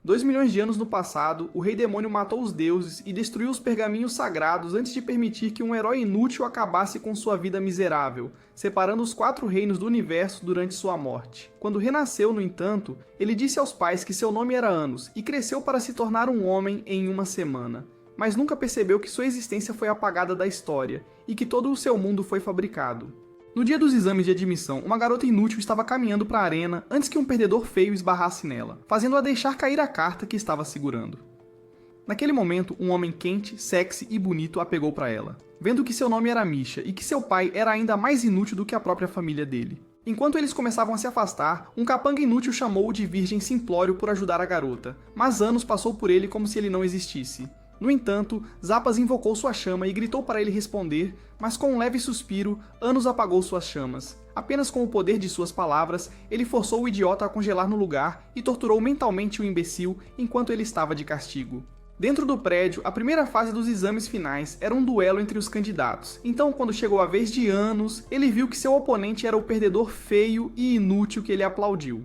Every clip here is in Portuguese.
2 milhões de anos no passado, o Rei Demônio matou os deuses e destruiu os pergaminhos sagrados antes de permitir que um herói inútil acabasse com sua vida miserável, separando os 4 reinos do universo durante sua morte. Quando renasceu, no entanto, ele disse aos pais que seu nome era Anos e cresceu para se tornar um homem em uma semana. Mas nunca percebeu que sua existência foi apagada da história e que todo o seu mundo foi fabricado. No dia dos exames de admissão, uma garota inútil estava caminhando para a arena antes que um perdedor feio esbarrasse nela, fazendo-a deixar cair a carta que estava segurando. Naquele momento, um homem quente, sexy e bonito a pegou para ela, vendo que seu nome era Misha e que seu pai era ainda mais inútil do que a própria família dele. Enquanto eles começavam a se afastar, um capanga inútil chamou-o de virgem simplório por ajudar a garota, mas Anos passou por ele como se ele não existisse. No entanto, Zapas invocou sua chama e gritou para ele responder, mas com um leve suspiro, Anos apagou suas chamas. Apenas com o poder de suas palavras, ele forçou o idiota a congelar no lugar e torturou mentalmente o imbecil enquanto ele estava de castigo. Dentro do prédio, a primeira fase dos exames finais era um duelo entre os candidatos. Então, quando chegou a vez de Anos, ele viu que seu oponente era o perdedor feio e inútil que ele aplaudiu.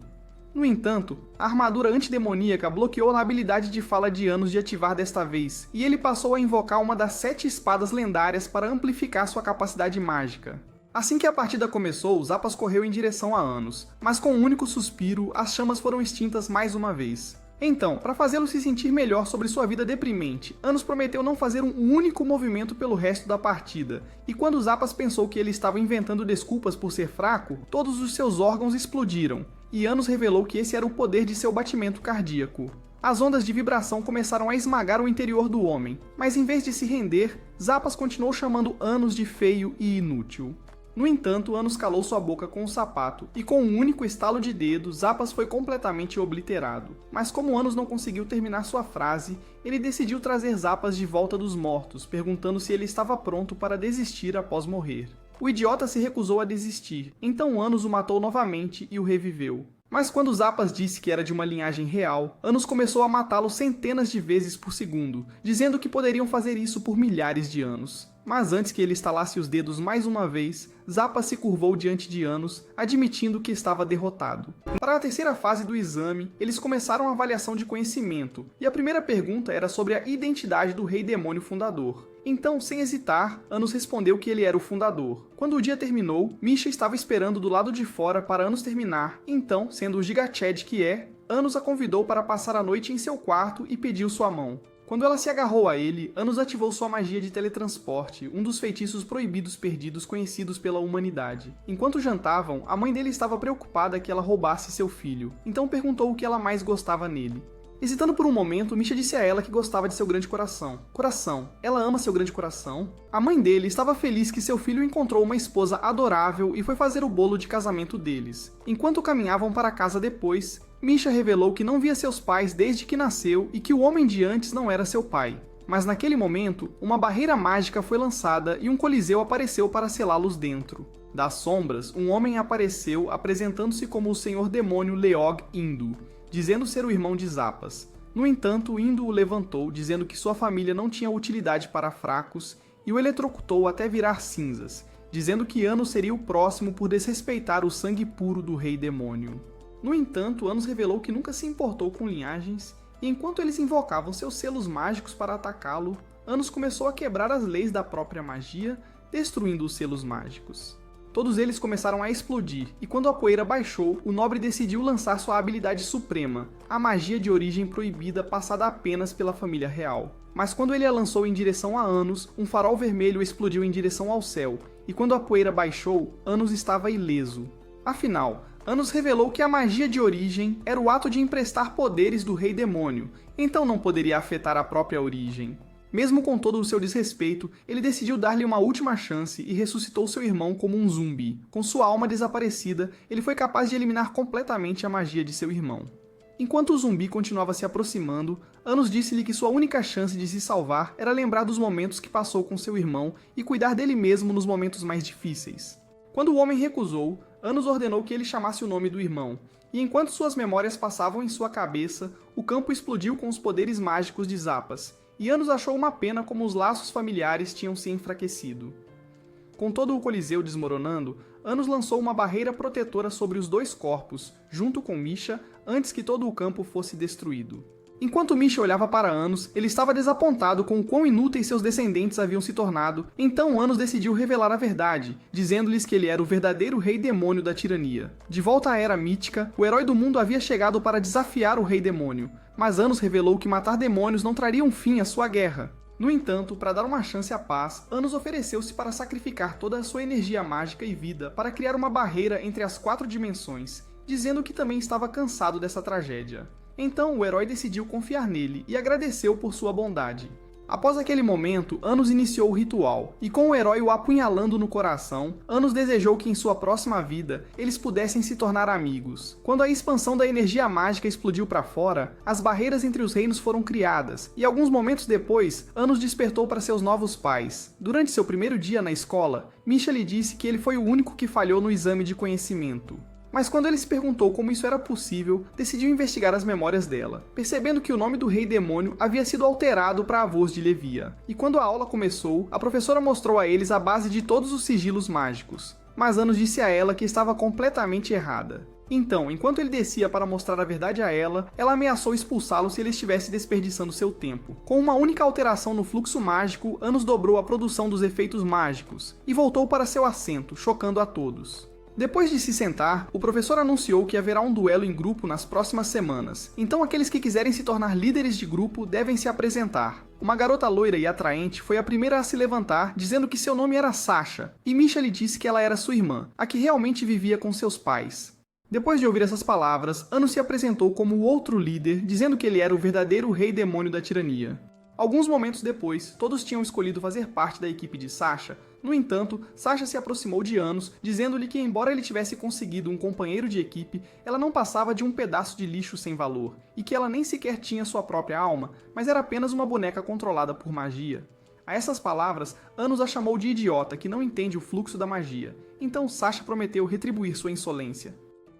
No entanto, a armadura antidemoníaca bloqueou a habilidade de fala de Anos de ativar desta vez, e ele passou a invocar uma das 7 espadas lendárias para amplificar sua capacidade mágica. Assim que a partida começou, Zapas correu em direção a Anos, mas com um único suspiro, as chamas foram extintas mais uma vez. Então, para fazê-lo se sentir melhor sobre sua vida deprimente, Anos prometeu não fazer um único movimento pelo resto da partida, e quando Zapas pensou que ele estava inventando desculpas por ser fraco, todos os seus órgãos explodiram, e Anos revelou que esse era o poder de seu batimento cardíaco. As ondas de vibração começaram a esmagar o interior do homem, mas em vez de se render, Zapas continuou chamando Anos de feio e inútil. No entanto, Anos calou sua boca com um sapato, e com um único estalo de dedo, Zapas foi completamente obliterado. Mas como Anos não conseguiu terminar sua frase, ele decidiu trazer Zapas de volta dos mortos, perguntando se ele estava pronto para desistir após morrer. O idiota se recusou a desistir, então Anos o matou novamente e o reviveu. Mas quando Zapas disse que era de uma linhagem real, Anos começou a matá-lo centenas de vezes por segundo, dizendo que poderiam fazer isso por milhares de anos. Mas antes que ele estalasse os dedos mais uma vez, Zapas se curvou diante de Anos, admitindo que estava derrotado. Para a terceira fase do exame, eles começaram a avaliação de conhecimento, e a primeira pergunta era sobre a identidade do Rei Demônio Fundador. Então, sem hesitar, Anos respondeu que ele era o fundador. Quando o dia terminou, Misha estava esperando do lado de fora para Anos terminar, então, sendo o Gigachad que é, Anos a convidou para passar a noite em seu quarto e pediu sua mão. Quando ela se agarrou a ele, Anos ativou sua magia de teletransporte, um dos feitiços proibidos perdidos conhecidos pela humanidade. Enquanto jantavam, a mãe dele estava preocupada que ela roubasse seu filho, então perguntou o que ela mais gostava nele. Hesitando por um momento, Misha disse a ela que gostava de seu grande coração. Coração, ela ama seu grande coração? A mãe dele estava feliz que seu filho encontrou uma esposa adorável e foi fazer o bolo de casamento deles. Enquanto caminhavam para casa depois, Misha revelou que não via seus pais desde que nasceu e que o homem de antes não era seu pai. Mas naquele momento, uma barreira mágica foi lançada e um coliseu apareceu para selá-los dentro. Das sombras, um homem apareceu apresentando-se como o Senhor Demônio Leog Indu, dizendo ser o irmão de Zapas. No entanto, Indu o levantou, dizendo que sua família não tinha utilidade para fracos, e o eletrocutou até virar cinzas, dizendo que Anos seria o próximo por desrespeitar o sangue puro do Rei Demônio. No entanto, Anos revelou que nunca se importou com linhagens, e enquanto eles invocavam seus selos mágicos para atacá-lo, Anos começou a quebrar as leis da própria magia, destruindo os selos mágicos. Todos eles começaram a explodir, e quando a poeira baixou, o nobre decidiu lançar sua habilidade suprema, a magia de origem proibida passada apenas pela família real. Mas quando ele a lançou em direção a Anos, um farol vermelho explodiu em direção ao céu, e quando a poeira baixou, Anos estava ileso. Afinal, Anos revelou que a magia de origem era o ato de emprestar poderes do Rei Demônio, então não poderia afetar a própria origem. Mesmo com todo o seu desrespeito, ele decidiu dar-lhe uma última chance e ressuscitou seu irmão como um zumbi. Com sua alma desaparecida, ele foi capaz de eliminar completamente a magia de seu irmão. Enquanto o zumbi continuava se aproximando, Anos disse-lhe que sua única chance de se salvar era lembrar dos momentos que passou com seu irmão e cuidar dele mesmo nos momentos mais difíceis. Quando o homem recusou, Anos ordenou que ele chamasse o nome do irmão, e enquanto suas memórias passavam em sua cabeça, o campo explodiu com os poderes mágicos de Zapas, e Anos achou uma pena como os laços familiares tinham se enfraquecido. Com todo o coliseu desmoronando, Anos lançou uma barreira protetora sobre os dois corpos, junto com Misha, antes que todo o campo fosse destruído. Enquanto Misha olhava para Anos, ele estava desapontado com o quão inúteis seus descendentes haviam se tornado, então Anos decidiu revelar a verdade, dizendo-lhes que ele era o verdadeiro rei demônio da tirania. De volta à Era Mítica, o herói do mundo havia chegado para desafiar o rei demônio, mas Anos revelou que matar demônios não traria um fim à sua guerra. No entanto, para dar uma chance à paz, Anos ofereceu-se para sacrificar toda a sua energia mágica e vida para criar uma barreira entre as 4 dimensões, dizendo que também estava cansado dessa tragédia. Então o herói decidiu confiar nele e agradeceu por sua bondade. Após aquele momento, Anos iniciou o ritual, e com o herói o apunhalando no coração, Anos desejou que em sua próxima vida eles pudessem se tornar amigos. Quando a expansão da energia mágica explodiu para fora, as barreiras entre os reinos foram criadas, e alguns momentos depois, Anos despertou para seus novos pais. Durante seu primeiro dia na escola, Misha lhe disse que ele foi o único que falhou no exame de conhecimento. Mas quando ele se perguntou como isso era possível, decidiu investigar as memórias dela, percebendo que o nome do rei demônio havia sido alterado para a voz de Levia. E quando a aula começou, a professora mostrou a eles a base de todos os sigilos mágicos. Mas Anos disse a ela que estava completamente errada. Então, enquanto ele descia para mostrar a verdade a ela ameaçou expulsá-lo se ele estivesse desperdiçando seu tempo. Com uma única alteração no fluxo mágico, Anos dobrou a produção dos efeitos mágicos, e voltou para seu assento, chocando a todos. Depois de se sentar, o professor anunciou que haverá um duelo em grupo nas próximas semanas, então aqueles que quiserem se tornar líderes de grupo devem se apresentar. Uma garota loira e atraente foi a primeira a se levantar, dizendo que seu nome era Sasha, e Misha lhe disse que ela era sua irmã, a que realmente vivia com seus pais. Depois de ouvir essas palavras, Anos se apresentou como o outro líder, dizendo que ele era o verdadeiro rei demônio da tirania. Alguns momentos depois, todos tinham escolhido fazer parte da equipe de Sasha. No entanto, Sasha se aproximou de Anos, dizendo-lhe que embora ele tivesse conseguido um companheiro de equipe, ela não passava de um pedaço de lixo sem valor, e que ela nem sequer tinha sua própria alma, mas era apenas uma boneca controlada por magia. A essas palavras, Anos a chamou de idiota que não entende o fluxo da magia, então Sasha prometeu retribuir sua insolência.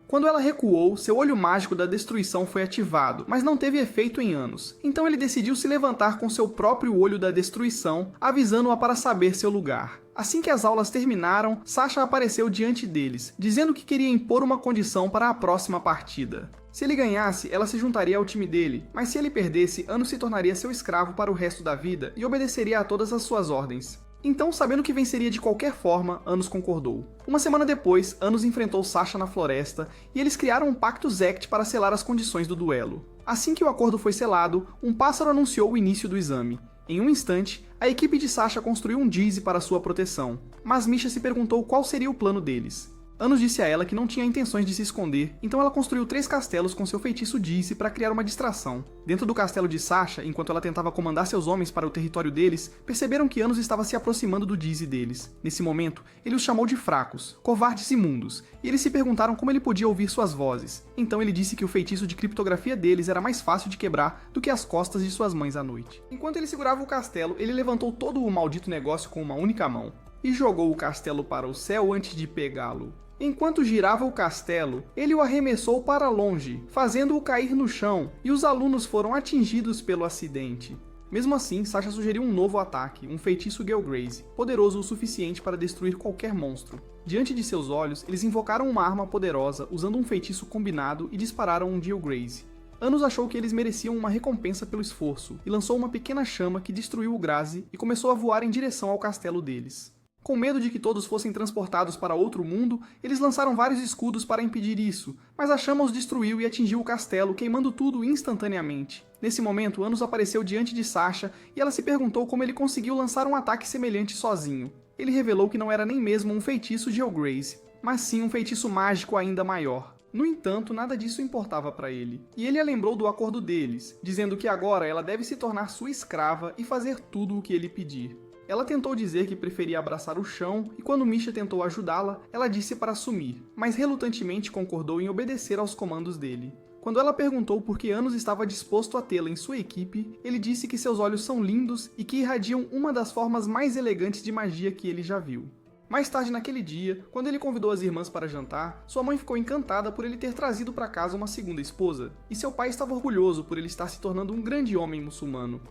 Quando ela recuou, seu olho mágico da destruição foi ativado, mas não teve efeito em Anos. Então ele decidiu se levantar com seu próprio olho da destruição, avisando-a para saber seu lugar. Assim que as aulas terminaram, Sasha apareceu diante deles, dizendo que queria impor uma condição para a próxima partida. Se ele ganhasse, ela se juntaria ao time dele, mas se ele perdesse, Anos se tornaria seu escravo para o resto da vida e obedeceria a todas as suas ordens. Então, sabendo que venceria de qualquer forma, Anos concordou. Uma semana depois, Anos enfrentou Sasha na floresta e eles criaram um pacto Zect para selar as condições do duelo. Assim que o acordo foi selado, um pássaro anunciou o início do exame. Em um instante, a equipe de Sasha construiu um Dizzy para sua proteção, mas Misha se perguntou qual seria o plano deles. Anos disse a ela que não tinha intenções de se esconder, então ela construiu 3 castelos com seu feitiço Dizzy para criar uma distração. Dentro do castelo de Sasha, enquanto ela tentava comandar seus homens para o território deles, perceberam que Anos estava se aproximando do Dizzy deles. Nesse momento, ele os chamou de fracos, covardes imundos, e eles se perguntaram como ele podia ouvir suas vozes. Então ele disse que o feitiço de criptografia deles era mais fácil de quebrar do que as costas de suas mães à noite. Enquanto ele segurava o castelo, ele levantou todo o maldito negócio com uma única mão, e jogou o castelo para o céu antes de pegá-lo. Enquanto girava o castelo, ele o arremessou para longe, fazendo-o cair no chão, e os alunos foram atingidos pelo acidente. Mesmo assim, Sasha sugeriu um novo ataque, um feitiço Gelgraze, poderoso o suficiente para destruir qualquer monstro. Diante de seus olhos, eles invocaram uma arma poderosa, usando um feitiço combinado e dispararam um Gelgraze. Anos achou que eles mereciam uma recompensa pelo esforço, e lançou uma pequena chama que destruiu o Graze e começou a voar em direção ao castelo deles. Com medo de que todos fossem transportados para outro mundo, eles lançaram vários escudos para impedir isso, mas a chama os destruiu e atingiu o castelo, queimando tudo instantaneamente. Nesse momento, Anos apareceu diante de Sasha e ela se perguntou como ele conseguiu lançar um ataque semelhante sozinho. Ele revelou que não era nem mesmo um feitiço de Gelgraze, mas sim um feitiço mágico ainda maior. No entanto, nada disso importava para ele, e ele a lembrou do acordo deles, dizendo que agora ela deve se tornar sua escrava e fazer tudo o que ele pedir. Ela tentou dizer que preferia abraçar o chão, e quando Misha tentou ajudá-la, ela disse para sumir, mas relutantemente concordou em obedecer aos comandos dele. Quando ela perguntou por que Anos estava disposto a tê-la em sua equipe, ele disse que seus olhos são lindos e que irradiam uma das formas mais elegantes de magia que ele já viu. Mais tarde naquele dia, quando ele convidou as irmãs para jantar, sua mãe ficou encantada por ele ter trazido para casa uma segunda esposa, e seu pai estava orgulhoso por ele estar se tornando um grande homem muçulmano.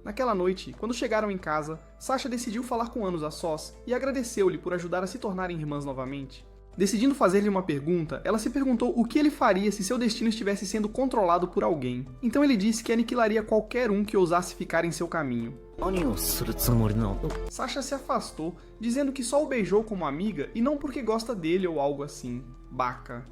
Naquela noite, quando chegaram em casa, Sasha decidiu falar com Anos a sós e agradeceu-lhe por ajudar a se tornarem irmãs novamente. Decidindo fazer-lhe uma pergunta, ela se perguntou o que ele faria se seu destino estivesse sendo controlado por alguém. Então ele disse que aniquilaria qualquer um que ousasse ficar em seu caminho. Sasha se afastou, dizendo que só o beijou como amiga e não porque gosta dele ou algo assim. Baca.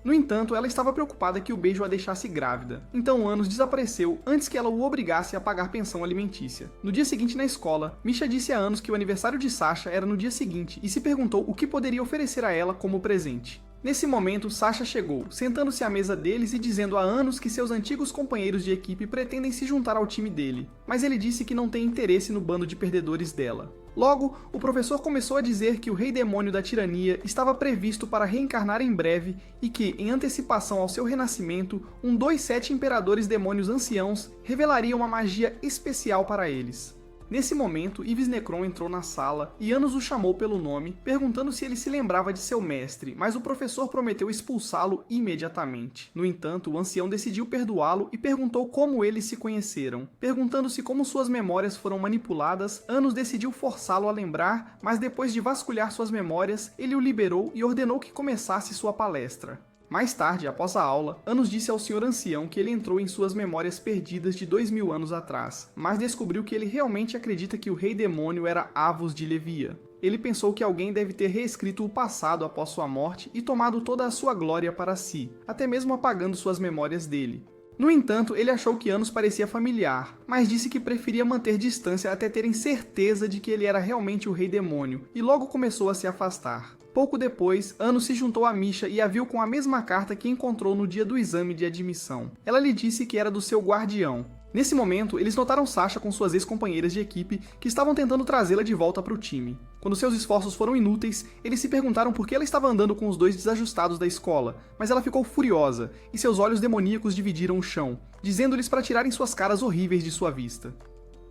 No entanto, ela estava preocupada que o beijo a deixasse grávida. Então Anos desapareceu antes que ela o obrigasse a pagar pensão alimentícia. No dia seguinte na escola, Misha disse a Anos que o aniversário de Sasha era no dia seguinte e se perguntou o que poderia oferecer a ela como presente. Nesse momento, Sasha chegou, sentando-se à mesa deles e dizendo a Anos que seus antigos companheiros de equipe pretendem se juntar ao time dele, mas ele disse que não tem interesse no bando de perdedores dela. Logo, o professor começou a dizer que o Rei Demônio da Tirania estava previsto para reencarnar em breve e que, em antecipação ao seu renascimento, dos 7 imperadores demônios anciãos revelaria uma magia especial para eles. Nesse momento, Yves Necron entrou na sala e Anos o chamou pelo nome, perguntando se ele se lembrava de seu mestre, mas o professor prometeu expulsá-lo imediatamente. No entanto, o ancião decidiu perdoá-lo e perguntou como eles se conheceram. Perguntando-se como suas memórias foram manipuladas, Anos decidiu forçá-lo a lembrar, mas depois de vasculhar suas memórias, ele o liberou e ordenou que começasse sua palestra. Mais tarde, após a aula, Anos disse ao Sr. Ancião que ele entrou em suas memórias perdidas de 2000 anos atrás, mas descobriu que ele realmente acredita que o Rei Demônio era Avos de Levia. Ele pensou que alguém deve ter reescrito o passado após sua morte e tomado toda a sua glória para si, até mesmo apagando suas memórias dele. No entanto, ele achou que Anos parecia familiar, mas disse que preferia manter distância até terem certeza de que ele era realmente o Rei Demônio, e logo começou a se afastar. Pouco depois, Anos se juntou a Misha e a viu com a mesma carta que encontrou no dia do exame de admissão. Ela lhe disse que era do seu guardião. Nesse momento, eles notaram Sasha com suas ex-companheiras de equipe que estavam tentando trazê-la de volta para o time. Quando seus esforços foram inúteis, eles se perguntaram por que ela estava andando com os dois desajustados da escola, mas ela ficou furiosa, e seus olhos demoníacos dividiram o chão, dizendo-lhes para tirarem suas caras horríveis de sua vista.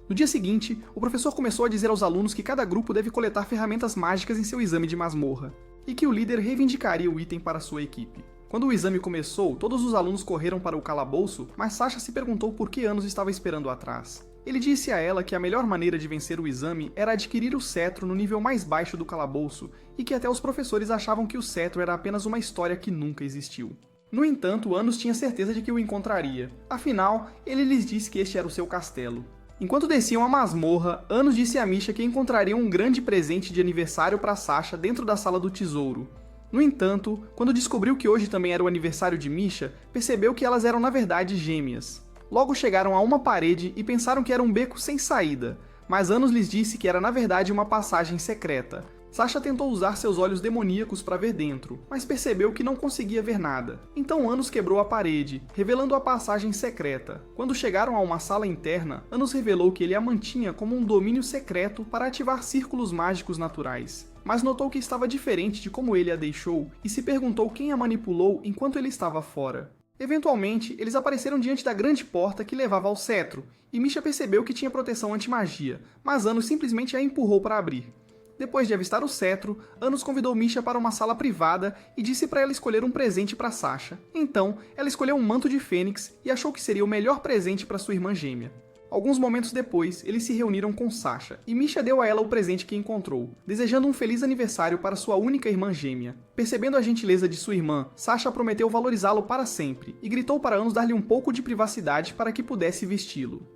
No dia seguinte, o professor começou a dizer aos alunos que cada grupo deve coletar ferramentas mágicas em seu exame de masmorra, e que o líder reivindicaria o item para sua equipe. Quando o exame começou, todos os alunos correram para o calabouço, mas Sasha se perguntou por que Anos estava esperando atrás. Ele disse a ela que a melhor maneira de vencer o exame era adquirir o cetro no nível mais baixo do calabouço, e que até os professores achavam que o cetro era apenas uma história que nunca existiu. No entanto, Anos tinha certeza de que o encontraria. Afinal, ele lhes disse que este era o seu castelo. Enquanto desciam a masmorra, Anos disse a Misha que encontrariam um grande presente de aniversário para Sasha dentro da sala do tesouro. No entanto, quando descobriu que hoje também era o aniversário de Misha, percebeu que elas eram na verdade gêmeas. Logo chegaram a uma parede e pensaram que era um beco sem saída, mas Anos lhes disse que era na verdade uma passagem secreta. Sasha tentou usar seus olhos demoníacos para ver dentro, mas percebeu que não conseguia ver nada. Então Anos quebrou a parede, revelando a passagem secreta. Quando chegaram a uma sala interna, Anos revelou que ele a mantinha como um domínio secreto para ativar círculos mágicos naturais. Mas notou que estava diferente de como ele a deixou e se perguntou quem a manipulou enquanto ele estava fora. Eventualmente, eles apareceram diante da grande porta que levava ao cetro, e Misha percebeu que tinha proteção anti-magia, mas Anos simplesmente a empurrou para abrir. Depois de avistar o cetro, Anos convidou Misha para uma sala privada e disse para ela escolher um presente para Sasha. Então, ela escolheu um manto de fênix e achou que seria o melhor presente para sua irmã gêmea. Alguns momentos depois, eles se reuniram com Sasha, e Misha deu a ela o presente que encontrou, desejando um feliz aniversário para sua única irmã gêmea. Percebendo a gentileza de sua irmã, Sasha prometeu valorizá-lo para sempre, e gritou para Anos dar-lhe um pouco de privacidade para que pudesse vesti-lo.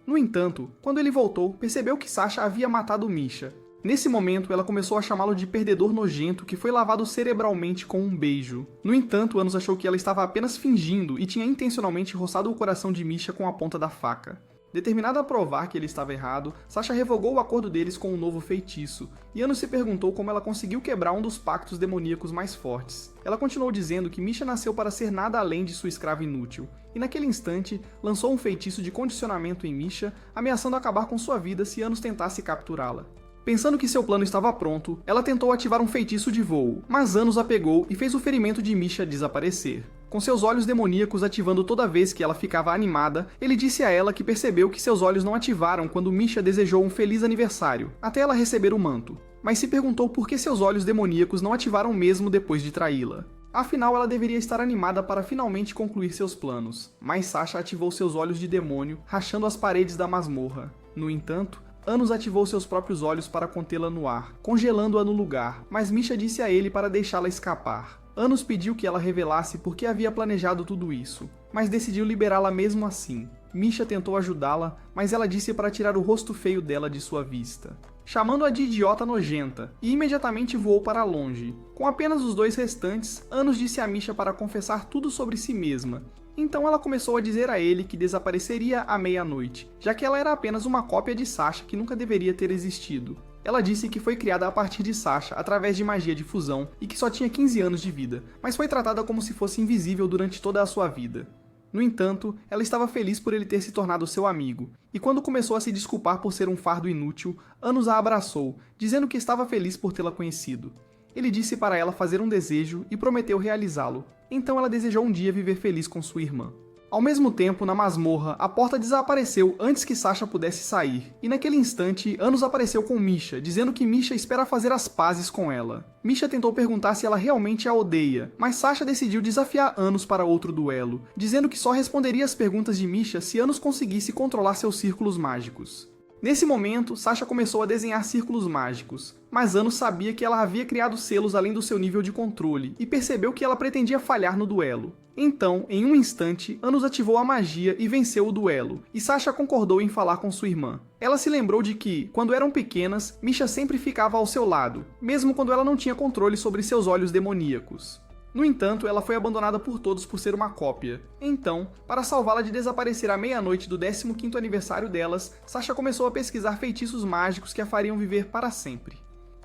No entanto, quando ele voltou, percebeu que Sasha havia matado Misha. Nesse momento, ela começou a chamá-lo de perdedor nojento que foi lavado cerebralmente com um beijo. No entanto, Anos achou que ela estava apenas fingindo e tinha intencionalmente roçado o coração de Misha com a ponta da faca. Determinada a provar que ele estava errado, Sasha revogou o acordo deles com um novo feitiço, e Anos se perguntou como ela conseguiu quebrar um dos pactos demoníacos mais fortes. Ela continuou dizendo que Misha nasceu para ser nada além de sua escrava inútil, e naquele instante lançou um feitiço de condicionamento em Misha, ameaçando acabar com sua vida se Anos tentasse capturá-la. Pensando que seu plano estava pronto, ela tentou ativar um feitiço de voo, mas Anos a pegou e fez o ferimento de Misha desaparecer. Com seus olhos demoníacos ativando toda vez que ela ficava animada, ele disse a ela que percebeu que seus olhos não ativaram quando Misha desejou um feliz aniversário, até ela receber o manto, mas se perguntou por que seus olhos demoníacos não ativaram mesmo depois de traí-la. Afinal, ela deveria estar animada para finalmente concluir seus planos, mas Sasha ativou seus olhos de demônio, rachando as paredes da masmorra. No entanto, Anos ativou seus próprios olhos para contê-la no ar, congelando-a no lugar, mas Misha disse a ele para deixá-la escapar. Anos pediu que ela revelasse por que havia planejado tudo isso, mas decidiu liberá-la mesmo assim. Misha tentou ajudá-la, mas ela disse para tirar o rosto feio dela de sua vista, chamando-a de idiota nojenta, e imediatamente voou para longe. Com apenas os dois restantes, Anos disse a Misha para confessar tudo sobre si mesma. Então ela começou a dizer a ele que desapareceria à meia-noite, já que ela era apenas uma cópia de Sasha que nunca deveria ter existido. Ela disse que foi criada a partir de Sasha através de magia de fusão e que só tinha 15 anos de vida, mas foi tratada como se fosse invisível durante toda a sua vida. No entanto, ela estava feliz por ele ter se tornado seu amigo, e quando começou a se desculpar por ser um fardo inútil, Anos a abraçou, dizendo que estava feliz por tê-la conhecido. Ele disse para ela fazer um desejo e prometeu realizá-lo, então ela desejou um dia viver feliz com sua irmã. Ao mesmo tempo, na masmorra, a porta desapareceu antes que Sasha pudesse sair, e naquele instante, Anos apareceu com Misha, dizendo que Misha espera fazer as pazes com ela. Misha tentou perguntar se ela realmente a odeia, mas Sasha decidiu desafiar Anos para outro duelo, dizendo que só responderia as perguntas de Misha se Anos conseguisse controlar seus círculos mágicos. Nesse momento, Sasha começou a desenhar círculos mágicos, mas Anos sabia que ela havia criado selos além do seu nível de controle, e percebeu que ela pretendia falhar no duelo. Então, em um instante, Anos ativou a magia e venceu o duelo, e Sasha concordou em falar com sua irmã. Ela se lembrou de que, quando eram pequenas, Misha sempre ficava ao seu lado, mesmo quando ela não tinha controle sobre seus olhos demoníacos. No entanto, ela foi abandonada por todos por ser uma cópia. Então, para salvá-la de desaparecer à meia-noite do 15º aniversário delas, Sasha começou a pesquisar feitiços mágicos que a fariam viver para sempre.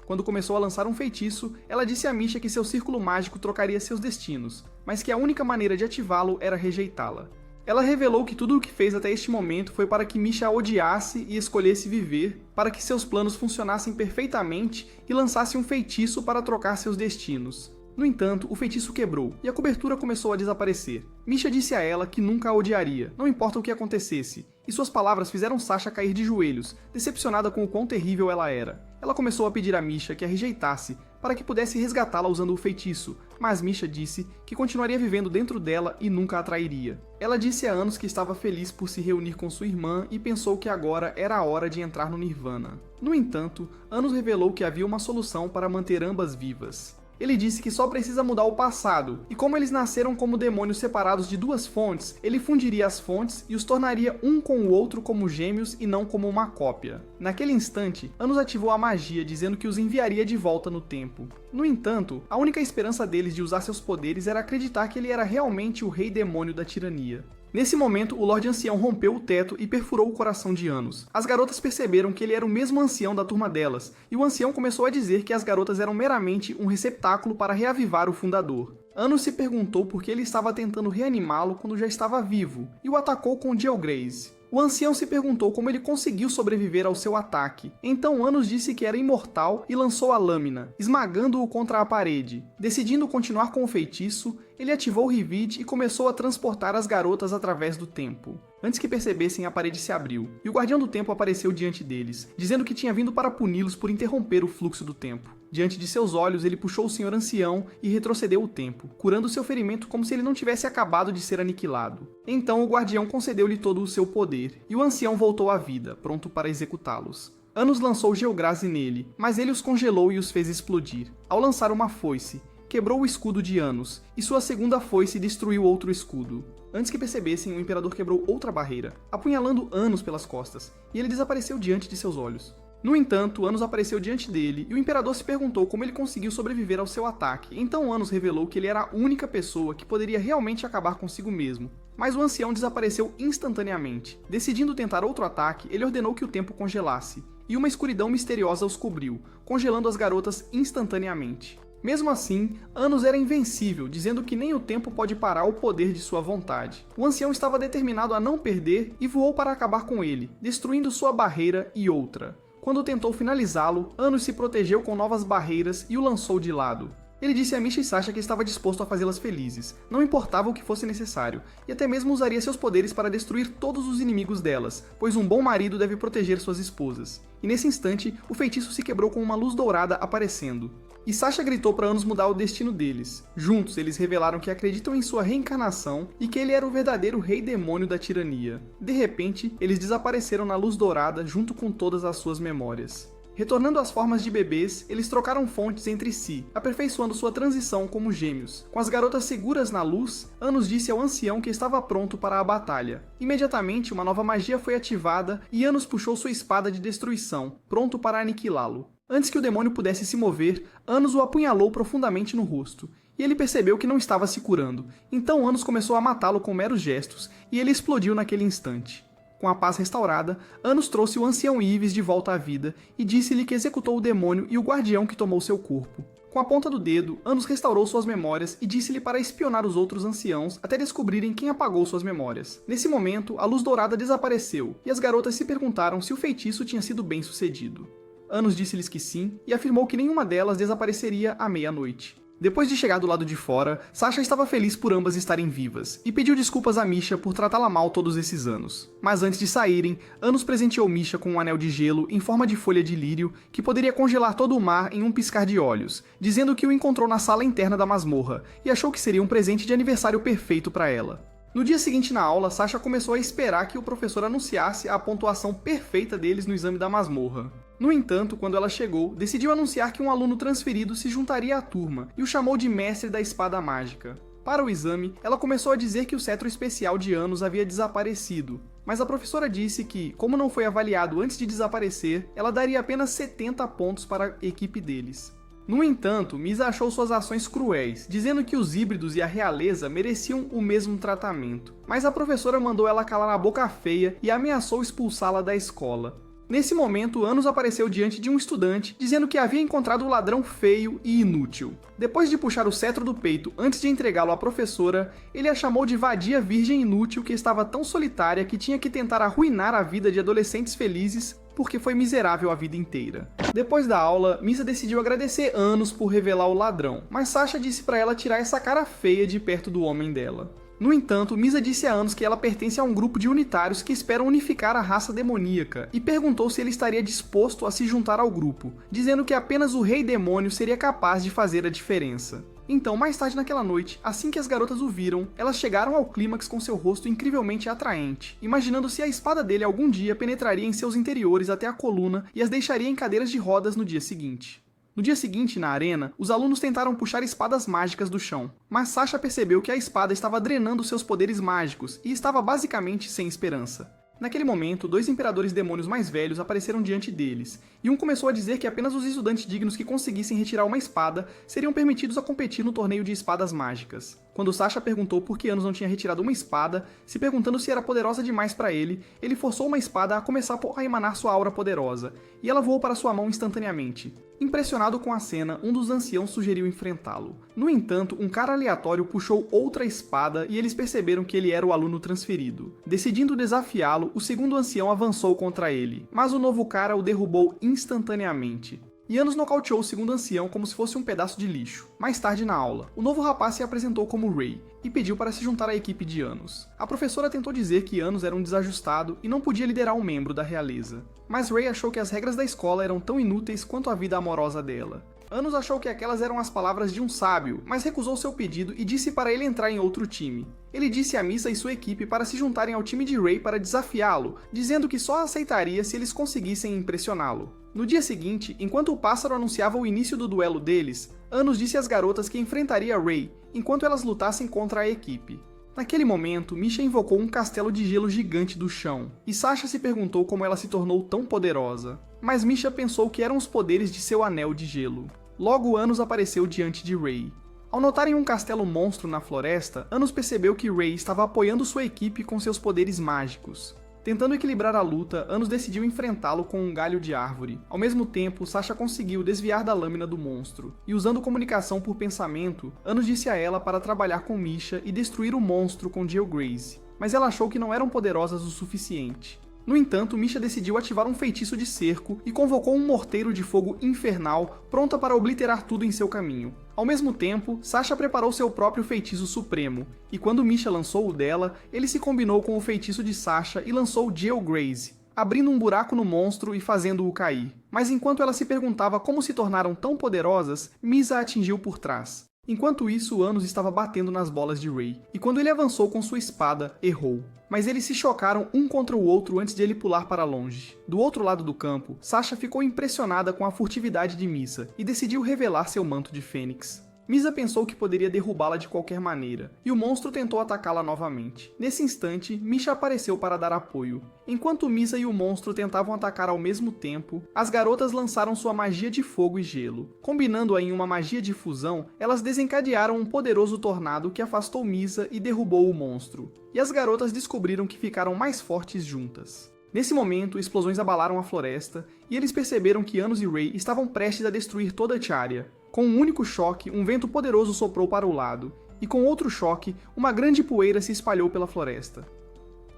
Quando começou a lançar um feitiço, ela disse a Misha que seu círculo mágico trocaria seus destinos, mas que a única maneira de ativá-lo era rejeitá-la. Ela revelou que tudo o que fez até este momento foi para que Misha a odiasse e escolhesse viver, para que seus planos funcionassem perfeitamente e lançasse um feitiço para trocar seus destinos. No entanto, o feitiço quebrou, e a cobertura começou a desaparecer. Misha disse a ela que nunca a odiaria, não importa o que acontecesse, e suas palavras fizeram Sasha cair de joelhos, decepcionada com o quão terrível ela era. Ela começou a pedir a Misha que a rejeitasse, para que pudesse resgatá-la usando o feitiço, mas Misha disse que continuaria vivendo dentro dela e nunca a trairia. Ela disse a Anos que estava feliz por se reunir com sua irmã e pensou que agora era a hora de entrar no Nirvana. No entanto, Anos revelou que havia uma solução para manter ambas vivas. Ele disse que só precisa mudar o passado, e como eles nasceram como demônios separados de duas fontes, ele fundiria as fontes e os tornaria um com o outro como gêmeos e não como uma cópia. Naquele instante, Anos ativou a magia, dizendo que os enviaria de volta no tempo. No entanto, a única esperança deles de usar seus poderes era acreditar que ele era realmente o rei demônio da tirania. Nesse momento, o Lorde Ancião rompeu o teto e perfurou o coração de Anos. As garotas perceberam que ele era o mesmo ancião da turma delas, e o ancião começou a dizer que as garotas eram meramente um receptáculo para reavivar o fundador. Anos se perguntou por que ele estava tentando reanimá-lo quando já estava vivo, e o atacou com Geograce. O ancião se perguntou como ele conseguiu sobreviver ao seu ataque. Então Anos disse que era imortal e lançou a lâmina, esmagando-o contra a parede. Decidindo continuar com o feitiço, ele ativou o Rivide e começou a transportar as garotas através do tempo. Antes que percebessem, a parede se abriu, e o Guardião do Tempo apareceu diante deles, dizendo que tinha vindo para puni-los por interromper o fluxo do tempo. Diante de seus olhos, ele puxou o Senhor Ancião e retrocedeu o tempo, curando seu ferimento como se ele não tivesse acabado de ser aniquilado. Então o Guardião concedeu-lhe todo o seu poder, e o Ancião voltou à vida, pronto para executá-los. Anos lançou Geograce nele, mas ele os congelou e os fez explodir. Ao lançar uma foice, quebrou o escudo de Anos, e sua segunda foice destruiu outro escudo. Antes que percebessem, o Imperador quebrou outra barreira, apunhalando Anos pelas costas, e ele desapareceu diante de seus olhos. No entanto, Anos apareceu diante dele, e o Imperador se perguntou como ele conseguiu sobreviver ao seu ataque. Então Anos revelou que ele era a única pessoa que poderia realmente acabar consigo mesmo. Mas o ancião desapareceu instantaneamente. Decidindo tentar outro ataque, ele ordenou que o tempo congelasse, e uma escuridão misteriosa os cobriu, congelando as garotas instantaneamente. Mesmo assim, Anos era invencível, dizendo que nem o tempo pode parar o poder de sua vontade. O ancião estava determinado a não perder e voou para acabar com ele, destruindo sua barreira e outra. Quando tentou finalizá-lo, Anos se protegeu com novas barreiras e o lançou de lado. Ele disse a Misha e Sasha que estava disposto a fazê-las felizes, não importava o que fosse necessário, e até mesmo usaria seus poderes para destruir todos os inimigos delas, pois um bom marido deve proteger suas esposas. E nesse instante, o feitiço se quebrou com uma luz dourada aparecendo. E Sasha gritou para Anos mudar o destino deles. Juntos, eles revelaram que acreditam em sua reencarnação e que ele era o verdadeiro rei demônio da tirania. De repente, eles desapareceram na luz dourada junto com todas as suas memórias. Retornando às formas de bebês, eles trocaram fontes entre si, aperfeiçoando sua transição como gêmeos. Com as garotas seguras na luz, Anos disse ao ancião que estava pronto para a batalha. Imediatamente, uma nova magia foi ativada e Anos puxou sua espada de destruição, pronto para aniquilá-lo. Antes que o demônio pudesse se mover, Anos o apunhalou profundamente no rosto, e ele percebeu que não estava se curando. Então Anos começou a matá-lo com meros gestos, e ele explodiu naquele instante. Com a paz restaurada, Anos trouxe o ancião Ives de volta à vida e disse-lhe que executou o demônio e o guardião que tomou seu corpo. Com a ponta do dedo, Anos restaurou suas memórias e disse-lhe para espionar os outros anciãos até descobrirem quem apagou suas memórias. Nesse momento, a luz dourada desapareceu, e as garotas se perguntaram se o feitiço tinha sido bem sucedido. Anos disse-lhes que sim, e afirmou que nenhuma delas desapareceria à meia-noite. Depois de chegar do lado de fora, Sasha estava feliz por ambas estarem vivas, e pediu desculpas a Misha por tratá-la mal todos esses anos. Mas antes de saírem, Anos presenteou Misha com um anel de gelo em forma de folha de lírio que poderia congelar todo o mar em um piscar de olhos, dizendo que o encontrou na sala interna da masmorra, e achou que seria um presente de aniversário perfeito para ela. No dia seguinte na aula, Sasha começou a esperar que o professor anunciasse a pontuação perfeita deles no exame da masmorra. No entanto, quando ela chegou, decidiu anunciar que um aluno transferido se juntaria à turma e o chamou de Mestre da Espada Mágica. Para o exame, ela começou a dizer que o cetro especial de Anos havia desaparecido, mas a professora disse que, como não foi avaliado antes de desaparecer, ela daria apenas 70 pontos para a equipe deles. No entanto, Misa achou suas ações cruéis, dizendo que os híbridos e a realeza mereciam o mesmo tratamento. Mas a professora mandou ela calar a boca feia e ameaçou expulsá-la da escola. Nesse momento, Anos apareceu diante de um estudante, dizendo que havia encontrado o ladrão feio e inútil. Depois de puxar o cetro do peito antes de entregá-lo à professora, ele a chamou de vadia virgem inútil que estava tão solitária que tinha que tentar arruinar a vida de adolescentes felizes porque foi miserável a vida inteira. Depois da aula, Misa decidiu agradecer Anos por revelar o ladrão, mas Sasha disse para ela tirar essa cara feia de perto do homem dela. No entanto, Misa disse a Anos que ela pertence a um grupo de unitários que esperam unificar a raça demoníaca, e perguntou se ele estaria disposto a se juntar ao grupo, dizendo que apenas o Rei Demônio seria capaz de fazer a diferença. Então, mais tarde naquela noite, assim que as garotas o viram, elas chegaram ao clímax com seu rosto incrivelmente atraente, imaginando se a espada dele algum dia penetraria em seus interiores até a coluna e as deixaria em cadeiras de rodas no dia seguinte. No dia seguinte, na arena, os alunos tentaram puxar espadas mágicas do chão, mas Sasha percebeu que a espada estava drenando seus poderes mágicos e estava basicamente sem esperança. Naquele momento, dois imperadores demônios mais velhos apareceram diante deles, e um começou a dizer que apenas os estudantes dignos que conseguissem retirar uma espada seriam permitidos a competir no torneio de espadas mágicas. Quando Sasha perguntou por que Anos não tinha retirado uma espada, se perguntando se era poderosa demais para ele, ele forçou uma espada a começar a emanar sua aura poderosa, e ela voou para sua mão instantaneamente. Impressionado com a cena, um dos anciãos sugeriu enfrentá-lo. No entanto, um cara aleatório puxou outra espada e eles perceberam que ele era o aluno transferido. Decidindo desafiá-lo, o segundo ancião avançou contra ele, mas o novo cara o derrubou instantaneamente. E Anos nocauteou o segundo ancião como se fosse um pedaço de lixo. Mais tarde na aula, o novo rapaz se apresentou como Ray e pediu para se juntar à equipe de Anos. A professora tentou dizer que Anos era um desajustado e não podia liderar um membro da realeza. Mas Ray achou que as regras da escola eram tão inúteis quanto a vida amorosa dela. Anos achou que aquelas eram as palavras de um sábio, mas recusou seu pedido e disse para ele entrar em outro time. Ele disse a Misa e sua equipe para se juntarem ao time de Ray para desafiá-lo, dizendo que só aceitaria se eles conseguissem impressioná-lo. No dia seguinte, enquanto o pássaro anunciava o início do duelo deles, Anos disse às garotas que enfrentaria Ray, enquanto elas lutassem contra a equipe. Naquele momento, Misha invocou um castelo de gelo gigante do chão, e Sasha se perguntou como ela se tornou tão poderosa. Mas Misha pensou que eram os poderes de seu anel de gelo. Logo, Anos apareceu diante de Ray. Ao notarem um castelo monstro na floresta, Anos percebeu que Ray estava apoiando sua equipe com seus poderes mágicos. Tentando equilibrar a luta, Anos decidiu enfrentá-lo com um galho de árvore. Ao mesmo tempo, Sasha conseguiu desviar da lâmina do monstro, e usando comunicação por pensamento, Anos disse a ela para trabalhar com Misha e destruir o monstro com Jill Grace, mas ela achou que não eram poderosas o suficiente. No entanto, Misha decidiu ativar um feitiço de cerco e convocou um morteiro de fogo infernal pronta para obliterar tudo em seu caminho. Ao mesmo tempo, Sasha preparou seu próprio feitiço supremo, e quando Misha lançou o dela, ele se combinou com o feitiço de Sasha e lançou Jill Grace. abrindo um buraco no monstro e fazendo-o cair. Mas enquanto ela se perguntava como se tornaram tão poderosas, Misa a atingiu por trás. Enquanto isso, Anos estava batendo nas bolas de Ray, e quando ele avançou com sua espada, errou. Mas eles se chocaram um contra o outro antes de ele pular para longe. Do outro lado do campo, Sasha ficou impressionada com a furtividade de Misa e decidiu revelar seu manto de fênix. Misa pensou que poderia derrubá-la de qualquer maneira, e o monstro tentou atacá-la novamente. Nesse instante, Misha apareceu para dar apoio. Enquanto Misa e o monstro tentavam atacar ao mesmo tempo, as garotas lançaram sua magia de fogo e gelo. Combinando-a em uma magia de fusão, elas desencadearam um poderoso tornado que afastou Misa e derrubou o monstro. E as garotas descobriram que ficaram mais fortes juntas. Nesse momento, explosões abalaram a floresta, e eles perceberam que Anos e Ray estavam prestes a destruir toda Tiaria. Com um único choque, um vento poderoso soprou para o lado, e com outro choque, uma grande poeira se espalhou pela floresta.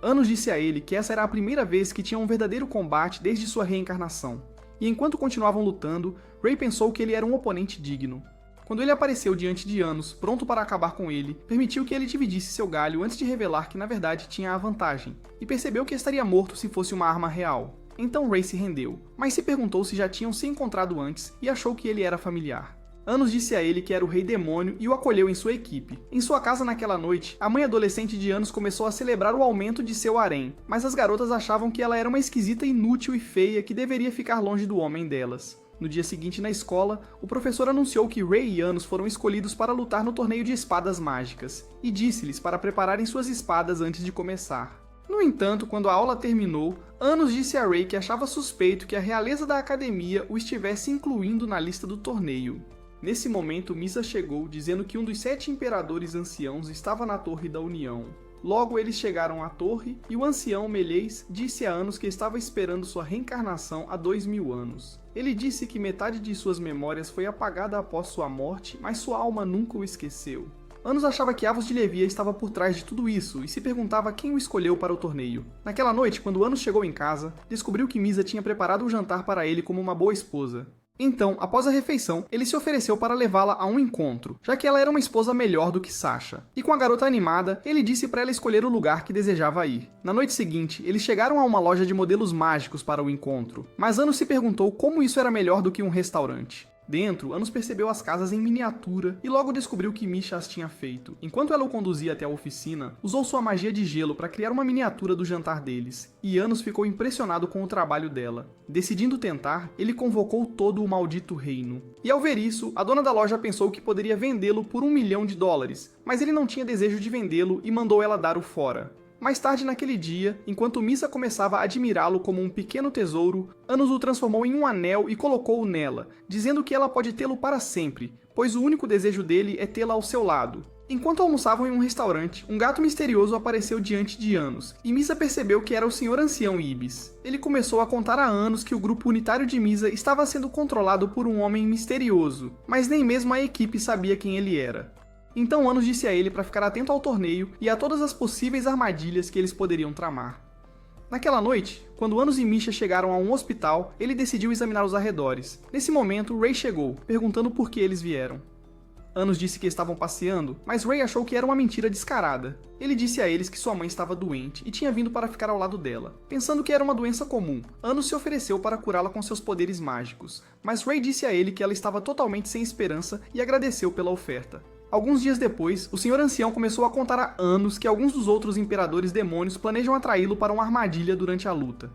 Anos disse a ele que essa era a primeira vez que tinha um verdadeiro combate desde sua reencarnação, e enquanto continuavam lutando, Ray pensou que ele era um oponente digno. Quando ele apareceu diante de Anos, pronto para acabar com ele, permitiu que ele dividisse seu galho antes de revelar que na verdade tinha a vantagem, e percebeu que estaria morto se fosse uma arma real. Então Ray se rendeu, mas se perguntou se já tinham se encontrado antes e achou que ele era familiar. Anos disse a ele que era o Rei Demônio e o acolheu em sua equipe. Em sua casa naquela noite, a mãe adolescente de Anos começou a celebrar o aumento de seu harém, mas as garotas achavam que ela era uma esquisita inútil e feia que deveria ficar longe do homem delas. No dia seguinte na escola, o professor anunciou que Ray e Anos foram escolhidos para lutar no torneio de espadas mágicas, e disse-lhes para prepararem suas espadas antes de começar. No entanto, quando a aula terminou, Anos disse a Ray que achava suspeito que a realeza da academia o estivesse incluindo na lista do torneio. Nesse momento, Misa chegou dizendo que um dos 7 imperadores anciãos estava na Torre da União. Logo eles chegaram à torre e o ancião Melês disse a Anos que estava esperando sua reencarnação há 2000 anos. Ele disse que metade de suas memórias foi apagada após sua morte, mas sua alma nunca o esqueceu. Anos achava que Avos de Levia estava por trás de tudo isso e se perguntava quem o escolheu para o torneio. Naquela noite, quando Anos chegou em casa, descobriu que Misa tinha preparado o jantar para ele como uma boa esposa. Então, após a refeição, ele se ofereceu para levá-la a um encontro, já que ela era uma esposa melhor do que Sasha. E com a garota animada, ele disse para ela escolher o lugar que desejava ir. Na noite seguinte, eles chegaram a uma loja de modelos mágicos para o encontro, mas Anos se perguntou como isso era melhor do que um restaurante. Dentro, Anos percebeu as casas em miniatura e logo descobriu que Misha as tinha feito. Enquanto ela o conduzia até a oficina, usou sua magia de gelo para criar uma miniatura do jantar deles, e Anos ficou impressionado com o trabalho dela. Decidindo tentar, ele convocou todo o maldito reino. E ao ver isso, a dona da loja pensou que poderia vendê-lo por $1 milhão, mas ele não tinha desejo de vendê-lo e mandou ela dar o fora. Mais tarde naquele dia, enquanto Misa começava a admirá-lo como um pequeno tesouro, Anos o transformou em um anel e colocou-o nela, dizendo que ela pode tê-lo para sempre, pois o único desejo dele é tê-la ao seu lado. Enquanto almoçavam em um restaurante, um gato misterioso apareceu diante de Anos, e Misa percebeu que era o Sr. Ancião Ibis. Ele começou a contar a Anos que o grupo unitário de Misa estava sendo controlado por um homem misterioso, mas nem mesmo a equipe sabia quem ele era. Então Anos disse a ele para ficar atento ao torneio e a todas as possíveis armadilhas que eles poderiam tramar. Naquela noite, quando Anos e Misha chegaram a um hospital, ele decidiu examinar os arredores. Nesse momento, Ray chegou, perguntando por que eles vieram. Anos disse que estavam passeando, mas Ray achou que era uma mentira descarada. Ele disse a eles que sua mãe estava doente e tinha vindo para ficar ao lado dela. Pensando que era uma doença comum, Anos se ofereceu para curá-la com seus poderes mágicos, mas Ray disse a ele que ela estava totalmente sem esperança e agradeceu pela oferta. Alguns dias depois, o Sr. Ancião começou a contar a Anos que alguns dos outros imperadores demônios planejam atraí-lo para uma armadilha durante a luta.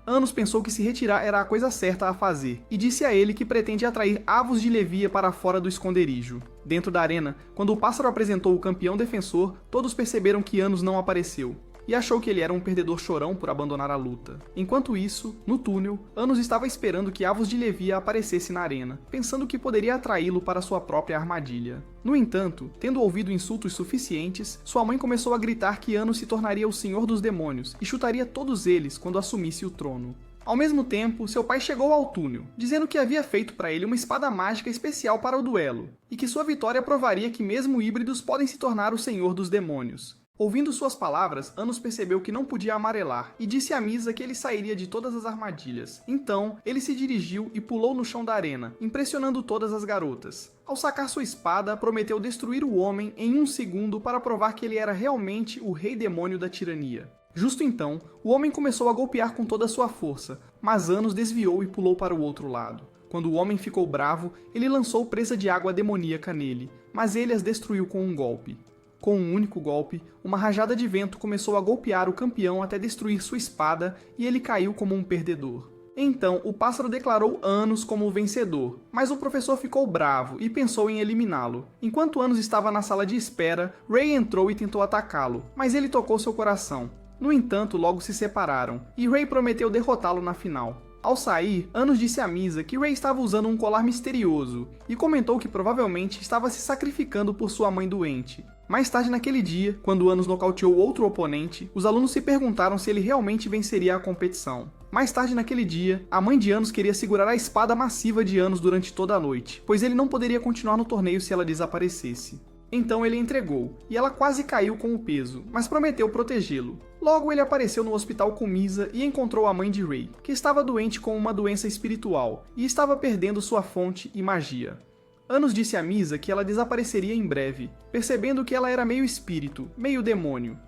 Anos pensou que se retirar era a coisa certa a fazer, e disse a ele que pretende atrair Avos de Levia para fora do esconderijo. Dentro da arena, quando o pássaro apresentou o campeão defensor, todos perceberam que Anos não apareceu, e achou que ele era um perdedor chorão por abandonar a luta. Enquanto isso, no túnel, Anos estava esperando que Avos de Levia aparecesse na arena, pensando que poderia atraí-lo para sua própria armadilha. No entanto, tendo ouvido insultos suficientes, sua mãe começou a gritar que Anos se tornaria o Senhor dos Demônios e chutaria todos eles quando assumisse o trono. Ao mesmo tempo, seu pai chegou ao túnel, dizendo que havia feito para ele uma espada mágica especial para o duelo, e que sua vitória provaria que mesmo híbridos podem se tornar o Senhor dos Demônios. Ouvindo suas palavras, Anos percebeu que não podia amarelar e disse a Misa que ele sairia de todas as armadilhas. Então, ele se dirigiu e pulou no chão da arena, impressionando todas as garotas. Ao sacar sua espada, prometeu destruir o homem em 1 segundo para provar que ele era realmente o Rei Demônio da Tirania. Justo então, o homem começou a golpear com toda a sua força, mas Anos desviou e pulou para o outro lado. Quando o homem ficou bravo, ele lançou presa de água demoníaca nele, mas ele as destruiu com um golpe. Com um único golpe, uma rajada de vento começou a golpear o campeão até destruir sua espada e ele caiu como um perdedor. Então, o pássaro declarou Anos como o vencedor, mas o professor ficou bravo e pensou em eliminá-lo. Enquanto Anos estava na sala de espera, Ray entrou e tentou atacá-lo, mas ele tocou seu coração. No entanto, logo se separaram, e Ray prometeu derrotá-lo na final. Ao sair, Anos disse a Misa que Ray estava usando um colar misterioso, e comentou que provavelmente estava se sacrificando por sua mãe doente. Mais tarde naquele dia, quando Anos nocauteou outro oponente, os alunos se perguntaram se ele realmente venceria a competição. Mais tarde naquele dia, a mãe de Anos queria segurar a espada massiva de Anos durante toda a noite, pois ele não poderia continuar no torneio se ela desaparecesse. Então ele entregou, e ela quase caiu com o peso, mas prometeu protegê-lo. Logo ele apareceu no hospital com Misa e encontrou a mãe de Ray, que estava doente com uma doença espiritual, e estava perdendo sua fonte e magia. Anos disse a Misa que ela desapareceria em breve, percebendo que ela era meio espírito, meio demônio.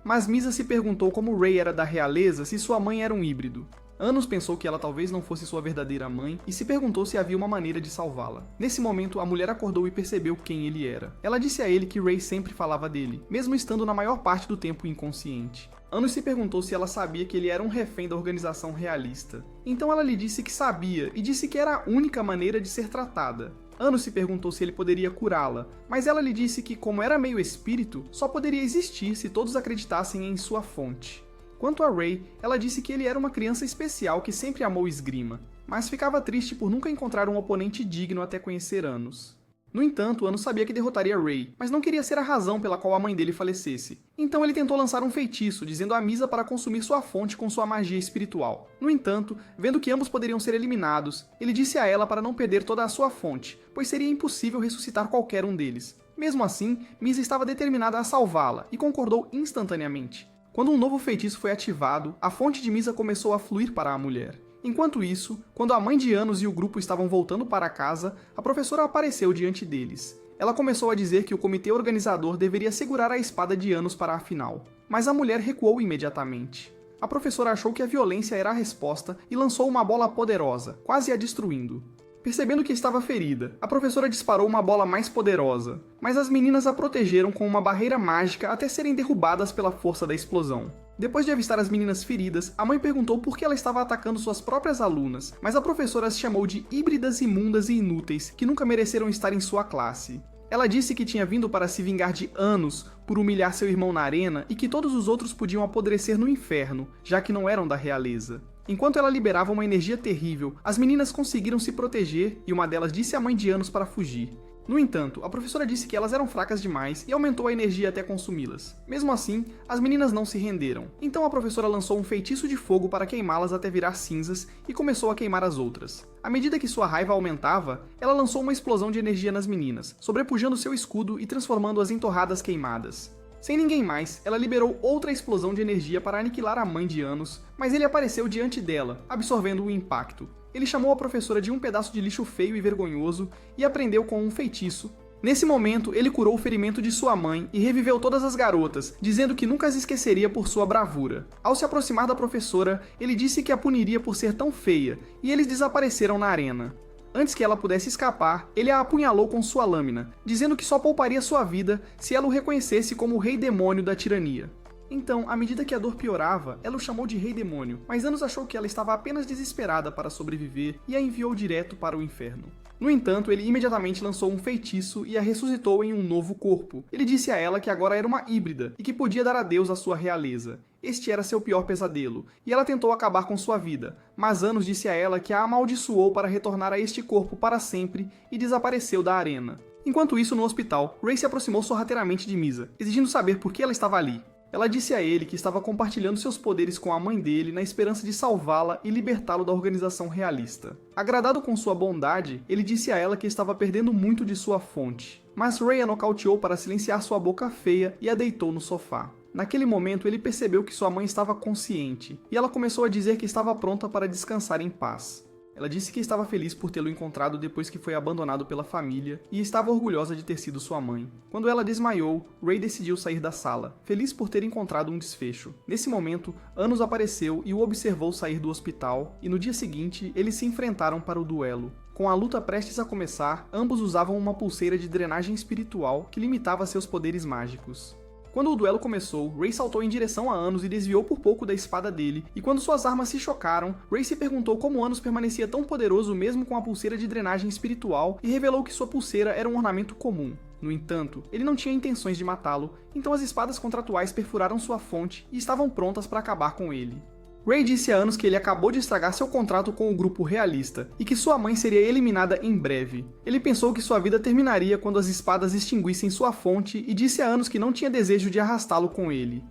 Mas Misa se perguntou como Ray era da realeza se sua mãe era um híbrido. Anos pensou que ela talvez não fosse sua verdadeira mãe e se perguntou se havia uma maneira de salvá-la. Nesse momento, a mulher acordou e percebeu quem ele era. Ela disse a ele que Ray sempre falava dele, mesmo estando na maior parte do tempo inconsciente. Anos se perguntou se ela sabia que ele era um refém da organização realista. Então ela lhe disse que sabia e disse que era a única maneira de ser tratada. Anos se perguntou se ele poderia curá-la, mas ela lhe disse que, como era meio espírito, só poderia existir se todos acreditassem em sua fonte. Quanto a Ray, ela disse que ele era uma criança especial que sempre amou esgrima, mas ficava triste por nunca encontrar um oponente digno até conhecer Anos. No entanto, Anos sabia que derrotaria Ray, mas não queria ser a razão pela qual a mãe dele falecesse. Então ele tentou lançar um feitiço, dizendo a Misa para consumir sua fonte com sua magia espiritual. No entanto, vendo que ambos poderiam ser eliminados, ele disse a ela para não perder toda a sua fonte, pois seria impossível ressuscitar qualquer um deles. Mesmo assim, Misa estava determinada a salvá-la e concordou instantaneamente. Quando um novo feitiço foi ativado, a fonte de Misa começou a fluir para a mulher. Enquanto isso, quando a mãe de Anos e o grupo estavam voltando para casa, a professora apareceu diante deles. Ela começou a dizer que o comitê organizador deveria segurar a espada de Anos para a final, mas a mulher recuou imediatamente. A professora achou que a violência era a resposta e lançou uma bola poderosa, quase a destruindo. Percebendo que estava ferida, a professora disparou uma bola mais poderosa, mas as meninas a protegeram com uma barreira mágica até serem derrubadas pela força da explosão. Depois de avistar as meninas feridas, a mãe perguntou por que ela estava atacando suas próprias alunas, mas a professora as chamou de híbridas imundas e inúteis, que nunca mereceram estar em sua classe. Ela disse que tinha vindo para se vingar de Anos por humilhar seu irmão na arena e que todos os outros podiam apodrecer no inferno, já que não eram da realeza. Enquanto ela liberava uma energia terrível, as meninas conseguiram se proteger e uma delas disse à mãe de Anos para fugir. No entanto, a professora disse que elas eram fracas demais e aumentou a energia até consumi-las. Mesmo assim, as meninas não se renderam. Então a professora lançou um feitiço de fogo para queimá-las até virar cinzas e começou a queimar as outras. À medida que sua raiva aumentava, ela lançou uma explosão de energia nas meninas, sobrepujando seu escudo e transformando-as em torradas queimadas. Sem ninguém mais, ela liberou outra explosão de energia para aniquilar a mãe de Anos, mas ele apareceu diante dela, absorvendo o impacto. Ele chamou a professora de um pedaço de lixo feio e vergonhoso e aprendeu com um feitiço. Nesse momento, ele curou o ferimento de sua mãe e reviveu todas as garotas, dizendo que nunca as esqueceria por sua bravura. Ao se aproximar da professora, ele disse que a puniria por ser tão feia, e eles desapareceram na arena. Antes que ela pudesse escapar, ele a apunhalou com sua lâmina, dizendo que só pouparia sua vida se ela o reconhecesse como o Rei Demônio da tirania. Então, à medida que a dor piorava, ela o chamou de Rei Demônio, mas Anos achou que ela estava apenas desesperada para sobreviver e a enviou direto para o inferno. No entanto, ele imediatamente lançou um feitiço e a ressuscitou em um novo corpo. Ele disse a ela que agora era uma híbrida e que podia dar adeus à sua realeza. Este era seu pior pesadelo, e ela tentou acabar com sua vida, mas Anos disse a ela que a amaldiçoou para retornar a este corpo para sempre e desapareceu da arena. Enquanto isso, no hospital, Ray se aproximou sorrateiramente de Misa, exigindo saber por que ela estava ali. Ela disse a ele que estava compartilhando seus poderes com a mãe dele na esperança de salvá-la e libertá-lo da organização realista. Agradado com sua bondade, ele disse a ela que estava perdendo muito de sua fonte. Mas Ray a nocauteou para silenciar sua boca feia e a deitou no sofá. Naquele momento, ele percebeu que sua mãe estava consciente, e ela começou a dizer que estava pronta para descansar em paz. Ela disse que estava feliz por tê-lo encontrado depois que foi abandonado pela família e estava orgulhosa de ter sido sua mãe. Quando ela desmaiou, Ray decidiu sair da sala, feliz por ter encontrado um desfecho. Nesse momento, Anos apareceu e o observou sair do hospital, e no dia seguinte, eles se enfrentaram para o duelo. Com a luta prestes a começar, ambos usavam uma pulseira de drenagem espiritual que limitava seus poderes mágicos. Quando o duelo começou, Ray saltou em direção a Anos e desviou por pouco da espada dele, e quando suas armas se chocaram, Ray se perguntou como Anos permanecia tão poderoso mesmo com a pulseira de drenagem espiritual e revelou que sua pulseira era um ornamento comum. No entanto, ele não tinha intenções de matá-lo, então as espadas contratuais perfuraram sua fonte e estavam prontas para acabar com ele. Ray disse a Anos que ele acabou de estragar seu contrato com o grupo realista e que sua mãe seria eliminada em breve. Ele pensou que sua vida terminaria quando as espadas extinguissem sua fonte e disse a Anos que não tinha desejo de arrastá-lo com ele.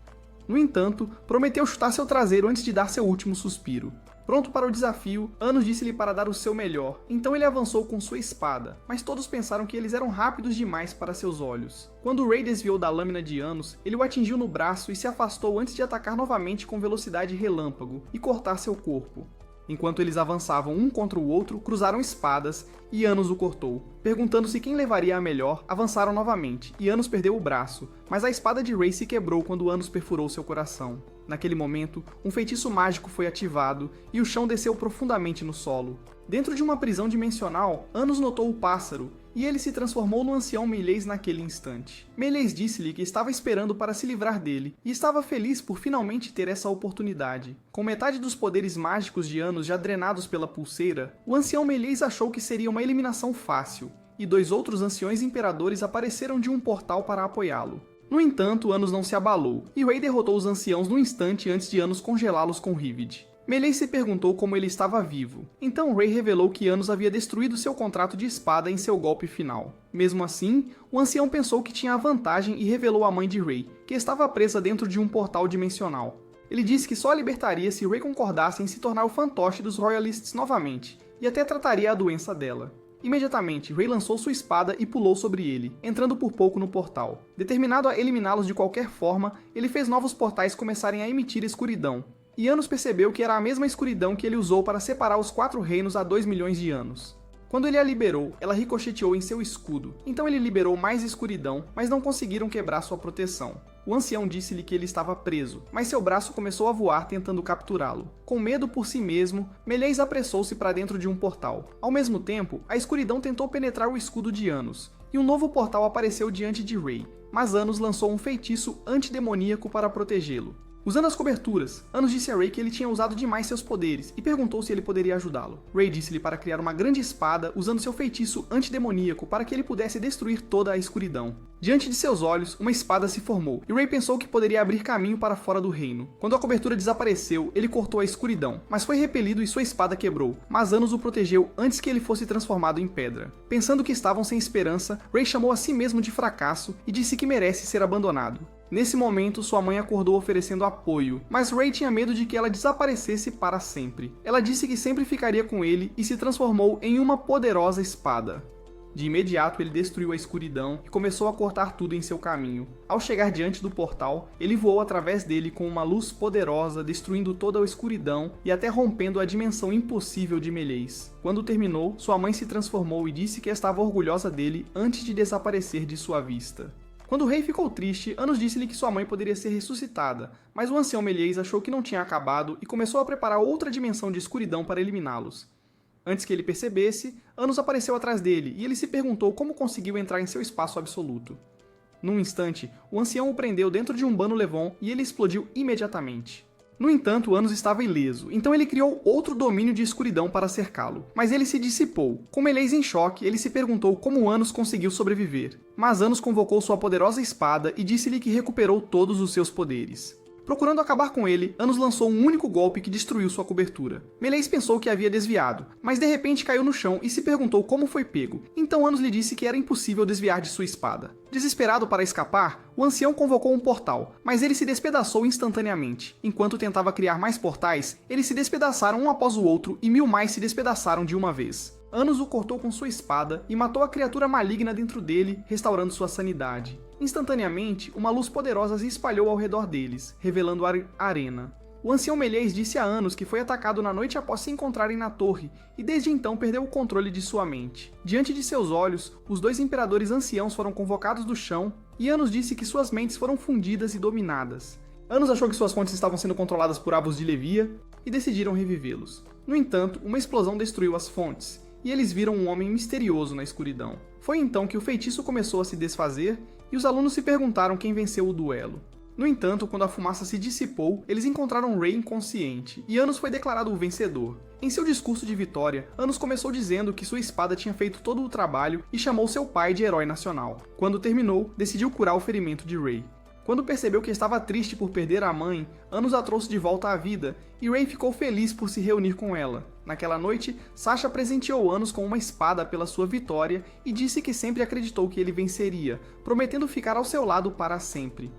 No entanto, prometeu chutar seu traseiro antes de dar seu último suspiro. Pronto para o desafio, Anos disse-lhe para dar o seu melhor, então ele avançou com sua espada, mas todos pensaram que eles eram rápidos demais para seus olhos. Quando Ray desviou da lâmina de Anos, ele o atingiu no braço e se afastou antes de atacar novamente com velocidade relâmpago e cortar seu corpo. Enquanto eles avançavam um contra o outro, cruzaram espadas e Anos o cortou. Perguntando-se quem levaria a melhor, avançaram novamente, e Anos perdeu o braço, mas a espada de Ray se quebrou quando Anos perfurou seu coração. Naquele momento, um feitiço mágico foi ativado e o chão desceu profundamente no solo. Dentro de uma prisão dimensional, Anos notou o pássaro, e ele se transformou no ancião Meleis naquele instante. Meleis disse-lhe que estava esperando para se livrar dele, e estava feliz por finalmente ter essa oportunidade. Com metade dos poderes mágicos de Anos já drenados pela pulseira, o ancião Meleis achou que seria uma eliminação fácil, e 2 outros anciões imperadores apareceram de um portal para apoiá-lo. No entanto, Anos não se abalou, e Ray derrotou os anciãos no instante antes de Anos congelá-los com Rivid. Meleis se perguntou como ele estava vivo, então Ray revelou que Anos havia destruído seu contrato de espada em seu golpe final. Mesmo assim, o ancião pensou que tinha a vantagem e revelou a mãe de Ray, que estava presa dentro de um portal dimensional. Ele disse que só a libertaria se Ray concordasse em se tornar o fantoche dos Royalists novamente, e até trataria a doença dela. Imediatamente, Ray lançou sua espada e pulou sobre ele, entrando por pouco no portal. Determinado a eliminá-los de qualquer forma, ele fez novos portais começarem a emitir escuridão. E Anos percebeu que era a mesma escuridão que ele usou para separar os 4 reinos há 2 milhões de anos. Quando ele a liberou, ela ricocheteou em seu escudo, então ele liberou mais escuridão, mas não conseguiram quebrar sua proteção. O ancião disse-lhe que ele estava preso, mas seu braço começou a voar tentando capturá-lo. Com medo por si mesmo, Meleis apressou-se para dentro de um portal. Ao mesmo tempo, a escuridão tentou penetrar o escudo de Anos, e um novo portal apareceu diante de Ray, mas Anos lançou um feitiço antidemoníaco para protegê-lo. Usando as coberturas, Anos disse a Ray que ele tinha usado demais seus poderes e perguntou se ele poderia ajudá-lo. Ray disse-lhe para criar uma grande espada usando seu feitiço antidemoníaco para que ele pudesse destruir toda a escuridão. Diante de seus olhos, uma espada se formou, e Ray pensou que poderia abrir caminho para fora do reino. Quando a cobertura desapareceu, ele cortou a escuridão, mas foi repelido e sua espada quebrou, mas Anos o protegeu antes que ele fosse transformado em pedra. Pensando que estavam sem esperança, Ray chamou a si mesmo de fracasso e disse que merece ser abandonado. Nesse momento, sua mãe acordou oferecendo apoio, mas Ray tinha medo de que ela desaparecesse para sempre. Ela disse que sempre ficaria com ele e se transformou em uma poderosa espada. De imediato, ele destruiu a escuridão e começou a cortar tudo em seu caminho. Ao chegar diante do portal, ele voou através dele com uma luz poderosa, destruindo toda a escuridão e até rompendo a dimensão impossível de Meleis. Quando terminou, sua mãe se transformou e disse que estava orgulhosa dele antes de desaparecer de sua vista. Quando o rei ficou triste, Anos disse-lhe que sua mãe poderia ser ressuscitada, mas o ancião Meleis achou que não tinha acabado e começou a preparar outra dimensão de escuridão para eliminá-los. Antes que ele percebesse, Anos apareceu atrás dele e ele se perguntou como conseguiu entrar em seu espaço absoluto. Num instante, o ancião o prendeu dentro de um Bano Levon e ele explodiu imediatamente. No entanto, Anos estava ileso, então ele criou outro domínio de escuridão para cercá-lo. Mas ele se dissipou. Com Meleis em choque, ele se perguntou como Anos conseguiu sobreviver. Mas Anos convocou sua poderosa espada e disse-lhe que recuperou todos os seus poderes. Procurando acabar com ele, Anos lançou um único golpe que destruiu sua cobertura. Meleis pensou que havia desviado, mas de repente caiu no chão e se perguntou como foi pego. Então Anos lhe disse que era impossível desviar de sua espada. Desesperado para escapar, o ancião convocou um portal, mas ele se despedaçou instantaneamente. Enquanto tentava criar mais portais, eles se despedaçaram um após o outro e 1000 mais se despedaçaram de uma vez. Anos o cortou com sua espada e matou a criatura maligna dentro dele, restaurando sua sanidade. Instantaneamente, uma luz poderosa se espalhou ao redor deles, revelando a arena. O ancião Melies disse a Anos que foi atacado na noite após se encontrarem na torre, e desde então perdeu o controle de sua mente. Diante de seus olhos, os dois imperadores anciãos foram convocados do chão, e Anos disse que suas mentes foram fundidas e dominadas. Anos achou que suas fontes estavam sendo controladas por Avos de Levia, e decidiram revivê-los. No entanto, uma explosão destruiu as fontes, e eles viram um homem misterioso na escuridão. Foi então que o feitiço começou a se desfazer, e os alunos se perguntaram quem venceu o duelo. No entanto, quando a fumaça se dissipou, eles encontraram Ray inconsciente, e Anos foi declarado o vencedor. Em seu discurso de vitória, Anos começou dizendo que sua espada tinha feito todo o trabalho e chamou seu pai de herói nacional. Quando terminou, decidiu curar o ferimento de Ray. Quando percebeu que estava triste por perder a mãe, Anos a trouxe de volta à vida, e Ray ficou feliz por se reunir com ela. Naquela noite, Sasha presenteou Anos com uma espada pela sua vitória e disse que sempre acreditou que ele venceria, prometendo ficar ao seu lado para sempre.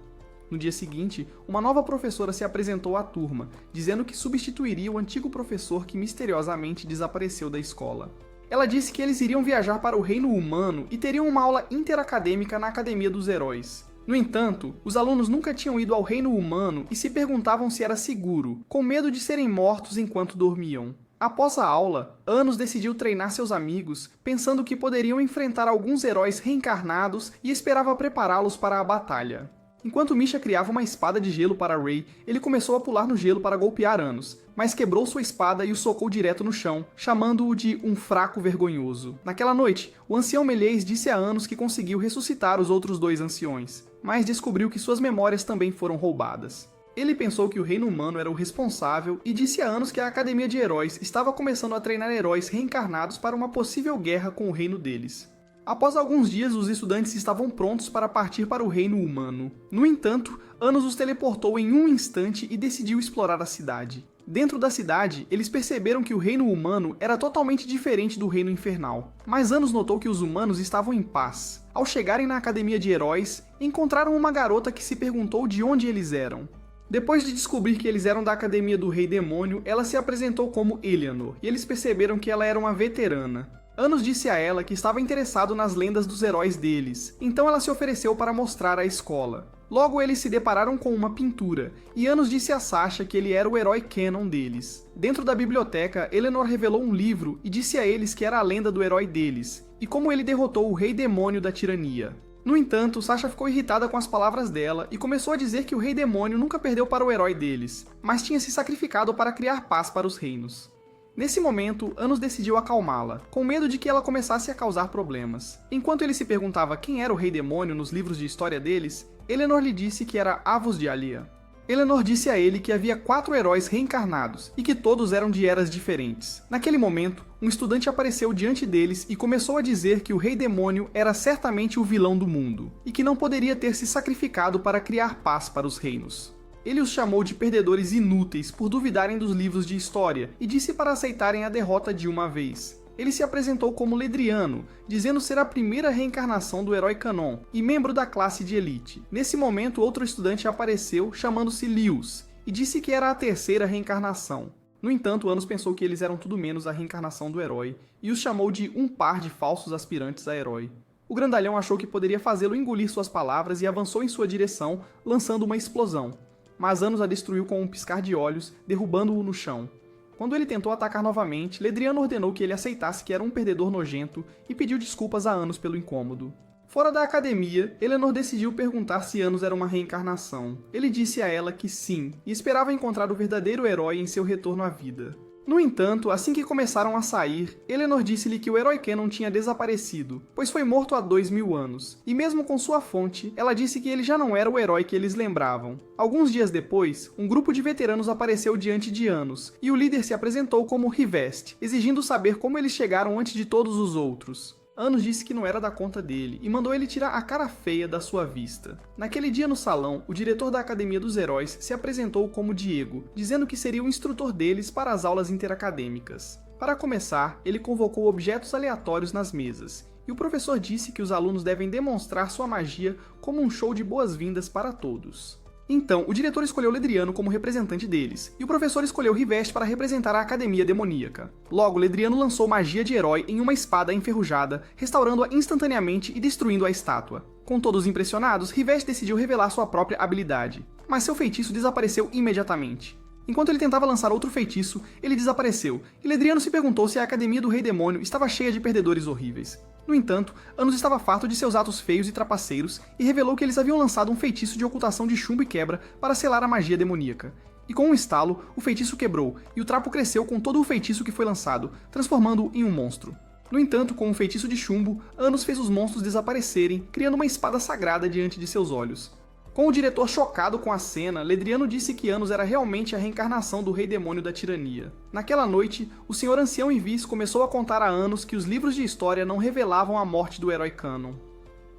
No dia seguinte, uma nova professora se apresentou à turma, dizendo que substituiria o antigo professor que misteriosamente desapareceu da escola. Ela disse que eles iriam viajar para o reino humano e teriam uma aula interacadêmica na Academia dos Heróis. No entanto, os alunos nunca tinham ido ao reino humano e se perguntavam se era seguro, com medo de serem mortos enquanto dormiam. Após a aula, Anos decidiu treinar seus amigos, pensando que poderiam enfrentar alguns heróis reencarnados e esperava prepará-los para a batalha. Enquanto Misha criava uma espada de gelo para Ray, ele começou a pular no gelo para golpear Anos, mas quebrou sua espada e o socou direto no chão, chamando-o de um fraco vergonhoso. Naquela noite, o ancião Melies disse a Anos que conseguiu ressuscitar os outros dois anciões, mas descobriu que suas memórias também foram roubadas. Ele pensou que o reino humano era o responsável e disse a Anos que a Academia de Heróis estava começando a treinar heróis reencarnados para uma possível guerra com o reino deles. Após alguns dias, os estudantes estavam prontos para partir para o reino humano. No entanto, Anos os teleportou em um instante e decidiu explorar a cidade. Dentro da cidade, eles perceberam que o reino humano era totalmente diferente do reino infernal. Mas Anos notou que os humanos estavam em paz. Ao chegarem na Academia de Heróis, encontraram uma garota que se perguntou de onde eles eram. Depois de descobrir que eles eram da Academia do Rei Demônio, ela se apresentou como Eleanor, e eles perceberam que ela era uma veterana. Anos disse a ela que estava interessado nas lendas dos heróis deles, então ela se ofereceu para mostrar a escola. Logo eles se depararam com uma pintura, e Anos disse a Sasha que ele era o herói canon deles. Dentro da biblioteca, Eleanor revelou um livro e disse a eles que era a lenda do herói deles, e como ele derrotou o Rei Demônio da tirania. No entanto, Sasha ficou irritada com as palavras dela e começou a dizer que o Rei Demônio nunca perdeu para o herói deles, mas tinha se sacrificado para criar paz para os reinos. Nesse momento, Anos decidiu acalmá-la, com medo de que ela começasse a causar problemas. Enquanto ele se perguntava quem era o Rei Demônio nos livros de história deles, Eleanor lhe disse que era Avos de Alia. Eleanor disse a ele que havia 4 heróis reencarnados e que todos eram de eras diferentes. Naquele momento, um estudante apareceu diante deles e começou a dizer que o Rei Demônio era certamente o vilão do mundo, e que não poderia ter se sacrificado para criar paz para os reinos. Ele os chamou de perdedores inúteis por duvidarem dos livros de história e disse para aceitarem a derrota de uma vez. Ele se apresentou como Ledriano, dizendo ser a primeira reencarnação do herói Canon e membro da classe de elite. Nesse momento, outro estudante apareceu, chamando-se Lewis, e disse que era a terceira reencarnação. No entanto, Anos pensou que eles eram tudo menos a reencarnação do herói, e os chamou de um par de falsos aspirantes a herói. O grandalhão achou que poderia fazê-lo engolir suas palavras e avançou em sua direção, lançando uma explosão. Mas Anos a destruiu com um piscar de olhos, derrubando-o no chão. Quando ele tentou atacar novamente, Ledriano ordenou que ele aceitasse que era um perdedor nojento e pediu desculpas a Anos pelo incômodo. Fora da academia, Eleanor decidiu perguntar se Anos era uma reencarnação. Ele disse a ela que sim, e esperava encontrar o verdadeiro herói em seu retorno à vida. No entanto, assim que começaram a sair, Eleanor disse-lhe que o herói Canon tinha desaparecido, pois foi morto há 2000 anos, e mesmo com sua fonte, ela disse que ele já não era o herói que eles lembravam. Alguns dias depois, um grupo de veteranos apareceu diante de Anos, e o líder se apresentou como Rivest, exigindo saber como eles chegaram antes de todos os outros. Anos disse que não era da conta dele e mandou ele tirar a cara feia da sua vista. Naquele dia no salão, o diretor da Academia dos Heróis se apresentou como Diego, dizendo que seria o instrutor deles para as aulas interacadêmicas. Para começar, ele convocou objetos aleatórios nas mesas, e o professor disse que os alunos devem demonstrar sua magia como um show de boas-vindas para todos. Então, o diretor escolheu Ledriano como representante deles, e o professor escolheu Rivest para representar a Academia Demoníaca. Logo, Ledriano lançou magia de herói em uma espada enferrujada, restaurando-a instantaneamente e destruindo a estátua. Com todos impressionados, Rivest decidiu revelar sua própria habilidade, mas seu feitiço desapareceu imediatamente. Enquanto ele tentava lançar outro feitiço, ele desapareceu, e Ledriano se perguntou se a Academia do Rei Demônio estava cheia de perdedores horríveis. No entanto, Anos estava farto de seus atos feios e trapaceiros e revelou que eles haviam lançado um feitiço de ocultação de chumbo e quebra para selar a magia demoníaca. E com um estalo, o feitiço quebrou, e o trapo cresceu com todo o feitiço que foi lançado, transformando-o em um monstro. No entanto, com um feitiço de chumbo, Anos fez os monstros desaparecerem, criando uma espada sagrada diante de seus olhos. Com o diretor chocado com a cena, Ledriano disse que Anos era realmente a reencarnação do Rei Demônio da Tirania. Naquela noite, o Senhor Ancião em Vis começou a contar a Anos que os livros de história não revelavam a morte do herói Canon.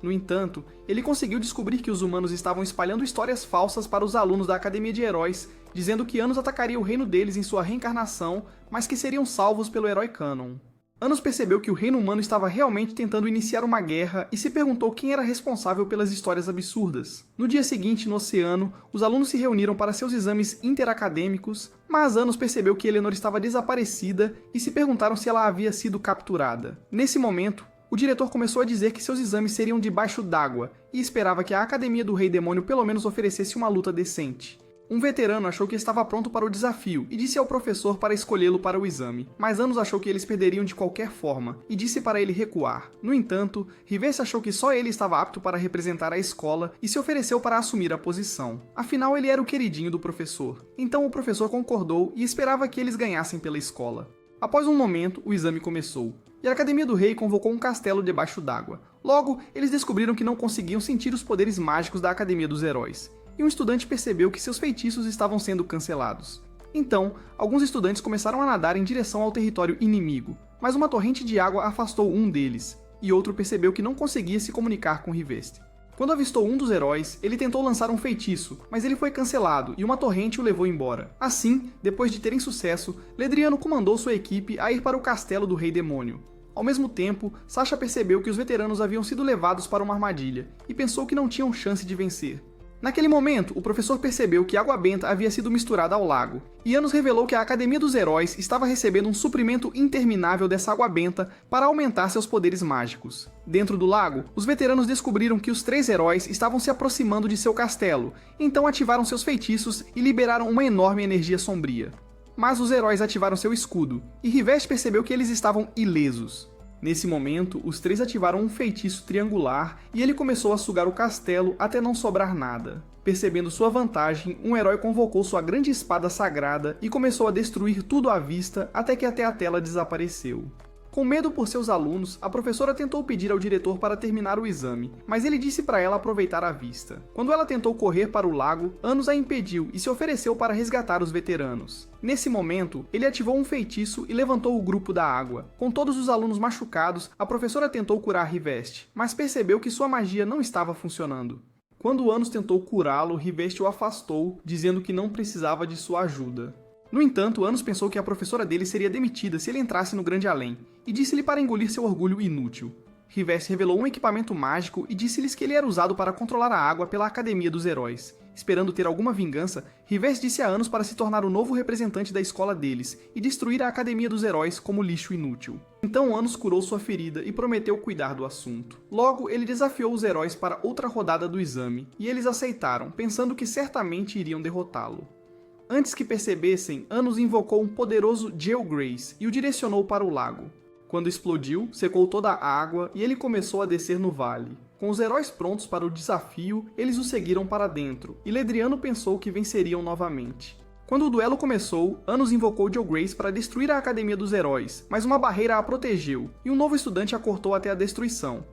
No entanto, ele conseguiu descobrir que os humanos estavam espalhando histórias falsas para os alunos da Academia de Heróis, dizendo que Anos atacaria o reino deles em sua reencarnação, mas que seriam salvos pelo herói Canon. Anos percebeu que o reino humano estava realmente tentando iniciar uma guerra e se perguntou quem era responsável pelas histórias absurdas. No dia seguinte, no oceano, os alunos se reuniram para seus exames interacadêmicos, mas Anos percebeu que Eleanor estava desaparecida e se perguntaram se ela havia sido capturada. Nesse momento, o diretor começou a dizer que seus exames seriam debaixo d'água e esperava que a Academia do Rei Demônio pelo menos oferecesse uma luta decente. Um veterano achou que estava pronto para o desafio e disse ao professor para escolhê-lo para o exame, mas Anos achou que eles perderiam de qualquer forma e disse para ele recuar. No entanto, Riveste achou que só ele estava apto para representar a escola e se ofereceu para assumir a posição. Afinal, ele era o queridinho do professor. Então o professor concordou e esperava que eles ganhassem pela escola. Após um momento, o exame começou, e a Academia do Rei convocou um castelo debaixo d'água. Logo, eles descobriram que não conseguiam sentir os poderes mágicos da Academia dos Heróis. E um estudante percebeu que seus feitiços estavam sendo cancelados. Então, alguns estudantes começaram a nadar em direção ao território inimigo, mas uma torrente de água afastou um deles, e outro percebeu que não conseguia se comunicar com Riveste. Quando avistou um dos heróis, ele tentou lançar um feitiço, mas ele foi cancelado e uma torrente o levou embora. Assim, depois de terem sucesso, Ledriano comandou sua equipe a ir para o castelo do Rei Demônio. Ao mesmo tempo, Sasha percebeu que os veteranos haviam sido levados para uma armadilha, e pensou que não tinham chance de vencer. Naquele momento, o professor percebeu que água benta havia sido misturada ao lago, e Anos revelou que a Academia dos Heróis estava recebendo um suprimento interminável dessa água benta para aumentar seus poderes mágicos. Dentro do lago, os veteranos descobriram que os 3 heróis estavam se aproximando de seu castelo, então ativaram seus feitiços e liberaram uma enorme energia sombria. Mas os heróis ativaram seu escudo, e Riveste percebeu que eles estavam ilesos. Nesse momento, os 3 ativaram um feitiço triangular e ele começou a sugar o castelo até não sobrar nada. Percebendo sua vantagem, um herói convocou sua grande espada sagrada e começou a destruir tudo à vista até que até a tela desapareceu. Com medo por seus alunos, a professora tentou pedir ao diretor para terminar o exame, mas ele disse para ela aproveitar a vista. Quando ela tentou correr para o lago, Anos a impediu e se ofereceu para resgatar os veteranos. Nesse momento, ele ativou um feitiço e levantou o grupo da água. Com todos os alunos machucados, a professora tentou curar Riveste, mas percebeu que sua magia não estava funcionando. Quando Anos tentou curá-lo, Riveste o afastou, dizendo que não precisava de sua ajuda. No entanto, Anos pensou que a professora dele seria demitida se ele entrasse no Grande Além, e disse-lhe para engolir seu orgulho inútil. Riveste revelou um equipamento mágico e disse-lhes que ele era usado para controlar a água pela Academia dos Heróis. Esperando ter alguma vingança, Riveste disse a Anos para se tornar o novo representante da escola deles e destruir a Academia dos Heróis como lixo inútil. Então Anos curou sua ferida e prometeu cuidar do assunto. Logo, ele desafiou os heróis para outra rodada do exame, e eles aceitaram, pensando que certamente iriam derrotá-lo. Antes que percebessem, Anos invocou um poderoso Gale Grace e o direcionou para o lago. Quando explodiu, secou toda a água e ele começou a descer no vale. Com os heróis prontos para o desafio, eles o seguiram para dentro, e Ledriano pensou que venceriam novamente. Quando o duelo começou, Anos invocou Gale Grace para destruir a Academia dos Heróis, mas uma barreira a protegeu, e um novo estudante a cortou até a destruição.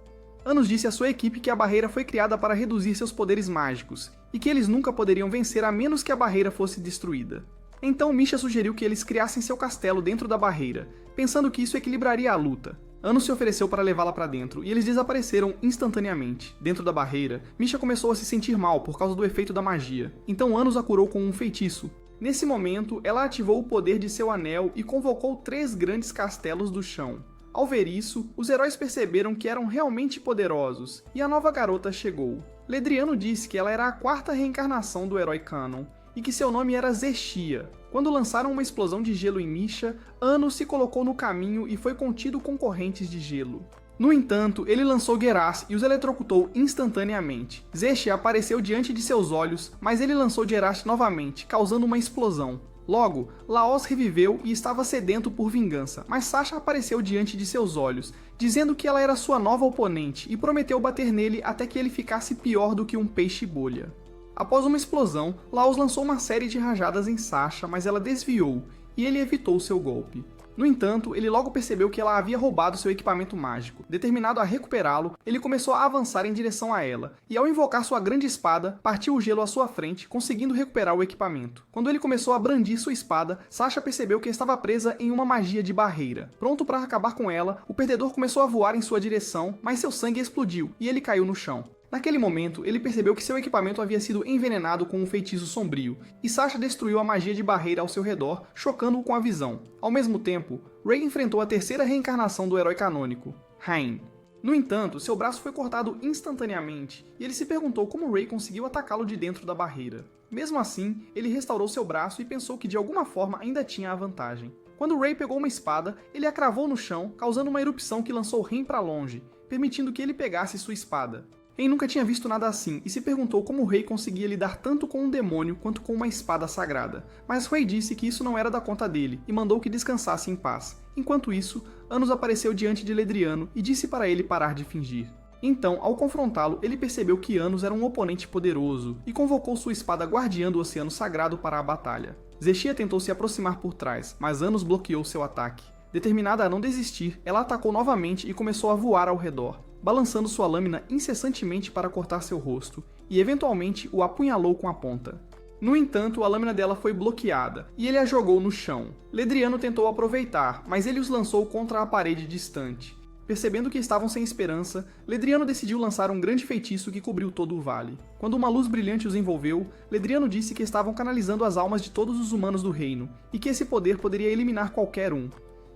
Anos disse à sua equipe que a barreira foi criada para reduzir seus poderes mágicos, e que eles nunca poderiam vencer a menos que a barreira fosse destruída. Então Misha sugeriu que eles criassem seu castelo dentro da barreira, pensando que isso equilibraria a luta. Anos se ofereceu para levá-la para dentro, e eles desapareceram instantaneamente. Dentro da barreira, Misha começou a se sentir mal por causa do efeito da magia, então Anos a curou com um feitiço. Nesse momento, ela ativou o poder de seu anel e convocou 3 grandes castelos do chão. Ao ver isso, os heróis perceberam que eram realmente poderosos, e a nova garota chegou. Ledriano disse que ela era a 4ª reencarnação do herói Canon, e que seu nome era Zexia. Quando lançaram uma explosão de gelo em Misha, Anos se colocou no caminho e foi contido com correntes de gelo. No entanto, ele lançou Geras e os eletrocutou instantaneamente. Zexia apareceu diante de seus olhos, mas ele lançou Geras novamente, causando uma explosão. Logo, Laos reviveu e estava sedento por vingança, mas Sasha apareceu diante de seus olhos, dizendo que ela era sua nova oponente e prometeu bater nele até que ele ficasse pior do que um peixe-bolha. Após uma explosão, Laos lançou uma série de rajadas em Sasha, mas ela desviou, e ele evitou seu golpe. No entanto, ele logo percebeu que ela havia roubado seu equipamento mágico. Determinado a recuperá-lo, ele começou a avançar em direção a ela, e ao invocar sua grande espada, partiu o gelo à sua frente, conseguindo recuperar o equipamento. Quando ele começou a brandir sua espada, Sasha percebeu que estava presa em uma magia de barreira. Pronto para acabar com ela, o perdedor começou a voar em sua direção, mas seu sangue explodiu, e ele caiu no chão. Naquele momento, ele percebeu que seu equipamento havia sido envenenado com um feitiço sombrio, e Sasha destruiu a magia de barreira ao seu redor, chocando-o com a visão. Ao mesmo tempo, Rei enfrentou a terceira reencarnação do herói canônico, Rain. No entanto, seu braço foi cortado instantaneamente, e ele se perguntou como Rei conseguiu atacá-lo de dentro da barreira. Mesmo assim, ele restaurou seu braço e pensou que de alguma forma ainda tinha a vantagem. Quando Rei pegou uma espada, ele a cravou no chão, causando uma erupção que lançou Rain para longe, permitindo que ele pegasse sua espada. Rain nunca tinha visto nada assim e se perguntou como o rei conseguia lidar tanto com um demônio quanto com uma espada sagrada, mas Rei disse que isso não era da conta dele e mandou que descansasse em paz. Enquanto isso, Anos apareceu diante de Ledriano e disse para ele parar de fingir. Então, ao confrontá-lo, ele percebeu que Anos era um oponente poderoso e convocou sua espada guardiã do Oceano Sagrado para a batalha. Zexia tentou se aproximar por trás, mas Anos bloqueou seu ataque. Determinada a não desistir, ela atacou novamente e começou a voar ao redor, balançando sua lâmina incessantemente para cortar seu rosto, e eventualmente o apunhalou com a ponta. No entanto, a lâmina dela foi bloqueada, e ele a jogou no chão. Ledriano tentou aproveitar, mas ele os lançou contra a parede distante. Percebendo que estavam sem esperança, Ledriano decidiu lançar um grande feitiço que cobriu todo o vale. Quando uma luz brilhante os envolveu, Ledriano disse que estavam canalizando as almas de todos os humanos do reino, e que esse poder poderia eliminar qualquer um.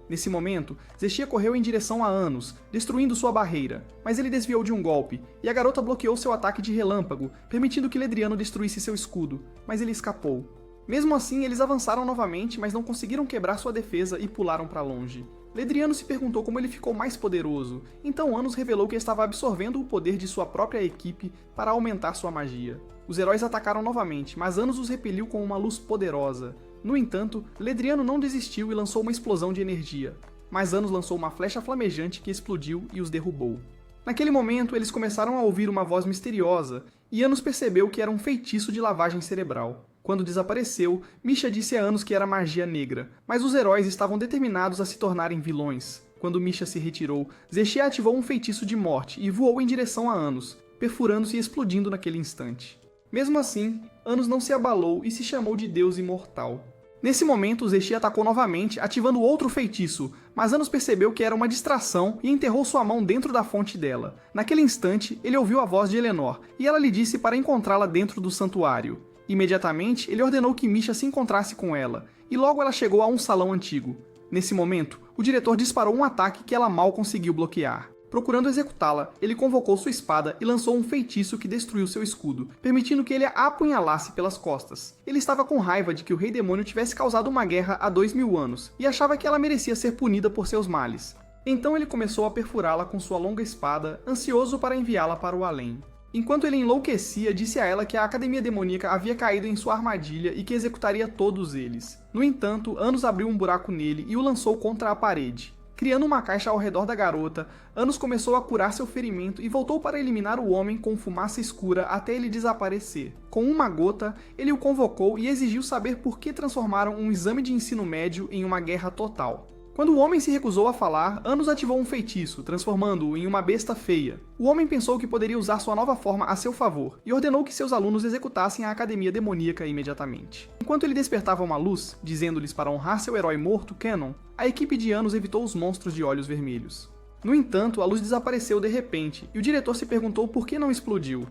Nesse momento, Zexia correu em direção a Anos, destruindo sua barreira, mas ele desviou de um golpe, e a garota bloqueou seu ataque de relâmpago, permitindo que Ledriano destruísse seu escudo, mas ele escapou. Mesmo assim, eles avançaram novamente, mas não conseguiram quebrar sua defesa e pularam para longe. Ledriano se perguntou como ele ficou mais poderoso, então Anos revelou que estava absorvendo o poder de sua própria equipe para aumentar sua magia. Os heróis atacaram novamente, mas Anos os repeliu com uma luz poderosa. No entanto, Ledriano não desistiu e lançou uma explosão de energia, mas Anos lançou uma flecha flamejante que explodiu e os derrubou. Naquele momento, eles começaram a ouvir uma voz misteriosa, e Anos percebeu que era um feitiço de lavagem cerebral. Quando desapareceu, Misha disse a Anos que era magia negra, mas os heróis estavam determinados a se tornarem vilões. Quando Misha se retirou, Zexia ativou um feitiço de morte e voou em direção a Anos, perfurando-se e explodindo naquele instante. Mesmo assim, Anos não se abalou e se chamou de Deus Imortal. Nesse momento, Zexia atacou novamente, ativando outro feitiço, mas Anos percebeu que era uma distração e enterrou sua mão dentro da fonte dela. Naquele instante, ele ouviu a voz de Eleanor, e ela lhe disse para encontrá-la dentro do santuário. Imediatamente, ele ordenou que Misha se encontrasse com ela, e logo ela chegou a um salão antigo. Nesse momento, o diretor disparou um ataque que ela mal conseguiu bloquear. Procurando executá-la, ele convocou sua espada e lançou um feitiço que destruiu seu escudo, permitindo que ele a apunhalasse pelas costas. Ele estava com raiva de que o Rei Demônio tivesse causado uma guerra há 2000 anos, e achava que ela merecia ser punida por seus males. Então ele começou a perfurá-la com sua longa espada, ansioso para enviá-la para o além. Enquanto ele enlouquecia, disse a ela que a Academia Demoníaca havia caído em sua armadilha e que executaria todos eles. No entanto, Anos abriu um buraco nele e o lançou contra a parede. Criando uma caixa ao redor da garota, Anos começou a curar seu ferimento e voltou para eliminar o homem com fumaça escura até ele desaparecer. Com uma gota, ele o convocou e exigiu saber por que transformaram um exame de ensino médio em uma guerra total. Quando o homem se recusou a falar, Anos ativou um feitiço, transformando-o em uma besta feia. O homem pensou que poderia usar sua nova forma a seu favor, e ordenou que seus alunos executassem a Academia Demoníaca imediatamente. Enquanto ele despertava uma luz, dizendo-lhes para honrar seu herói morto, Canon, a equipe de Anos evitou os monstros de olhos vermelhos. No entanto, a luz desapareceu de repente, e o diretor se perguntou por que não explodiu.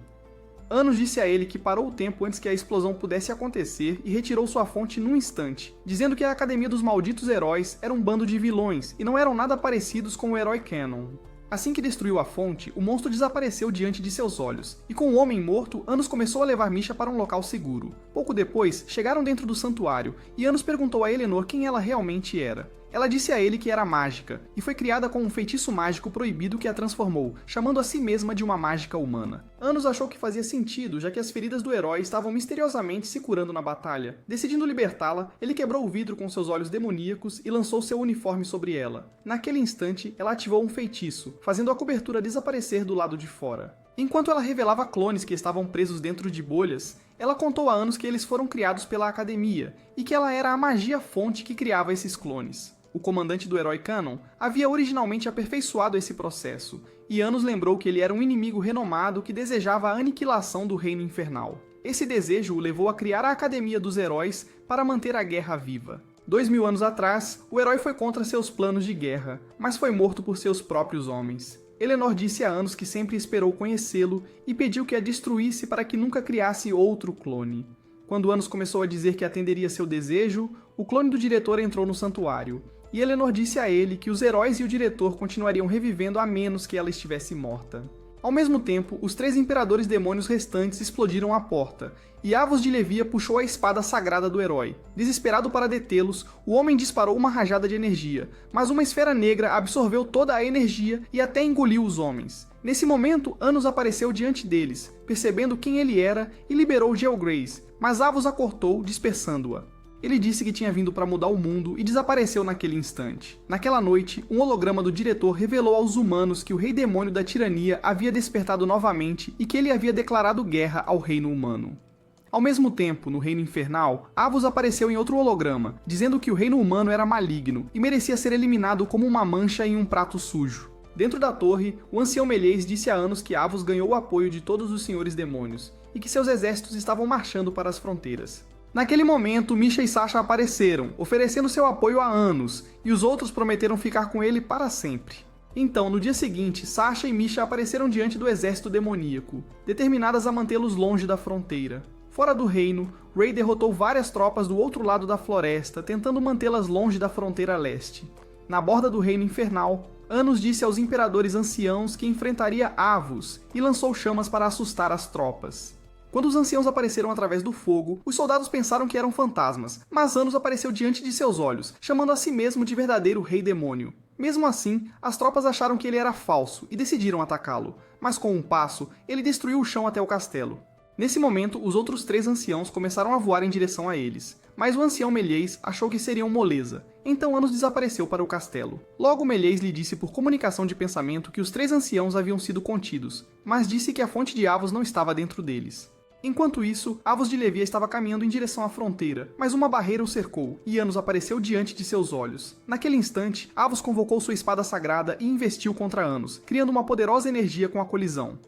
Anos disse a ele que parou o tempo antes que a explosão pudesse acontecer e retirou sua fonte num instante, dizendo que a Academia dos Malditos Heróis era um bando de vilões e não eram nada parecidos com o herói Canon. Assim que destruiu a fonte, o monstro desapareceu diante de seus olhos, e com o homem morto, Anos começou a levar Misha para um local seguro. Pouco depois, chegaram dentro do santuário, e Anos perguntou a Eleanor quem ela realmente era. Ela disse a ele que era mágica, e foi criada com um feitiço mágico proibido que a transformou, chamando a si mesma de uma mágica humana. Anos achou que fazia sentido, já que as feridas do herói estavam misteriosamente se curando na batalha. Decidindo libertá-la, ele quebrou o vidro com seus olhos demoníacos e lançou seu uniforme sobre ela. Naquele instante, ela ativou um feitiço, fazendo a cobertura desaparecer do lado de fora. Enquanto ela revelava clones que estavam presos dentro de bolhas, ela contou a Anos que eles foram criados pela Academia, e que ela era a magia-fonte que criava esses clones. O comandante do herói Canon havia originalmente aperfeiçoado esse processo, e Anos lembrou que ele era um inimigo renomado que desejava a aniquilação do Reino Infernal. Esse desejo o levou a criar a Academia dos Heróis para manter a guerra viva. 2000 anos atrás, o herói foi contra seus planos de guerra, mas foi morto por seus próprios homens. Eleanor disse a Anos que sempre esperou conhecê-lo e pediu que a destruísse para que nunca criasse outro clone. Quando Anos começou a dizer que atenderia seu desejo, o clone do diretor entrou no santuário, e Eleanor disse a ele que os heróis e o diretor continuariam revivendo a menos que ela estivesse morta. Ao mesmo tempo, os 3 imperadores demônios restantes explodiram a porta, e Avos de Levia puxou a espada sagrada do herói. Desesperado para detê-los, o homem disparou uma rajada de energia, mas uma esfera negra absorveu toda a energia e até engoliu os homens. Nesse momento, Anos apareceu diante deles, percebendo quem ele era e liberou Gelgrace, mas Avos a cortou, dispersando-a. Ele disse que tinha vindo para mudar o mundo e desapareceu naquele instante. Naquela noite, um holograma do diretor revelou aos humanos que o Rei Demônio da Tirania havia despertado novamente e que ele havia declarado guerra ao reino humano. Ao mesmo tempo, no Reino Infernal, Avos apareceu em outro holograma, dizendo que o reino humano era maligno e merecia ser eliminado como uma mancha em um prato sujo. Dentro da torre, o ancião Melies disse há anos que Avos ganhou o apoio de todos os senhores demônios e que seus exércitos estavam marchando para as fronteiras. Naquele momento, Misha e Sasha apareceram, oferecendo seu apoio há anos, e os outros prometeram ficar com ele para sempre. Então, no dia seguinte, Sasha e Misha apareceram diante do exército demoníaco, determinadas a mantê-los longe da fronteira. Fora do reino, Ray derrotou várias tropas do outro lado da floresta, tentando mantê-las longe da fronteira leste. Na borda do reino infernal, Anos disse aos imperadores anciãos que enfrentaria Avos e lançou chamas para assustar as tropas. Quando os anciãos apareceram através do fogo, os soldados pensaram que eram fantasmas, mas Anos apareceu diante de seus olhos, chamando a si mesmo de verdadeiro Rei Demônio. Mesmo assim, as tropas acharam que ele era falso e decidiram atacá-lo, mas com um passo, ele destruiu o chão até o castelo. Nesse momento, os outros 3 anciãos começaram a voar em direção a eles, mas o ancião Melies achou que seriam moleza, então Anos desapareceu para o castelo. Logo Melies lhe disse por comunicação de pensamento que os 3 anciãos haviam sido contidos, mas disse que a fonte de Avos não estava dentro deles. Enquanto isso, Avos de Levia estava caminhando em direção à fronteira, mas uma barreira o cercou, e Anos apareceu diante de seus olhos. Naquele instante, Avos convocou sua espada sagrada e investiu contra Anos, criando uma poderosa energia com a colisão.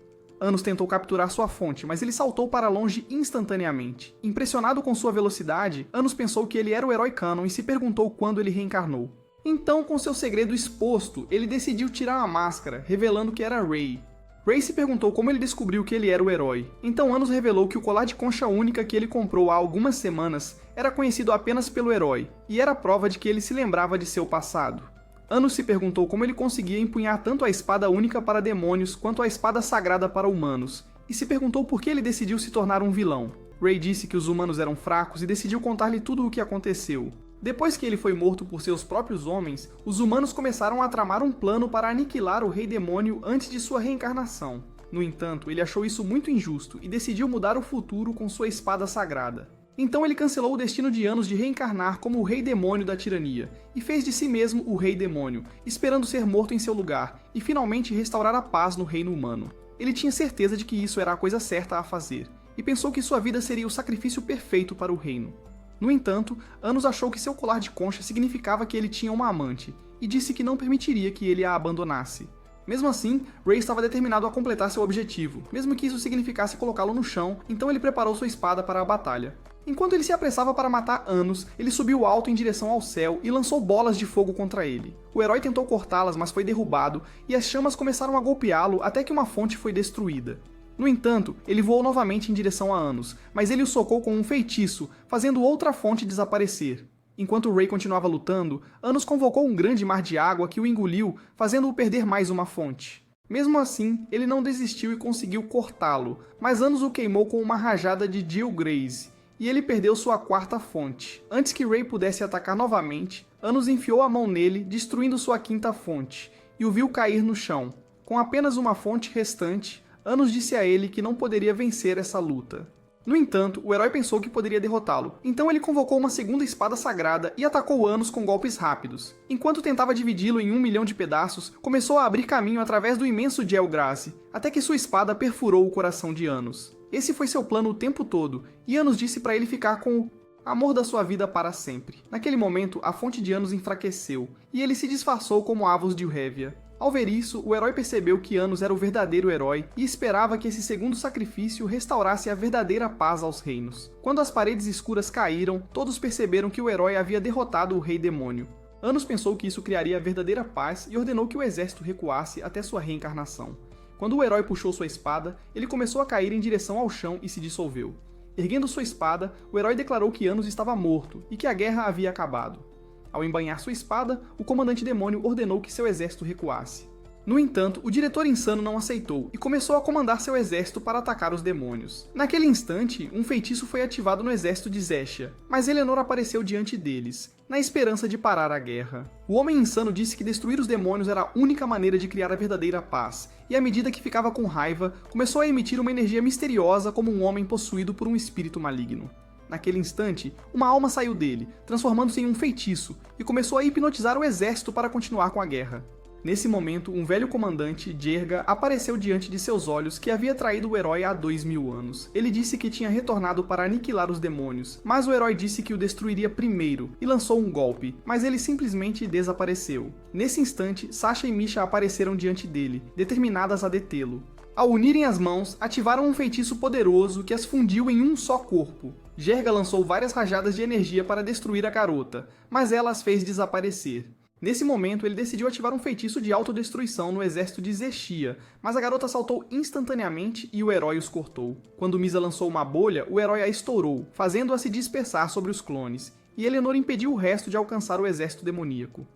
Anos tentou capturar sua fonte, mas ele saltou para longe instantaneamente. Impressionado com sua velocidade, Anos pensou que ele era o herói Canon e se perguntou quando ele reencarnou. Então, com seu segredo exposto, ele decidiu tirar a máscara, revelando que era Ray. Ray se perguntou como ele descobriu que ele era o herói. Então Anos revelou que o colar de concha única que ele comprou há algumas semanas era conhecido apenas pelo herói, e era prova de que ele se lembrava de seu passado. Anos se perguntou como ele conseguia empunhar tanto a espada única para demônios quanto a espada sagrada para humanos, e se perguntou por que ele decidiu se tornar um vilão. Ray disse que os humanos eram fracos e decidiu contar-lhe tudo o que aconteceu. Depois que ele foi morto por seus próprios homens, os humanos começaram a tramar um plano para aniquilar o Rei Demônio antes de sua reencarnação. No entanto, ele achou isso muito injusto e decidiu mudar o futuro com sua espada sagrada. Então ele cancelou o destino de Anos de reencarnar como o Rei Demônio da Tirania, e fez de si mesmo o Rei Demônio, esperando ser morto em seu lugar, e finalmente restaurar a paz no reino humano. Ele tinha certeza de que isso era a coisa certa a fazer, e pensou que sua vida seria o sacrifício perfeito para o reino. No entanto, Anos achou que seu colar de concha significava que ele tinha uma amante, e disse que não permitiria que ele a abandonasse. Mesmo assim, Ray estava determinado a completar seu objetivo, mesmo que isso significasse colocá-lo no chão, então ele preparou sua espada para a batalha. Enquanto ele se apressava para matar Anos, ele subiu alto em direção ao céu e lançou bolas de fogo contra ele. O herói tentou cortá-las, mas foi derrubado, e as chamas começaram a golpeá-lo até que uma fonte foi destruída. No entanto, ele voou novamente em direção a Anos, mas ele o socou com um feitiço, fazendo outra fonte desaparecer. Enquanto Ray continuava lutando, Anos convocou um grande mar de água que o engoliu, fazendo-o perder mais uma fonte. Mesmo assim, ele não desistiu e conseguiu cortá-lo, mas Anos o queimou com uma rajada de Gelgrace, e ele perdeu sua quarta fonte. Antes que Ray pudesse atacar novamente, Anos enfiou a mão nele, destruindo sua quinta fonte, e o viu cair no chão. Com apenas uma fonte restante, Anos disse a ele que não poderia vencer essa luta. No entanto, o herói pensou que poderia derrotá-lo, então ele convocou uma segunda espada sagrada e atacou Anos com golpes rápidos. Enquanto tentava dividi-lo em 1 milhão de pedaços, começou a abrir caminho através do imenso Gelgrazi, até que sua espada perfurou o coração de Anos. Esse foi seu plano o tempo todo, e Anos disse para ele ficar com o amor da sua vida para sempre. Naquele momento, a fonte de Anos enfraqueceu, e ele se disfarçou como Avos de Urévia. Ao ver isso, o herói percebeu que Anos era o verdadeiro herói e esperava que esse segundo sacrifício restaurasse a verdadeira paz aos reinos. Quando as paredes escuras caíram, todos perceberam que o herói havia derrotado o Rei Demônio. Anos pensou que isso criaria a verdadeira paz e ordenou que o exército recuasse até sua reencarnação. Quando o herói puxou sua espada, ele começou a cair em direção ao chão e se dissolveu. Erguendo sua espada, o herói declarou que Anos estava morto e que a guerra havia acabado. Ao embainhar sua espada, o comandante demônio ordenou que seu exército recuasse. No entanto, o diretor insano não aceitou e começou a comandar seu exército para atacar os demônios. Naquele instante, um feitiço foi ativado no exército de Zeshia, mas Eleanor apareceu diante deles, na esperança de parar a guerra. O homem insano disse que destruir os demônios era a única maneira de criar a verdadeira paz, e à medida que ficava com raiva, começou a emitir uma energia misteriosa como um homem possuído por um espírito maligno. Naquele instante, uma alma saiu dele, transformando-se em um feitiço, e começou a hipnotizar o exército para continuar com a guerra. Nesse momento, um velho comandante, Jerga, apareceu diante de seus olhos que havia traído o herói há 2000 anos. Ele disse que tinha retornado para aniquilar os demônios, mas o herói disse que o destruiria primeiro, e lançou um golpe, mas ele simplesmente desapareceu. Nesse instante, Sasha e Misha apareceram diante dele, determinadas a detê-lo. Ao unirem as mãos, ativaram um feitiço poderoso que as fundiu em um só corpo. Jerga lançou várias rajadas de energia para destruir a garota, mas ela as fez desaparecer. Nesse momento, ele decidiu ativar um feitiço de autodestruição no exército de Zeshia, mas a garota saltou instantaneamente e o herói os cortou. Quando Misa lançou uma bolha, o herói a estourou, fazendo-a se dispersar sobre os clones, e Eleanor impediu o resto de alcançar o exército demoníaco.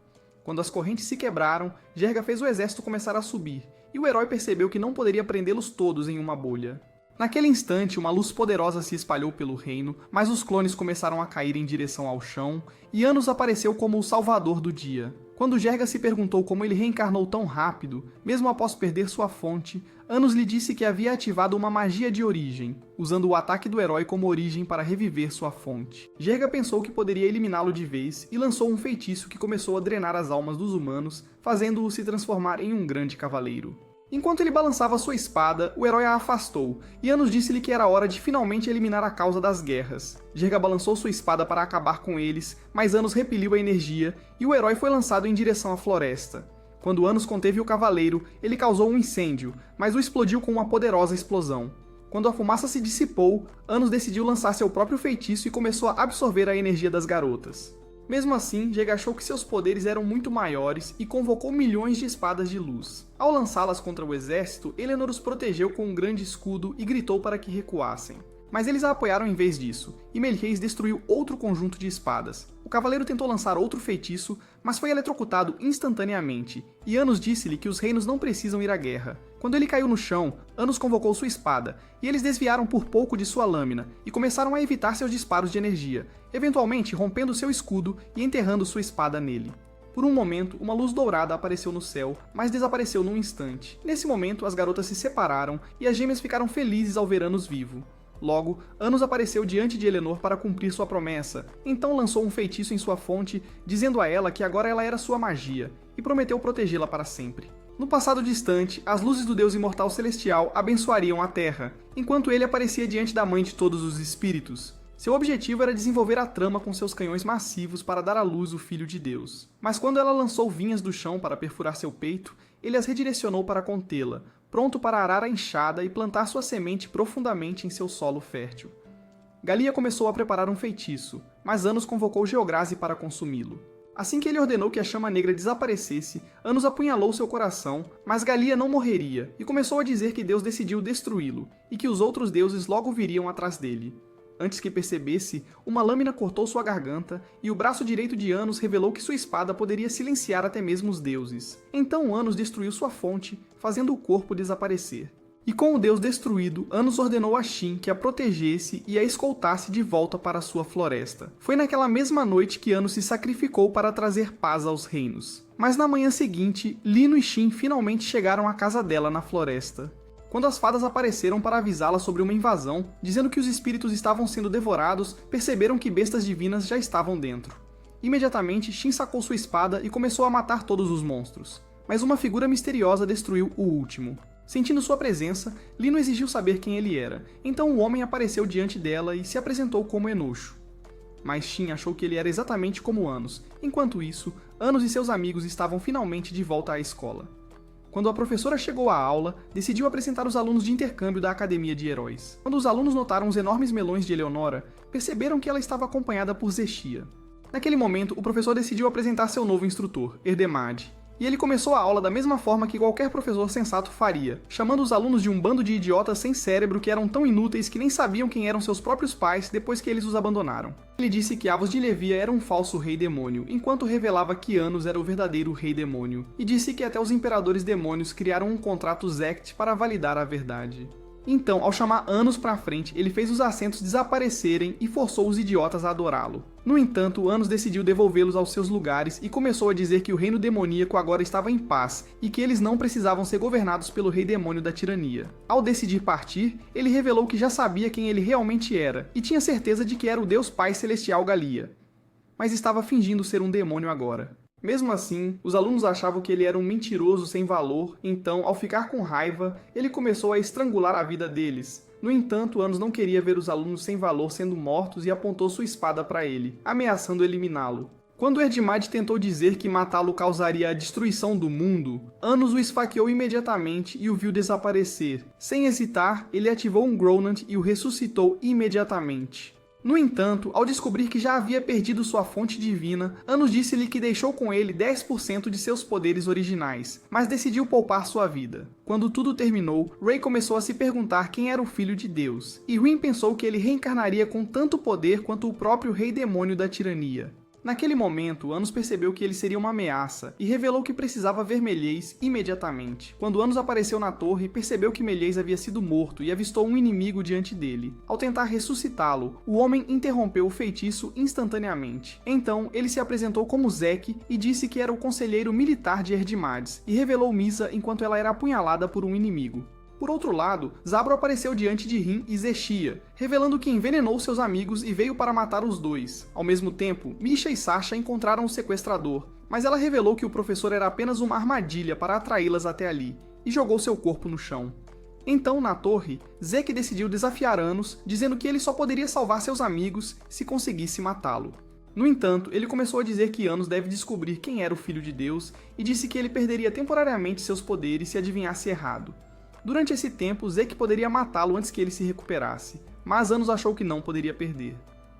Quando as correntes se quebraram, Jerga fez o exército começar a subir, e o herói percebeu que não poderia prendê-los todos em uma bolha. Naquele instante, uma luz poderosa se espalhou pelo reino, mas os clones começaram a cair em direção ao chão, e Anos apareceu como o salvador do dia. Quando Jerga se perguntou como ele reencarnou tão rápido, mesmo após perder sua fonte, Anos lhe disse que havia ativado uma magia de origem, usando o ataque do herói como origem para reviver sua fonte. Jerga pensou que poderia eliminá-lo de vez e lançou um feitiço que começou a drenar as almas dos humanos, fazendo-o se transformar em um grande cavaleiro. Enquanto ele balançava sua espada, o herói a afastou, e Anos disse-lhe que era hora de finalmente eliminar a causa das guerras. Jerga balançou sua espada para acabar com eles, mas Anos repeliu a energia, e o herói foi lançado em direção à floresta. Quando Anos conteve o cavaleiro, ele causou um incêndio, mas o explodiu com uma poderosa explosão. Quando a fumaça se dissipou, Anos decidiu lançar seu próprio feitiço e começou a absorver a energia das garotas. Mesmo assim, Jerga achou que seus poderes eram muito maiores e convocou milhões de espadas de luz. Ao lançá-las contra o exército, Eleanor os protegeu com um grande escudo e gritou para que recuassem. Mas eles a apoiaram em vez disso, e Melrês destruiu outro conjunto de espadas. O cavaleiro tentou lançar outro feitiço, mas foi eletrocutado instantaneamente, e Anos disse-lhe que os reinos não precisam ir à guerra. Quando ele caiu no chão, Anos convocou sua espada, e eles desviaram por pouco de sua lâmina, e começaram a evitar seus disparos de energia, eventualmente rompendo seu escudo e enterrando sua espada nele. Por um momento, uma luz dourada apareceu no céu, mas desapareceu num instante. Nesse momento, as garotas se separaram, e as gêmeas ficaram felizes ao ver Anos vivo. Logo, Anos apareceu diante de Eleanor para cumprir sua promessa, então lançou um feitiço em sua fonte, dizendo a ela que agora ela era sua magia, e prometeu protegê-la para sempre. No passado distante, as luzes do Deus Imortal Celestial abençoariam a Terra, enquanto ele aparecia diante da Mãe de todos os Espíritos. Seu objetivo era desenvolver a trama com seus canhões massivos para dar à luz o Filho de Deus. Mas quando ela lançou vinhas do chão para perfurar seu peito, ele as redirecionou para contê-la, pronto para arar a enxada e plantar sua semente profundamente em seu solo fértil. Galia começou a preparar um feitiço, mas Anos convocou Gelgrazi para consumi-lo. Assim que ele ordenou que a chama negra desaparecesse, Anos apunhalou seu coração, mas Galia não morreria, e começou a dizer que Deus decidiu destruí-lo, e que os outros deuses logo viriam atrás dele. Antes que percebesse, uma lâmina cortou sua garganta, e o braço direito de Anos revelou que sua espada poderia silenciar até mesmo os deuses. Então Anos destruiu sua fonte, fazendo o corpo desaparecer. E com o deus destruído, Anos ordenou a Shin que a protegesse e a escoltasse de volta para a sua floresta. Foi naquela mesma noite que Anos se sacrificou para trazer paz aos reinos. Mas na manhã seguinte, Lino e Shin finalmente chegaram à casa dela na floresta. Quando as fadas apareceram para avisá-la sobre uma invasão, dizendo que os espíritos estavam sendo devorados, perceberam que bestas divinas já estavam dentro. Imediatamente, Shin sacou sua espada e começou a matar todos os monstros. Mas uma figura misteriosa destruiu o último. Sentindo sua presença, Lino exigiu saber quem ele era, então o homem apareceu diante dela e se apresentou como Enocho. Mas Shin achou que ele era exatamente como Anos. Enquanto isso, Anos e seus amigos estavam finalmente de volta à escola. Quando a professora chegou à aula, decidiu apresentar os alunos de intercâmbio da Academia de Heróis. Quando os alunos notaram os enormes melões de Eleonora, perceberam que ela estava acompanhada por Zexia. Naquele momento, o professor decidiu apresentar seu novo instrutor, Erdemade. E ele começou a aula da mesma forma que qualquer professor sensato faria, chamando os alunos de um bando de idiotas sem cérebro que eram tão inúteis que nem sabiam quem eram seus próprios pais depois que eles os abandonaram. Ele disse que Avos de Levia era um falso rei demônio, enquanto revelava que Anos era o verdadeiro rei demônio, e disse que até os imperadores demônios criaram um contrato Zect para validar a verdade. Então, ao chamar Anos pra frente, ele fez os assentos desaparecerem e forçou os idiotas a adorá-lo. No entanto, Anos decidiu devolvê-los aos seus lugares e começou a dizer que o reino demoníaco agora estava em paz e que eles não precisavam ser governados pelo rei demônio da tirania. Ao decidir partir, ele revelou que já sabia quem ele realmente era e tinha certeza de que era o Deus Pai Celestial Galia, mas estava fingindo ser um demônio agora. Mesmo assim, os alunos achavam que ele era um mentiroso sem valor, então, ao ficar com raiva, ele começou a estrangular a vida deles. No entanto, Anos não queria ver os alunos sem valor sendo mortos e apontou sua espada para ele, ameaçando eliminá-lo. Quando Erdemade tentou dizer que matá-lo causaria a destruição do mundo, Anos o esfaqueou imediatamente e o viu desaparecer. Sem hesitar, ele ativou um Gronant e o ressuscitou imediatamente. No entanto, ao descobrir que já havia perdido sua fonte divina, Anos disse-lhe que deixou com ele 10% de seus poderes originais, mas decidiu poupar sua vida. Quando tudo terminou, Rei começou a se perguntar quem era o Filho de Deus, e Rin pensou que ele reencarnaria com tanto poder quanto o próprio Rei Demônio da Tirania. Naquele momento, Anos percebeu que ele seria uma ameaça e revelou que precisava ver Melhês imediatamente. Quando Anos apareceu na torre, percebeu que Melhês havia sido morto e avistou um inimigo diante dele. Ao tentar ressuscitá-lo, o homem interrompeu o feitiço instantaneamente. Então, ele se apresentou como Zek e disse que era o conselheiro militar de Erdemades e revelou Misa enquanto ela era apunhalada por um inimigo. Por outro lado, Zabro apareceu diante de Rin e Zexia, revelando que envenenou seus amigos e veio para matar os dois. Ao mesmo tempo, Misha e Sasha encontraram o sequestrador, mas ela revelou que o professor era apenas uma armadilha para atraí-las até ali, e jogou seu corpo no chão. Então, na torre, Zek decidiu desafiar Anos, dizendo que ele só poderia salvar seus amigos se conseguisse matá-lo. No entanto, ele começou a dizer que Anos deve descobrir quem era o Filho de Deus e disse que ele perderia temporariamente seus poderes se adivinhasse errado. Durante esse tempo, Zek poderia matá-lo antes que ele se recuperasse, mas Anos achou que não poderia perder.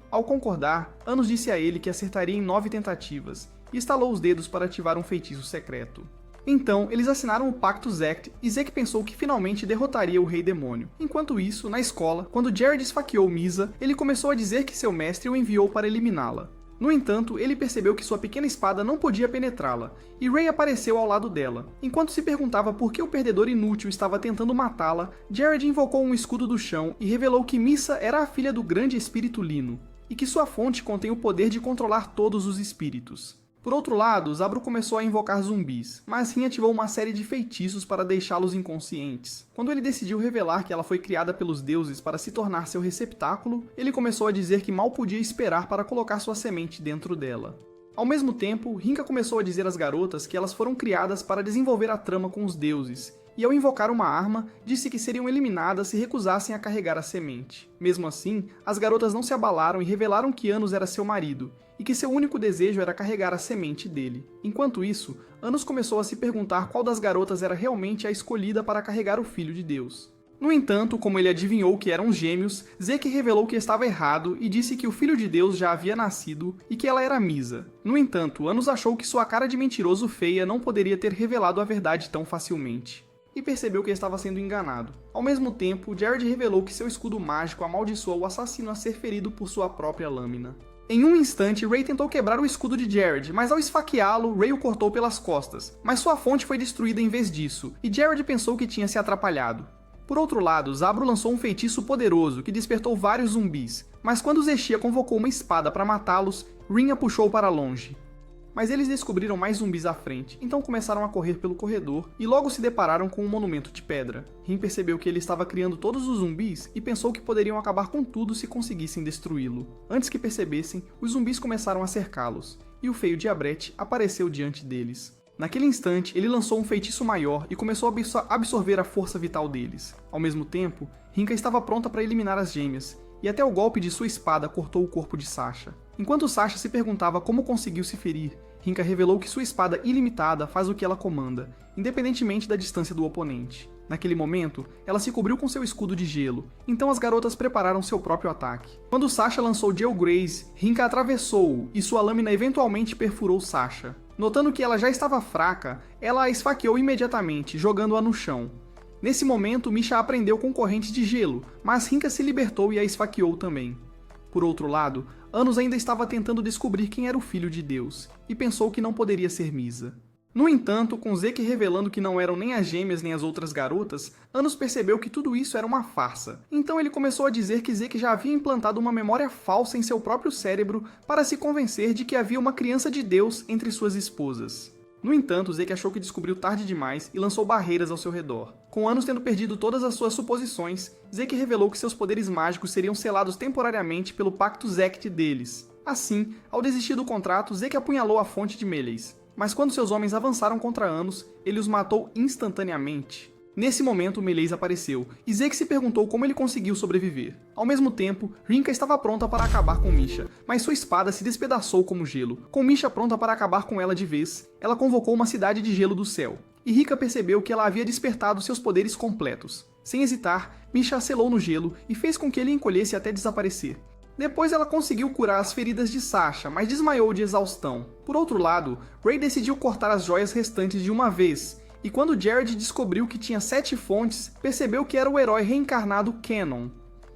Ao concordar, Anos disse a ele que acertaria em 9 tentativas, e estalou os dedos para ativar um feitiço secreto. Então, eles assinaram o Pacto Zect, e Zek pensou que finalmente derrotaria o Rei Demônio. Enquanto isso, na escola, quando Jared esfaqueou Misa, ele começou a dizer que seu mestre o enviou para eliminá-la. No entanto, ele percebeu que sua pequena espada não podia penetrá-la, e Rei apareceu ao lado dela. Enquanto se perguntava por que o perdedor inútil estava tentando matá-la, Jared invocou um escudo do chão e revelou que Misa era a filha do grande espírito Lino, e que sua fonte contém o poder de controlar todos os espíritos. Por outro lado, Zabro começou a invocar zumbis, mas Rin ativou uma série de feitiços para deixá-los inconscientes. Quando ele decidiu revelar que ela foi criada pelos deuses para se tornar seu receptáculo, ele começou a dizer que mal podia esperar para colocar sua semente dentro dela. Ao mesmo tempo, Rinka começou a dizer às garotas que elas foram criadas para desenvolver a trama com os deuses, e ao invocar uma arma, disse que seriam eliminadas se recusassem a carregar a semente. Mesmo assim, as garotas não se abalaram e revelaram que Anos era seu marido, e que seu único desejo era carregar a semente dele. Enquanto isso, Anos começou a se perguntar qual das garotas era realmente a escolhida para carregar o Filho de Deus. No entanto, como ele adivinhou que eram gêmeos, Zek revelou que estava errado e disse que o Filho de Deus já havia nascido e que ela era Misa. No entanto, Anos achou que sua cara de mentiroso feia não poderia ter revelado a verdade tão facilmente, e percebeu que estava sendo enganado. Ao mesmo tempo, Jared revelou que seu escudo mágico amaldiçoou o assassino a ser ferido por sua própria lâmina. Em um instante, Rei tentou quebrar o escudo de Jared, mas ao esfaqueá-lo, Rei o cortou pelas costas. Mas sua fonte foi destruída em vez disso, e Jared pensou que tinha se atrapalhado. Por outro lado, Zabro lançou um feitiço poderoso que despertou vários zumbis, mas quando Zexia convocou uma espada para matá-los, Rin a puxou para longe. Mas eles descobriram mais zumbis à frente, então começaram a correr pelo corredor e logo se depararam com um monumento de pedra. Rin percebeu que ele estava criando todos os zumbis e pensou que poderiam acabar com tudo se conseguissem destruí-lo. Antes que percebessem, os zumbis começaram a cercá-los, e o feio Diabrete apareceu diante deles. Naquele instante, ele lançou um feitiço maior e começou a absorver a força vital deles. Ao mesmo tempo, Rinka estava pronta para eliminar as gêmeas, e até o golpe de sua espada cortou o corpo de Sasha. Enquanto Sasha se perguntava como conseguiu se ferir, Rinka revelou que sua espada ilimitada faz o que ela comanda, independentemente da distância do oponente. Naquele momento, ela se cobriu com seu escudo de gelo, então as garotas prepararam seu próprio ataque. Quando Sasha lançou Gale Grace, Rinka atravessou-o e sua lâmina eventualmente perfurou Sasha. Notando que ela já estava fraca, ela a esfaqueou imediatamente, jogando-a no chão. Nesse momento, Misha a prendeu com correntes de gelo, mas Rinka se libertou e a esfaqueou também. Por outro lado, Anos ainda estava tentando descobrir quem era o filho de Deus, e pensou que não poderia ser Misa. No entanto, com Zeke revelando que não eram nem as gêmeas nem as outras garotas, Anos percebeu que tudo isso era uma farsa. Então ele começou a dizer que Zeke já havia implantado uma memória falsa em seu próprio cérebro para se convencer de que havia uma criança de Deus entre suas esposas. No entanto, Zeke achou que descobriu tarde demais e lançou barreiras ao seu redor. Com Anos tendo perdido todas as suas suposições, Zeke revelou que seus poderes mágicos seriam selados temporariamente pelo Pacto Zect deles. Assim, ao desistir do contrato, Zeke apunhalou a fonte de Meleis. Mas quando seus homens avançaram contra Anos, ele os matou instantaneamente. Nesse momento, Meleis apareceu, e Zeke se perguntou como ele conseguiu sobreviver. Ao mesmo tempo, Rinka estava pronta para acabar com Misha, mas sua espada se despedaçou como gelo. Com Misha pronta para acabar com ela de vez, ela convocou uma cidade de gelo do céu, e Rika percebeu que ela havia despertado seus poderes completos. Sem hesitar, Misha a selou no gelo e fez com que ele encolhesse até desaparecer. Depois ela conseguiu curar as feridas de Sasha, mas desmaiou de exaustão. Por outro lado, Ray decidiu cortar as joias restantes de uma vez, e quando Jared descobriu que tinha 7 fontes, percebeu que era o herói reencarnado Canon.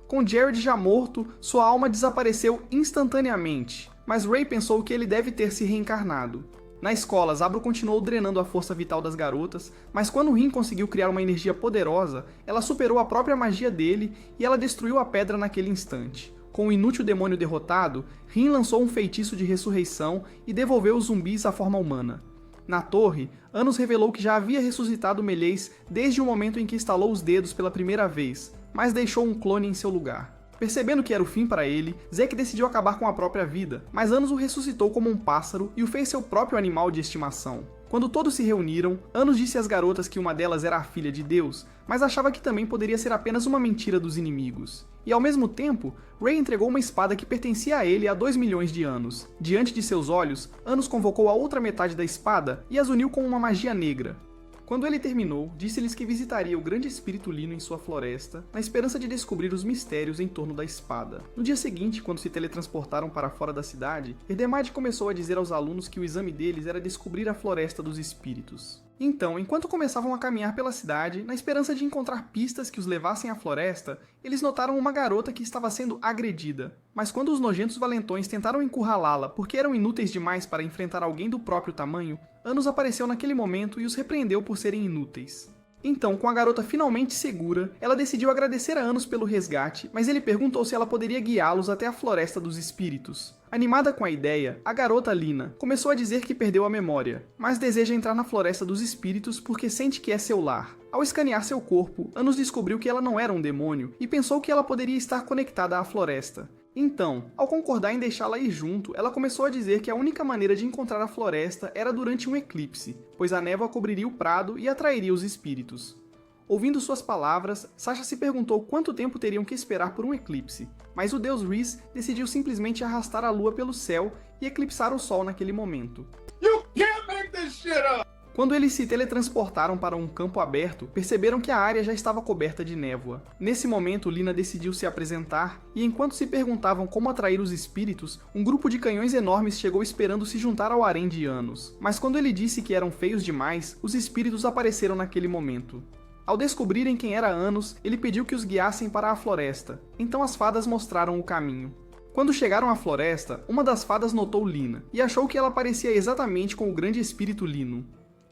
Com Jared já morto, sua alma desapareceu instantaneamente, mas Ray pensou que ele deve ter se reencarnado. Na escola, Zabro continuou drenando a força vital das garotas, mas quando Rin conseguiu criar uma energia poderosa, ela superou a própria magia dele e ela destruiu a pedra naquele instante. Com o inútil demônio derrotado, Rin lançou um feitiço de ressurreição e devolveu os zumbis à forma humana. Na torre, Anos revelou que já havia ressuscitado Meleis desde o momento em que estalou os dedos pela primeira vez, mas deixou um clone em seu lugar. Percebendo que era o fim para ele, Zeke decidiu acabar com a própria vida, mas Anos o ressuscitou como um pássaro e o fez seu próprio animal de estimação. Quando todos se reuniram, Anos disse às garotas que uma delas era a filha de Deus, mas achava que também poderia ser apenas uma mentira dos inimigos. E ao mesmo tempo, Ray entregou uma espada que pertencia a ele há 2 milhões de anos. Diante de seus olhos, Anos convocou a outra metade da espada e as uniu com uma magia negra. Quando ele terminou, disse-lhes que visitaria o grande espírito Lino em sua floresta, na esperança de descobrir os mistérios em torno da espada. No dia seguinte, quando se teletransportaram para fora da cidade, Erdemade começou a dizer aos alunos que o exame deles era descobrir a floresta dos espíritos. Então, enquanto começavam a caminhar pela cidade, na esperança de encontrar pistas que os levassem à floresta, eles notaram uma garota que estava sendo agredida. Mas quando os nojentos valentões tentaram encurralá-la porque eram inúteis demais para enfrentar alguém do próprio tamanho, Anos apareceu naquele momento e os repreendeu por serem inúteis. Então, com a garota finalmente segura, ela decidiu agradecer a Anos pelo resgate, mas ele perguntou se ela poderia guiá-los até a Floresta dos Espíritos. Animada com a ideia, a garota Lina começou a dizer que perdeu a memória, mas deseja entrar na Floresta dos Espíritos porque sente que é seu lar. Ao escanear seu corpo, Anos descobriu que ela não era um demônio e pensou que ela poderia estar conectada à floresta. Então, ao concordar em deixá-la ir junto, ela começou a dizer que a única maneira de encontrar a floresta era durante um eclipse, pois a névoa cobriria o prado e atrairia os espíritos. Ouvindo suas palavras, Sasha se perguntou quanto tempo teriam que esperar por um eclipse, mas o deus Rhys decidiu simplesmente arrastar a lua pelo céu e eclipsar o sol naquele momento. You can't make this shit up! Quando eles se teletransportaram para um campo aberto, perceberam que a área já estava coberta de névoa. Nesse momento, Lina decidiu se apresentar, e enquanto se perguntavam como atrair os espíritos, um grupo de canhões enormes chegou esperando se juntar ao harém de Anos. Mas quando ele disse que eram feios demais, os espíritos apareceram naquele momento. Ao descobrirem quem era Anos, ele pediu que os guiassem para a floresta. Então as fadas mostraram o caminho. Quando chegaram à floresta, uma das fadas notou Lina, e achou que ela parecia exatamente com o grande espírito Lino.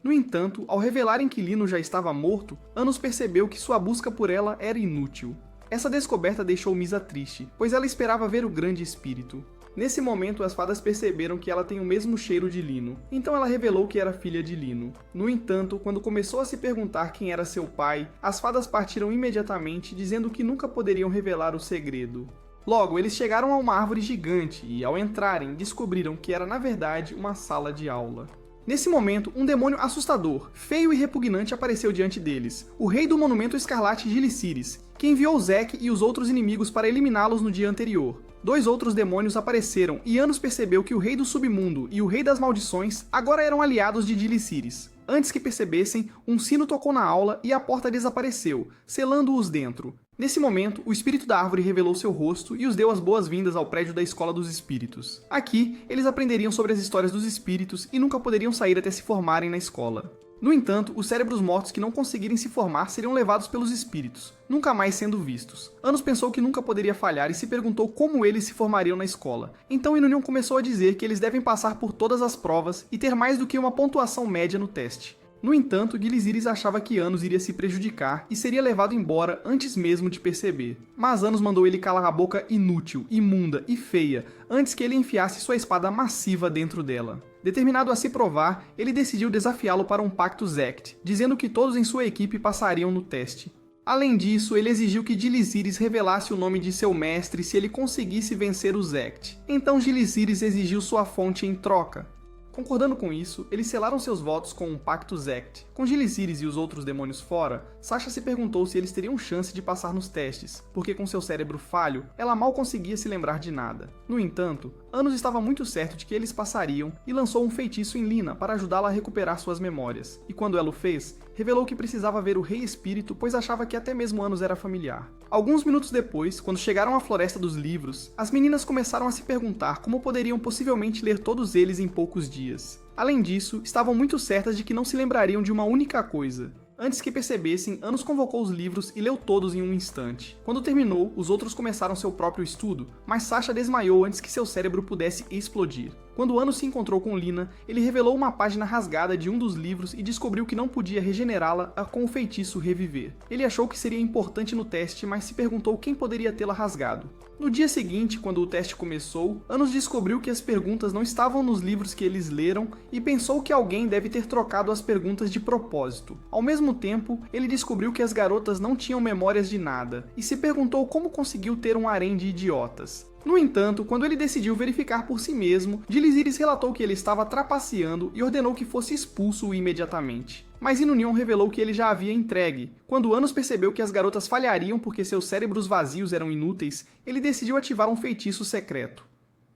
No entanto, ao revelarem que Lino já estava morto, Anos percebeu que sua busca por ela era inútil. Essa descoberta deixou Misa triste, pois ela esperava ver o grande espírito. Nesse momento, as fadas perceberam que ela tem o mesmo cheiro de Lino, então ela revelou que era filha de Lino. No entanto, quando começou a se perguntar quem era seu pai, as fadas partiram imediatamente, dizendo que nunca poderiam revelar o segredo. Logo, eles chegaram a uma árvore gigante e, ao entrarem, descobriram que era na verdade uma sala de aula. Nesse momento, um demônio assustador, feio e repugnante apareceu diante deles, o rei do Monumento Escarlate Giliciris, que enviou Zack e os outros inimigos para eliminá-los no dia anterior. 2 outros demônios apareceram e Anos percebeu que o rei do submundo e o rei das maldições agora eram aliados de Giliciris. Antes que percebessem, um sino tocou na aula e a porta desapareceu, selando-os dentro. Nesse momento, o espírito da árvore revelou seu rosto e os deu as boas-vindas ao prédio da Escola dos Espíritos. Aqui, eles aprenderiam sobre as histórias dos espíritos e nunca poderiam sair até se formarem na escola. No entanto, os cérebros mortos que não conseguirem se formar seriam levados pelos espíritos, nunca mais sendo vistos. Anos pensou que nunca poderia falhar e se perguntou como eles se formariam na escola. Então Inunion começou a dizer que eles devem passar por todas as provas e ter mais do que uma pontuação média no teste. No entanto, Giliciris achava que Anos iria se prejudicar e seria levado embora antes mesmo de perceber. Mas Anos mandou ele calar a boca inútil, imunda e feia, antes que ele enfiasse sua espada massiva dentro dela. Determinado a se provar, ele decidiu desafiá-lo para um pacto Zect, dizendo que todos em sua equipe passariam no teste. Além disso, ele exigiu que Giliciris revelasse o nome de seu mestre se ele conseguisse vencer o Zect. Então Giliciris exigiu sua fonte em troca. Concordando com isso, eles selaram seus votos com um pacto Zect. Com Giliciris e os outros demônios fora, Sasha se perguntou se eles teriam chance de passar nos testes, porque com seu cérebro falho, ela mal conseguia se lembrar de nada. No entanto, Anos estava muito certo de que eles passariam e lançou um feitiço em Lina para ajudá-la a recuperar suas memórias. E quando ela o fez, revelou que precisava ver o Rei Espírito, pois achava que até mesmo Anos era familiar. Alguns minutos depois, quando chegaram à Floresta dos Livros, as meninas começaram a se perguntar como poderiam possivelmente ler todos eles em poucos dias. Além disso, estavam muito certas de que não se lembrariam de uma única coisa. Antes que percebessem, Anos convocou os livros e leu todos em um instante. Quando terminou, os outros começaram seu próprio estudo, mas Sasha desmaiou antes que seu cérebro pudesse explodir. Quando Anos se encontrou com Lina, ele revelou uma página rasgada de um dos livros e descobriu que não podia regenerá-la com o feitiço reviver. Ele achou que seria importante no teste, mas se perguntou quem poderia tê-la rasgado. No dia seguinte, quando o teste começou, Anos descobriu que as perguntas não estavam nos livros que eles leram e pensou que alguém deve ter trocado as perguntas de propósito. Ao mesmo tempo, ele descobriu que as garotas não tinham memórias de nada e se perguntou como conseguiu ter um harém de idiotas. No entanto, quando ele decidiu verificar por si mesmo, Giliciris relatou que ele estava trapaceando e ordenou que fosse expulso imediatamente. Mas Inunion revelou que ele já havia entregue. Quando Anos percebeu que as garotas falhariam porque seus cérebros vazios eram inúteis, ele decidiu ativar um feitiço secreto.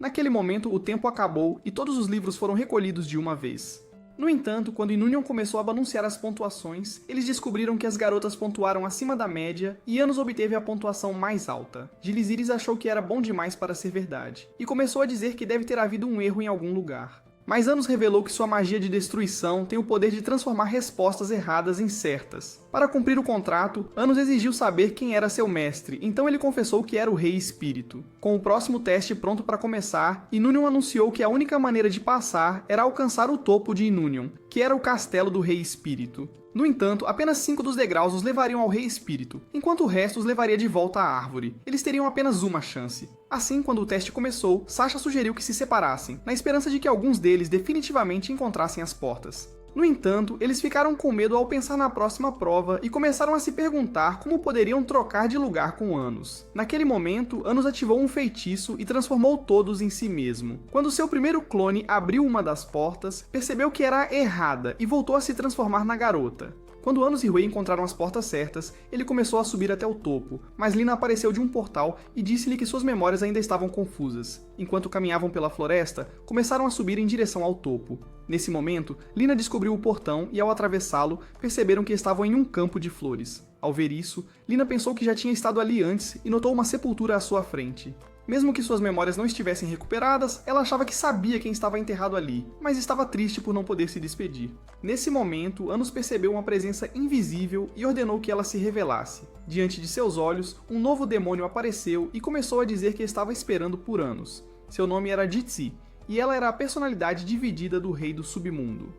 Naquele momento, o tempo acabou e todos os livros foram recolhidos de uma vez. No entanto, quando Inunion começou a balancear as pontuações, eles descobriram que as garotas pontuaram acima da média e Anos obteve a pontuação mais alta. Giliciris achou que era bom demais para ser verdade, e começou a dizer que deve ter havido um erro em algum lugar. Mas Anos revelou que sua magia de destruição tem o poder de transformar respostas erradas em certas. Para cumprir o contrato, Anos exigiu saber quem era seu mestre, então ele confessou que era o Rei Espírito. Com o próximo teste pronto para começar, Inunion anunciou que a única maneira de passar era alcançar o topo de Inunion, que era o castelo do Rei Espírito. No entanto, apenas 5 dos degraus os levariam ao Rei Espírito, enquanto o resto os levaria de volta à árvore. Eles teriam apenas uma chance. Assim, quando o teste começou, Sasha sugeriu que se separassem, na esperança de que alguns deles definitivamente encontrassem as portas. No entanto, eles ficaram com medo ao pensar na próxima prova e começaram a se perguntar como poderiam trocar de lugar com Anos. Naquele momento, Anos ativou um feitiço e transformou todos em si mesmo. Quando seu primeiro clone abriu uma das portas, percebeu que era errada e voltou a se transformar na garota. Quando Anos e Rui encontraram as portas certas, ele começou a subir até o topo, mas Lina apareceu de um portal e disse-lhe que suas memórias ainda estavam confusas. Enquanto caminhavam pela floresta, começaram a subir em direção ao topo. Nesse momento, Lina descobriu o portão e ao atravessá-lo, perceberam que estavam em um campo de flores. Ao ver isso, Lina pensou que já tinha estado ali antes e notou uma sepultura à sua frente. Mesmo que suas memórias não estivessem recuperadas, ela achava que sabia quem estava enterrado ali, mas estava triste por não poder se despedir. Nesse momento, Anos percebeu uma presença invisível e ordenou que ela se revelasse. Diante de seus olhos, um novo demônio apareceu e começou a dizer que estava esperando por Anos. Seu nome era Jitsi, e ela era a personalidade dividida do Rei do Submundo.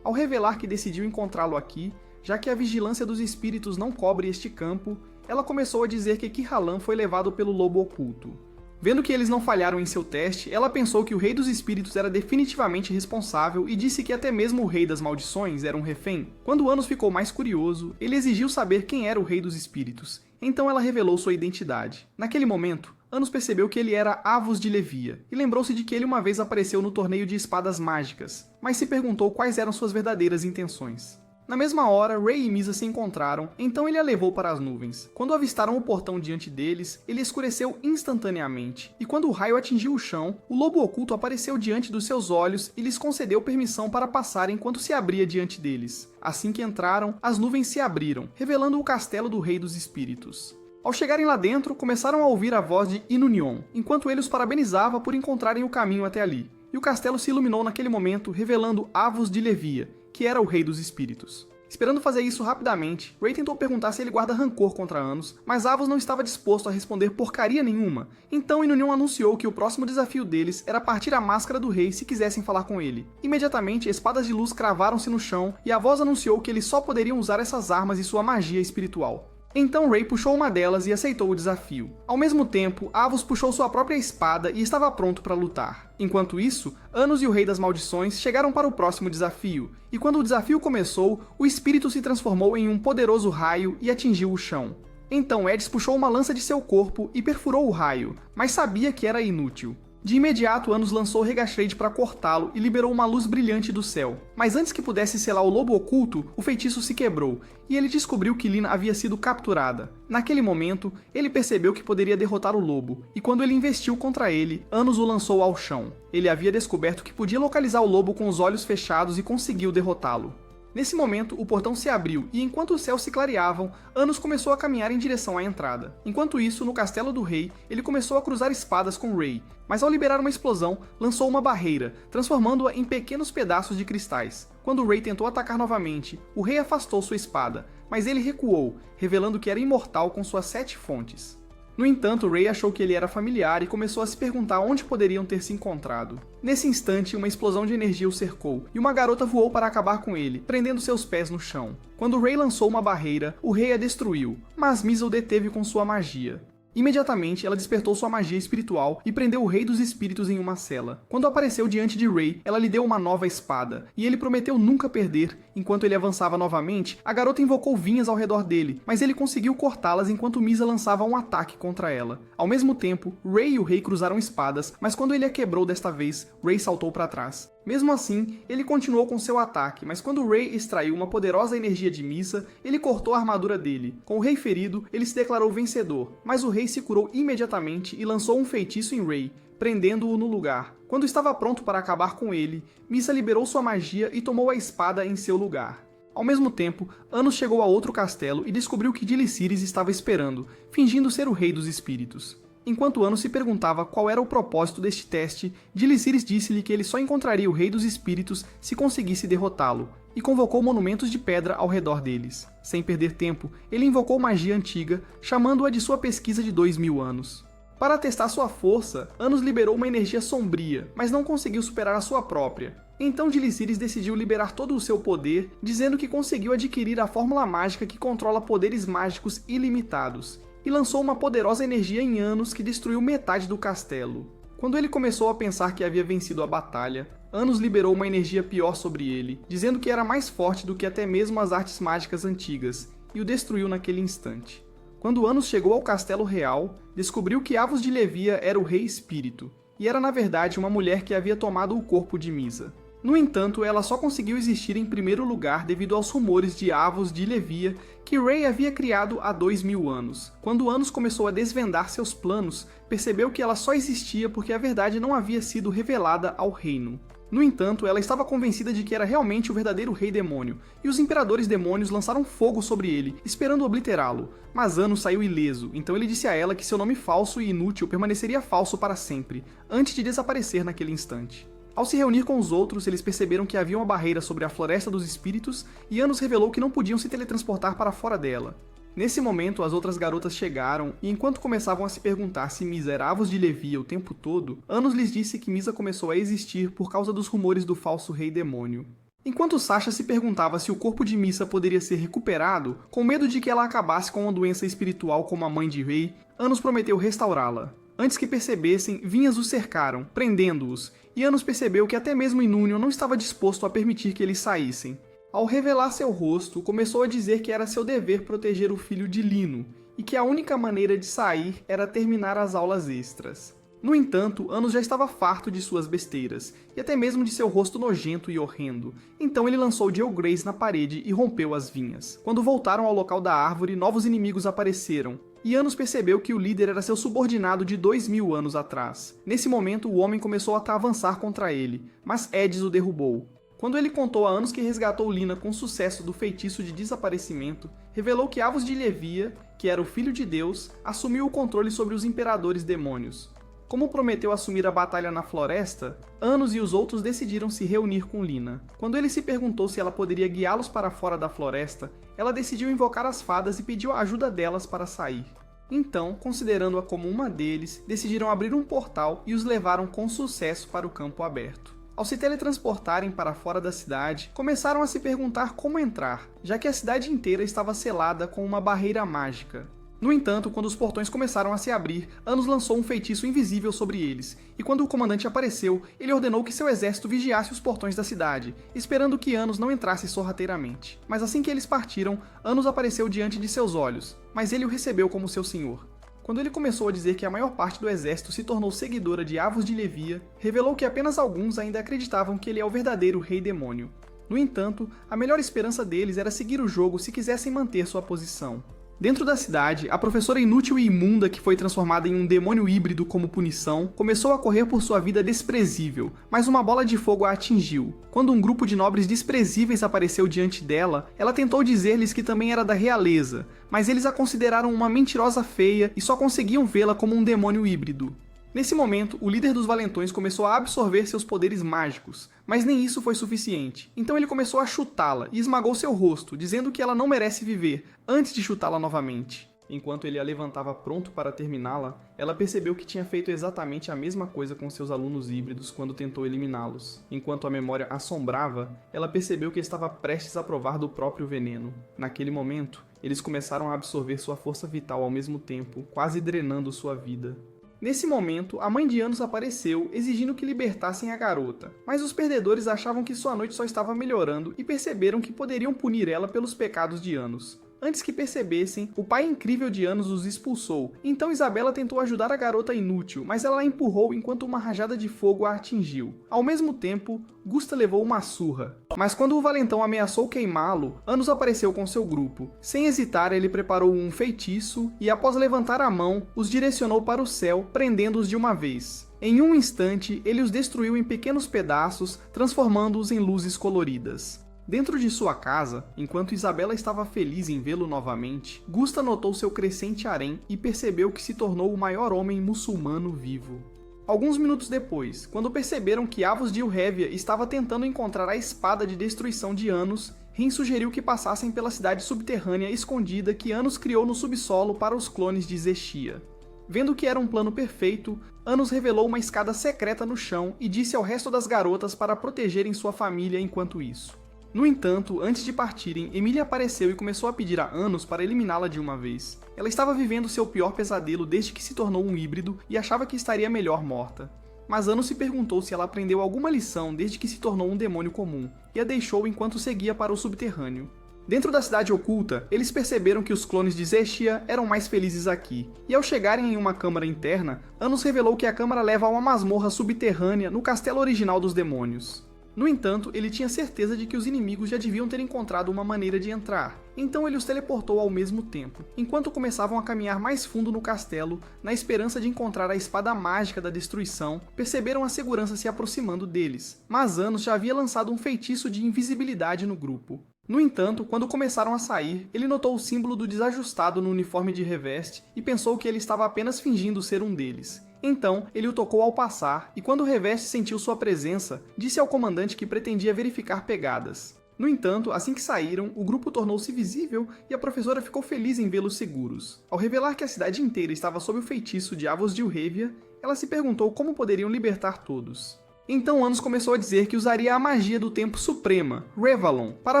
Ao revelar que decidiu encontrá-lo aqui, já que a vigilância dos espíritos não cobre este campo, ela começou a dizer que Kirhallan foi levado pelo lobo oculto. Vendo que eles não falharam em seu teste, ela pensou que o Rei dos Espíritos era definitivamente responsável e disse que até mesmo o Rei das Maldições era um refém. Quando Anos ficou mais curioso, ele exigiu saber quem era o Rei dos Espíritos, então ela revelou sua identidade. Naquele momento, Anos percebeu que ele era Avos de Levia, e lembrou-se de que ele uma vez apareceu no torneio de espadas mágicas, mas se perguntou quais eram suas verdadeiras intenções. Na mesma hora, Rey e Misa se encontraram, então ele a levou para as nuvens. Quando avistaram o portão diante deles, ele escureceu instantaneamente, e quando o raio atingiu o chão, o lobo oculto apareceu diante dos seus olhos e lhes concedeu permissão para passar enquanto se abria diante deles. Assim que entraram, as nuvens se abriram, revelando o castelo do Rei dos Espíritos. Ao chegarem lá dentro, começaram a ouvir a voz de Inunion, enquanto ele os parabenizava por encontrarem o caminho até ali. E o castelo se iluminou naquele momento, revelando Avos de Levia, que era o Rei dos Espíritos. Esperando fazer isso rapidamente, Rey tentou perguntar se ele guarda rancor contra Anos, mas Avos não estava disposto a responder porcaria nenhuma, então Inunion anunciou que o próximo desafio deles era partir a máscara do rei se quisessem falar com ele. Imediatamente, espadas de luz cravaram-se no chão e a voz anunciou que eles só poderiam usar essas armas e sua magia espiritual. Então Rey puxou uma delas e aceitou o desafio. Ao mesmo tempo, Avos puxou sua própria espada e estava pronto para lutar. Enquanto isso, Anos e o Rei das Maldições chegaram para o próximo desafio, e quando o desafio começou, o espírito se transformou em um poderoso raio e atingiu o chão. Então Edis puxou uma lança de seu corpo e perfurou o raio, mas sabia que era inútil. De imediato, Anos lançou Regashade para cortá-lo e liberou uma luz brilhante do céu. Mas antes que pudesse selar o lobo oculto, o feitiço se quebrou, e ele descobriu que Lina havia sido capturada. Naquele momento, ele percebeu que poderia derrotar o lobo, e quando ele investiu contra ele, Anos o lançou ao chão. Ele havia descoberto que podia localizar o lobo com os olhos fechados e conseguiu derrotá-lo. Nesse momento, o portão se abriu e enquanto os céus se clareavam, Anos começou a caminhar em direção à entrada. Enquanto isso, no castelo do rei, ele começou a cruzar espadas com Rey, mas ao liberar uma explosão, lançou uma barreira, transformando-a em pequenos pedaços de cristais. Quando Rey tentou atacar novamente, o rei afastou sua espada, mas ele recuou, revelando que era imortal com suas 7 fontes. No entanto, Rey achou que ele era familiar e começou a se perguntar onde poderiam ter se encontrado. Nesse instante, uma explosão de energia o cercou, e uma garota voou para acabar com ele, prendendo seus pés no chão. Quando Rey lançou uma barreira, o rei a destruiu, mas Misa o deteve com sua magia. Imediatamente, ela despertou sua magia espiritual e prendeu o Rei dos Espíritos em uma cela. Quando apareceu diante de Rey, ela lhe deu uma nova espada, e ele prometeu nunca perder. Enquanto ele avançava novamente, a garota invocou vinhas ao redor dele, mas ele conseguiu cortá-las enquanto Misa lançava um ataque contra ela. Ao mesmo tempo, Rey e o rei cruzaram espadas, mas quando ele a quebrou desta vez, Rey saltou para trás. Mesmo assim, ele continuou com seu ataque, mas quando Rey extraiu uma poderosa energia de Misa, ele cortou a armadura dele. Com o rei ferido, ele se declarou vencedor, mas o rei se curou imediatamente e lançou um feitiço em Rey, prendendo-o no lugar. Quando estava pronto para acabar com ele, Misa liberou sua magia e tomou a espada em seu lugar. Ao mesmo tempo, Anos chegou a outro castelo e descobriu que Diliciris estava esperando, fingindo ser o Rei dos Espíritos. Enquanto Anos se perguntava qual era o propósito deste teste, Diliciris disse-lhe que ele só encontraria o Rei dos Espíritos se conseguisse derrotá-lo, e convocou monumentos de pedra ao redor deles. Sem perder tempo, ele invocou magia antiga, chamando-a de sua pesquisa de 2000 anos. Para testar sua força, Anos liberou uma energia sombria, mas não conseguiu superar a sua própria. Então Diliciris decidiu liberar todo o seu poder, dizendo que conseguiu adquirir a fórmula mágica que controla poderes mágicos ilimitados, e lançou uma poderosa energia em Anos que destruiu metade do castelo. Quando ele começou a pensar que havia vencido a batalha, Anos liberou uma energia pior sobre ele, dizendo que era mais forte do que até mesmo as artes mágicas antigas, e o destruiu naquele instante. Quando Anos chegou ao castelo real, descobriu que Avos de Levia era o Rei Espírito, e era na verdade uma mulher que havia tomado o corpo de Misa. No entanto, ela só conseguiu existir em primeiro lugar devido aos rumores de Avos de Levia que Rey havia criado há 2000 anos. Quando Anos começou a desvendar seus planos, percebeu que ela só existia porque a verdade não havia sido revelada ao reino. No entanto, ela estava convencida de que era realmente o verdadeiro Rei Demônio, e os Imperadores Demônios lançaram fogo sobre ele, esperando obliterá-lo. Mas Anos saiu ileso, então ele disse a ela que seu nome falso e inútil permaneceria falso para sempre, antes de desaparecer naquele instante. Ao se reunir com os outros, eles perceberam que havia uma barreira sobre a Floresta dos Espíritos, e Anos revelou que não podiam se teletransportar para fora dela. Nesse momento, as outras garotas chegaram, e enquanto começavam a se perguntar se Misa era Avos de Levia o tempo todo, Anos lhes disse que Misa começou a existir por causa dos rumores do falso Rei Demônio. Enquanto Sasha se perguntava se o corpo de Missa poderia ser recuperado, com medo de que ela acabasse com uma doença espiritual como a mãe de Rei, Anos prometeu restaurá-la. Antes que percebessem, Vinhas os cercaram, prendendo-os, e Anos percebeu que até mesmo Inúnio não estava disposto a permitir que eles saíssem. Ao revelar seu rosto, começou a dizer que era seu dever proteger o filho de Lino, e que a única maneira de sair era terminar as aulas extras. No entanto, Anos já estava farto de suas besteiras, e até mesmo de seu rosto nojento e horrendo, então ele lançou Joe Grace na parede e rompeu as vinhas. Quando voltaram ao local da árvore, novos inimigos apareceram, e Anos percebeu que o líder era seu subordinado de 2000 anos atrás. Nesse momento, o homem começou a avançar contra ele, mas Edis o derrubou. Quando ele contou a Anos que resgatou Lina com sucesso do feitiço de desaparecimento, revelou que Avos de Levia, que era o filho de Deus, assumiu o controle sobre os imperadores demônios. Como prometeu assumir a batalha na floresta, Anos e os outros decidiram se reunir com Lina. Quando ele se perguntou se ela poderia guiá-los para fora da floresta, ela decidiu invocar as fadas e pediu a ajuda delas para sair. Então, considerando-a como uma deles, decidiram abrir um portal e os levaram com sucesso para o campo aberto. Ao se teletransportarem para fora da cidade, começaram a se perguntar como entrar, já que a cidade inteira estava selada com uma barreira mágica. No entanto, quando os portões começaram a se abrir, Anos lançou um feitiço invisível sobre eles, e quando o comandante apareceu, ele ordenou que seu exército vigiasse os portões da cidade, esperando que Anos não entrasse sorrateiramente. Mas assim que eles partiram, Anos apareceu diante de seus olhos, mas ele o recebeu como seu senhor. Quando ele começou a dizer que a maior parte do exército se tornou seguidora de Avos de Levia, revelou que apenas alguns ainda acreditavam que ele é o verdadeiro rei demônio. No entanto, a melhor esperança deles era seguir o jogo se quisessem manter sua posição. Dentro da cidade, a professora inútil e imunda que foi transformada em um demônio híbrido como punição, começou a correr por sua vida desprezível, mas uma bola de fogo a atingiu. Quando um grupo de nobres desprezíveis apareceu diante dela, ela tentou dizer-lhes que também era da realeza, mas eles a consideraram uma mentirosa feia e só conseguiam vê-la como um demônio híbrido. Nesse momento, o líder dos valentões começou a absorver seus poderes mágicos, mas nem isso foi suficiente. Então ele começou a chutá-la e esmagou seu rosto, dizendo que ela não merece viver, antes de chutá-la novamente. Enquanto ele a levantava pronto para terminá-la, ela percebeu que tinha feito exatamente a mesma coisa com seus alunos híbridos quando tentou eliminá-los. Enquanto a memória assombrava, ela percebeu que estava prestes a provar do próprio veneno. Naquele momento, eles começaram a absorver sua força vital ao mesmo tempo, quase drenando sua vida. Nesse momento, a mãe de Anos apareceu, exigindo que libertassem a garota, mas os perdedores achavam que sua noite só estava melhorando e perceberam que poderiam punir ela pelos pecados de Anos. Antes que percebessem, o pai incrível de Anos os expulsou, então Isabela tentou ajudar a garota inútil, mas ela a empurrou enquanto uma rajada de fogo a atingiu. Ao mesmo tempo, Gusta levou uma surra. Mas quando o valentão ameaçou queimá-lo, Anos apareceu com seu grupo. Sem hesitar, ele preparou um feitiço e, após levantar a mão, os direcionou para o céu, prendendo-os de uma vez. Em um instante, ele os destruiu em pequenos pedaços, transformando-os em luzes coloridas. Dentro de sua casa, enquanto Isabela estava feliz em vê-lo novamente, Gusta notou seu crescente harém e percebeu que se tornou o maior homem muçulmano vivo. Alguns minutos depois, quando perceberam que Avos de Ilhévia estava tentando encontrar a espada de destruição de Anos, Rin sugeriu que passassem pela cidade subterrânea escondida que Anos criou no subsolo para os clones de Zexia. Vendo que era um plano perfeito, Anos revelou uma escada secreta no chão e disse ao resto das garotas para protegerem sua família enquanto isso. No entanto, antes de partirem, Emília apareceu e começou a pedir a Anos para eliminá-la de uma vez. Ela estava vivendo seu pior pesadelo desde que se tornou um híbrido e achava que estaria melhor morta. Mas Anos se perguntou se ela aprendeu alguma lição desde que se tornou um demônio comum, e a deixou enquanto seguia para o subterrâneo. Dentro da cidade oculta, eles perceberam que os clones de Zexia eram mais felizes aqui, e ao chegarem em uma câmara interna, Anos revelou que a câmara leva a uma masmorra subterrânea no castelo original dos demônios. No entanto, ele tinha certeza de que os inimigos já deviam ter encontrado uma maneira de entrar, então ele os teleportou ao mesmo tempo, enquanto começavam a caminhar mais fundo no castelo, na esperança de encontrar a espada mágica da destruição. Perceberam a segurança se aproximando deles, mas Anos já havia lançado um feitiço de invisibilidade no grupo. No entanto, quando começaram a sair, ele notou o símbolo do desajustado no uniforme de Reveste e pensou que ele estava apenas fingindo ser um deles. Então, ele o tocou ao passar, e quando Reveste sentiu sua presença, disse ao comandante que pretendia verificar pegadas. No entanto, assim que saíram, o grupo tornou-se visível e a professora ficou feliz em vê-los seguros. Ao revelar que a cidade inteira estava sob o feitiço de Avos de Ilhévia, ela se perguntou como poderiam libertar todos. Então Anos começou a dizer que usaria a magia do tempo suprema, Revalon, para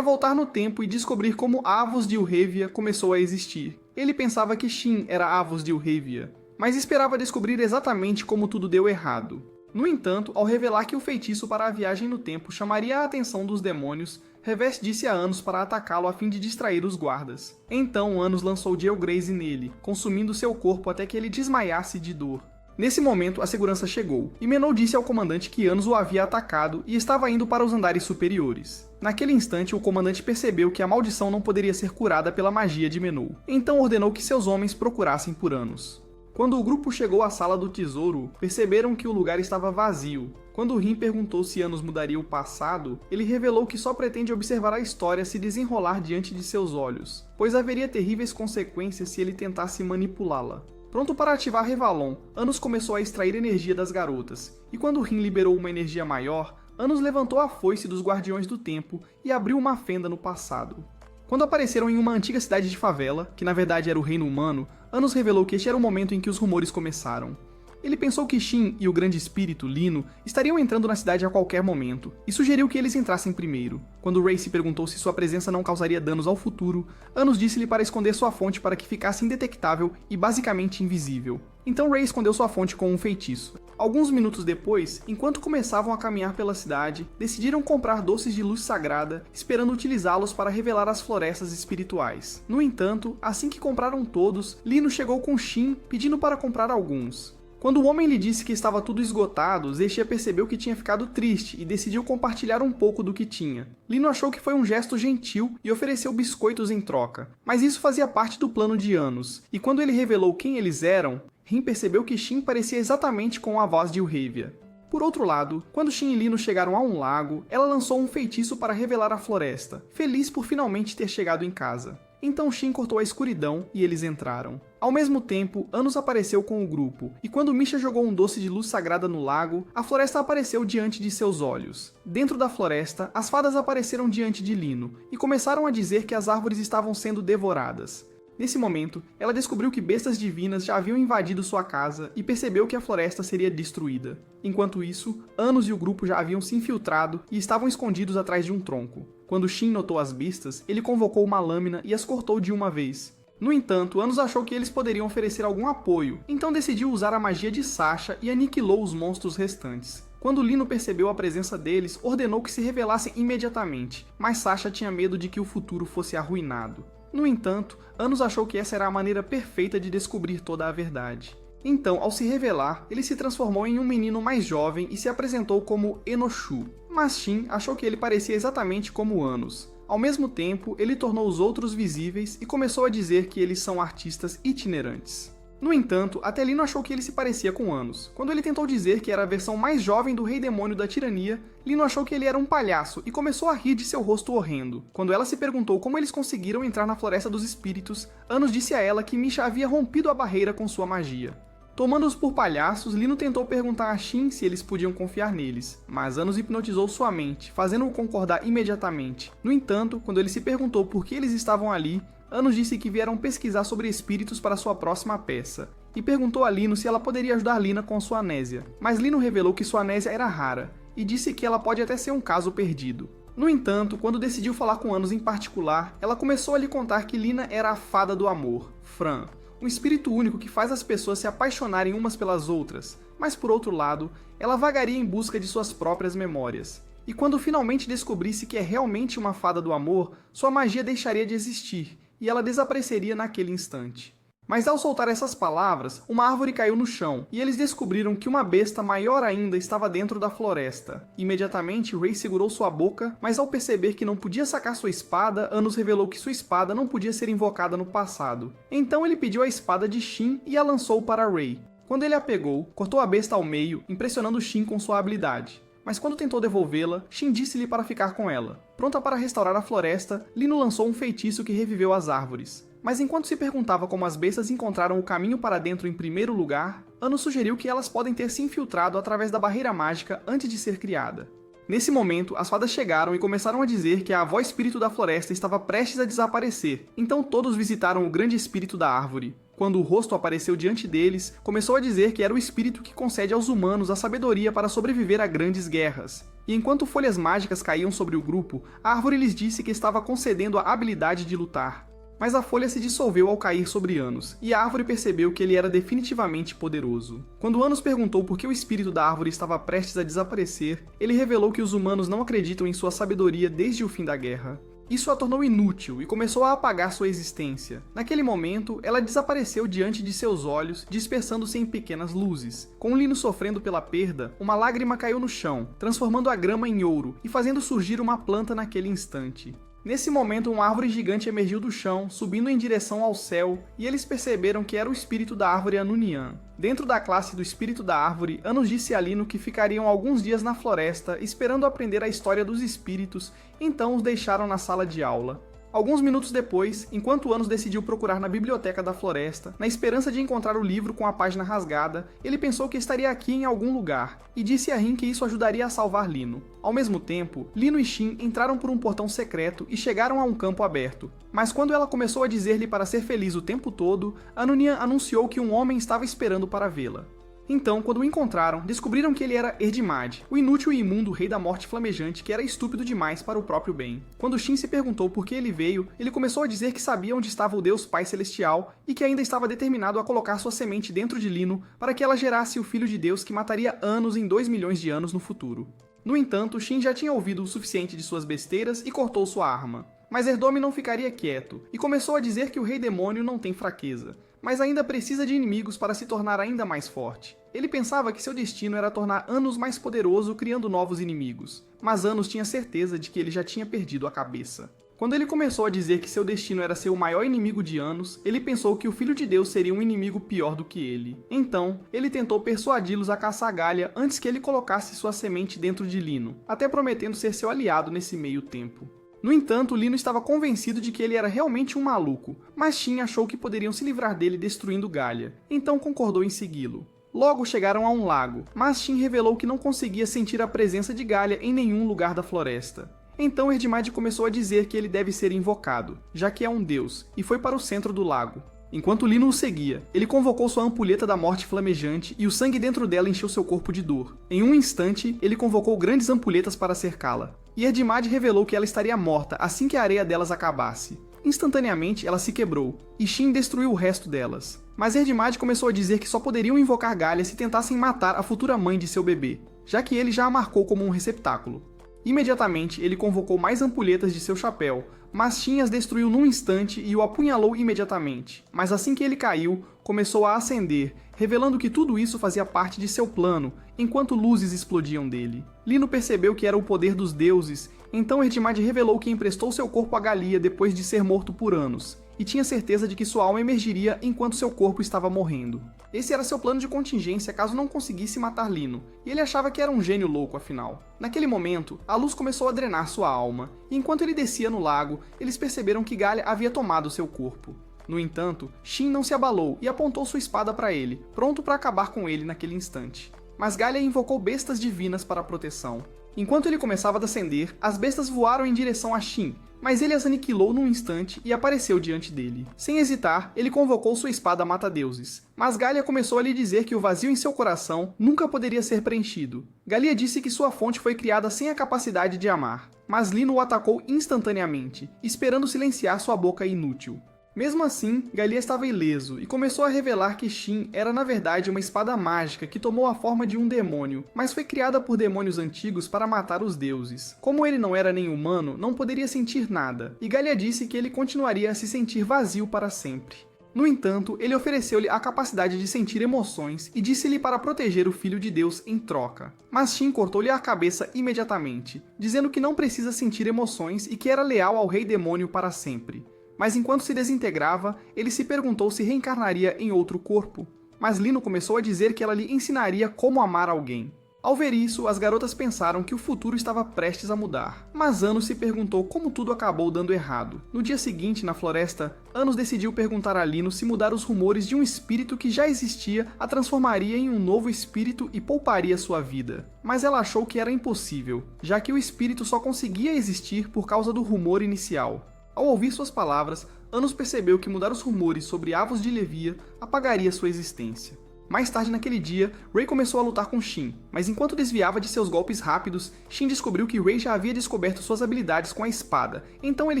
voltar no tempo e descobrir como Avos de Elrevia começou a existir. Ele pensava que Shin era Avos de Elrevia, mas esperava descobrir exatamente como tudo deu errado. No entanto, ao revelar que o feitiço para a viagem no tempo chamaria a atenção dos demônios, Revés disse a Anos para atacá-lo a fim de distrair os guardas. Então Anos lançou Gelgraze nele, consumindo seu corpo até que ele desmaiasse de dor. Nesse momento, a segurança chegou, e Menou disse ao comandante que Anos o havia atacado e estava indo para os andares superiores. Naquele instante, o comandante percebeu que a maldição não poderia ser curada pela magia de Menou, então ordenou que seus homens procurassem por Anos. Quando o grupo chegou à sala do tesouro, perceberam que o lugar estava vazio. Quando Rim perguntou se Anos mudaria o passado, ele revelou que só pretende observar a história se desenrolar diante de seus olhos, pois haveria terríveis consequências se ele tentasse manipulá-la. Pronto para ativar Revalon, Anos começou a extrair energia das garotas, e quando Rim liberou uma energia maior, Anos levantou a foice dos Guardiões do Tempo e abriu uma fenda no passado. Quando apareceram em uma antiga cidade de favela, que na verdade era o Reino Humano, Anos revelou que este era o momento em que os rumores começaram. Ele pensou que Shin e o Grande Espírito, Lino, estariam entrando na cidade a qualquer momento, e sugeriu que eles entrassem primeiro. Quando Ray se perguntou se sua presença não causaria danos ao futuro, Anos disse-lhe para esconder sua fonte para que ficasse indetectável e basicamente invisível. Então Ray escondeu sua fonte com um feitiço. Alguns minutos depois, enquanto começavam a caminhar pela cidade, decidiram comprar doces de luz sagrada, esperando utilizá-los para revelar as florestas espirituais. No entanto, assim que compraram todos, Lino chegou com Shin pedindo para comprar alguns. Quando o homem lhe disse que estava tudo esgotado, Zexia percebeu que tinha ficado triste e decidiu compartilhar um pouco do que tinha. Lino achou que foi um gesto gentil e ofereceu biscoitos em troca, mas isso fazia parte do plano de Anos, e quando ele revelou quem eles eram, Rim percebeu que Shin parecia exatamente com a voz de Elrevia. Por outro lado, quando Shin e Lino chegaram a um lago, ela lançou um feitiço para revelar a floresta, feliz por finalmente ter chegado em casa. Então Shin cortou a escuridão e eles entraram. Ao mesmo tempo, Anos apareceu com o grupo, e quando Misha jogou um doce de luz sagrada no lago, a floresta apareceu diante de seus olhos. Dentro da floresta, as fadas apareceram diante de Lino, e começaram a dizer que as árvores estavam sendo devoradas. Nesse momento, ela descobriu que bestas divinas já haviam invadido sua casa e percebeu que a floresta seria destruída. Enquanto isso, Anos e o grupo já haviam se infiltrado e estavam escondidos atrás de um tronco. Quando Shin notou as bestas, ele convocou uma lâmina e as cortou de uma vez. No entanto, Anos achou que eles poderiam oferecer algum apoio, então decidiu usar a magia de Sasha e aniquilou os monstros restantes. Quando Lino percebeu a presença deles, ordenou que se revelassem imediatamente, mas Sasha tinha medo de que o futuro fosse arruinado. No entanto, Anos achou que essa era a maneira perfeita de descobrir toda a verdade. Então, ao se revelar, ele se transformou em um menino mais jovem e se apresentou como Enoshu, mas Shin achou que ele parecia exatamente como Anos. Ao mesmo tempo, ele tornou os outros visíveis e começou a dizer que eles são artistas itinerantes. No entanto, até Lino achou que ele se parecia com Anos. Quando ele tentou dizer que era a versão mais jovem do Rei Demônio da Tirania, Lino achou que ele era um palhaço e começou a rir de seu rosto horrendo. Quando ela se perguntou como eles conseguiram entrar na Floresta dos Espíritos, Anos disse a ela que Misha havia rompido a barreira com sua magia. Tomando-os por palhaços, Lino tentou perguntar a Shin se eles podiam confiar neles, mas Anos hipnotizou sua mente, fazendo-o concordar imediatamente. No entanto, quando ele se perguntou por que eles estavam ali, Anos disse que vieram pesquisar sobre espíritos para sua próxima peça, e perguntou a Lino se ela poderia ajudar Lina com sua amnésia, mas Lino revelou que sua amnésia era rara, e disse que ela pode até ser um caso perdido. No entanto, quando decidiu falar com Anos em particular, ela começou a lhe contar que Lina era a fada do amor, Fran, um espírito único que faz as pessoas se apaixonarem umas pelas outras, mas por outro lado, ela vagaria em busca de suas próprias memórias. E quando finalmente descobrisse que é realmente uma fada do amor, sua magia deixaria de existir, e ela desapareceria naquele instante. Mas ao soltar essas palavras, uma árvore caiu no chão, e eles descobriram que uma besta maior ainda estava dentro da floresta. Imediatamente, Ray segurou sua boca, mas ao perceber que não podia sacar sua espada, Anos revelou que sua espada não podia ser invocada no passado. Então ele pediu a espada de Shin e a lançou para Ray. Quando ele a pegou, cortou a besta ao meio, impressionando Shin com sua habilidade. Mas quando tentou devolvê-la, Shin disse-lhe para ficar com ela. Pronta para restaurar a floresta, Lino lançou um feitiço que reviveu as árvores. Mas enquanto se perguntava como as bestas encontraram o caminho para dentro em primeiro lugar, Anos sugeriu que elas podem ter se infiltrado através da barreira mágica antes de ser criada. Nesse momento, as fadas chegaram e começaram a dizer que a avó espírito da floresta estava prestes a desaparecer, então todos visitaram o grande espírito da árvore. quando o rosto apareceu diante deles, começou a dizer que era o espírito que concede aos humanos a sabedoria para sobreviver a grandes guerras. E enquanto folhas mágicas caíam sobre o grupo, a árvore lhes disse que estava concedendo a habilidade de lutar. Mas a folha se dissolveu ao cair sobre Anos, e a árvore percebeu que ele era definitivamente poderoso. Quando Anos perguntou por que o espírito da árvore estava prestes a desaparecer, ele revelou que os humanos não acreditam em sua sabedoria desde o fim da guerra. Isso a tornou inútil e começou a apagar sua existência. Naquele momento, ela desapareceu diante de seus olhos, dispersando-se em pequenas luzes. Com Lino sofrendo pela perda, uma lágrima caiu no chão, transformando a grama em ouro e fazendo surgir uma planta naquele instante. Nesse momento, uma árvore gigante emergiu do chão, subindo em direção ao céu, e eles perceberam que era o espírito da árvore Anunian. Dentro da classe do espírito da árvore, Anos disse a Lino que ficariam alguns dias na floresta, esperando aprender a história dos espíritos, então os deixaram na sala de aula. Alguns minutos depois, enquanto Anos decidiu procurar na biblioteca da floresta, na esperança de encontrar o livro com a página rasgada, ele pensou que estaria aqui em algum lugar, e disse a Rin que isso ajudaria a salvar Lino. Ao mesmo tempo, Lino e Shin entraram por um portão secreto e chegaram a um campo aberto. Mas quando ela começou a dizer-lhe para ser feliz o tempo todo, Anunian anunciou que um homem estava esperando para vê-la. Então, quando o encontraram, descobriram que ele era Erdmad, o inútil e imundo rei da morte flamejante que era estúpido demais para o próprio bem. Quando Shin se perguntou por que ele veio, ele começou a dizer que sabia onde estava o Deus Pai Celestial e que ainda estava determinado a colocar sua semente dentro de Lino para que ela gerasse o Filho de Deus que mataria Anos em 2 milhões de anos no futuro. No entanto, Shin já tinha ouvido o suficiente de suas besteiras e cortou sua arma. Mas Erdome não ficaria quieto, e começou a dizer que o Rei Demônio não tem fraqueza, mas ainda precisa de inimigos para se tornar ainda mais forte. Ele pensava que seu destino era tornar Anos mais poderoso criando novos inimigos, mas Anos tinha certeza de que ele já tinha perdido a cabeça. Quando ele começou a dizer que seu destino era ser o maior inimigo de Anos, ele pensou que o Filho de Deus seria um inimigo pior do que ele. Então, ele tentou persuadi-los a caçar Galia antes que ele colocasse sua semente dentro de Lino, até prometendo ser seu aliado nesse meio tempo. No entanto, Lino estava convencido de que ele era realmente um maluco, mas Shin achou que poderiam se livrar dele destruindo Galia, então concordou em segui-lo. Logo chegaram a um lago, mas Shin revelou que não conseguia sentir a presença de Galia em nenhum lugar da floresta. Então Erdmad começou a dizer que ele deve ser invocado, já que é um deus, e foi para o centro do lago. Enquanto Lino o seguia, ele convocou sua ampulheta da morte flamejante e o sangue dentro dela encheu seu corpo de dor. Em um instante, ele convocou grandes ampulhetas para cercá-la. E Erdmad revelou que ela estaria morta assim que a areia delas acabasse. Instantaneamente, ela se quebrou, e Shin destruiu o resto delas. Mas Erdmad começou a dizer que só poderiam invocar Galia se tentassem matar a futura mãe de seu bebê, já que ele já a marcou como um receptáculo. Imediatamente, ele convocou mais ampulhetas de seu chapéu, mas Shin as destruiu num instante e o apunhalou imediatamente. Mas assim que ele caiu, começou a acender, revelando que tudo isso fazia parte de seu plano, enquanto luzes explodiam dele. Lino percebeu que era o poder dos deuses, então Erdmad revelou que emprestou seu corpo a Galia depois de ser morto por Anos, e tinha certeza de que sua alma emergiria enquanto seu corpo estava morrendo. Esse era seu plano de contingência caso não conseguisse matar Lino, e ele achava que era um gênio louco afinal. Naquele momento, a luz começou a drenar sua alma, e enquanto ele descia no lago, eles perceberam que Galia havia tomado seu corpo. No entanto, Shin não se abalou e apontou sua espada para ele, pronto para acabar com ele naquele instante. Mas Galia invocou bestas divinas para a proteção. Enquanto ele começava a descender, as bestas voaram em direção a Shin, mas ele as aniquilou num instante e apareceu diante dele. Sem hesitar, ele convocou sua espada mata-deuses. Mas Galia começou a lhe dizer que o vazio em seu coração nunca poderia ser preenchido. Galia disse que sua fonte foi criada sem a capacidade de amar, mas Lino o atacou instantaneamente, esperando silenciar sua boca inútil. Mesmo assim, Galia estava ileso e começou a revelar que Shin era na verdade uma espada mágica que tomou a forma de um demônio, mas foi criada por demônios antigos para matar os deuses. Como ele não era nem humano, não poderia sentir nada, e Galia disse que ele continuaria a se sentir vazio para sempre. No entanto, ele ofereceu-lhe a capacidade de sentir emoções e disse-lhe para proteger o Filho de Deus em troca. Mas Shin cortou-lhe a cabeça imediatamente, dizendo que não precisa sentir emoções e que era leal ao Rei Demônio para sempre. Mas enquanto se desintegrava, ele se perguntou se reencarnaria em outro corpo. Mas Lino começou a dizer que ela lhe ensinaria como amar alguém. Ao ver isso, as garotas pensaram que o futuro estava prestes a mudar. Mas Anos se perguntou como tudo acabou dando errado. No dia seguinte, na floresta, Anos decidiu perguntar a Lino se mudar os rumores de um espírito que já existia a transformaria em um novo espírito e pouparia sua vida. Mas ela achou que era impossível, já que o espírito só conseguia existir por causa do rumor inicial. Ao ouvir suas palavras, Anos percebeu que mudar os rumores sobre Avos de Levia apagaria sua existência. Mais tarde naquele dia, Rey começou a lutar com Shin, mas enquanto desviava de seus golpes rápidos, Shin descobriu que Rey já havia descoberto suas habilidades com a espada, então ele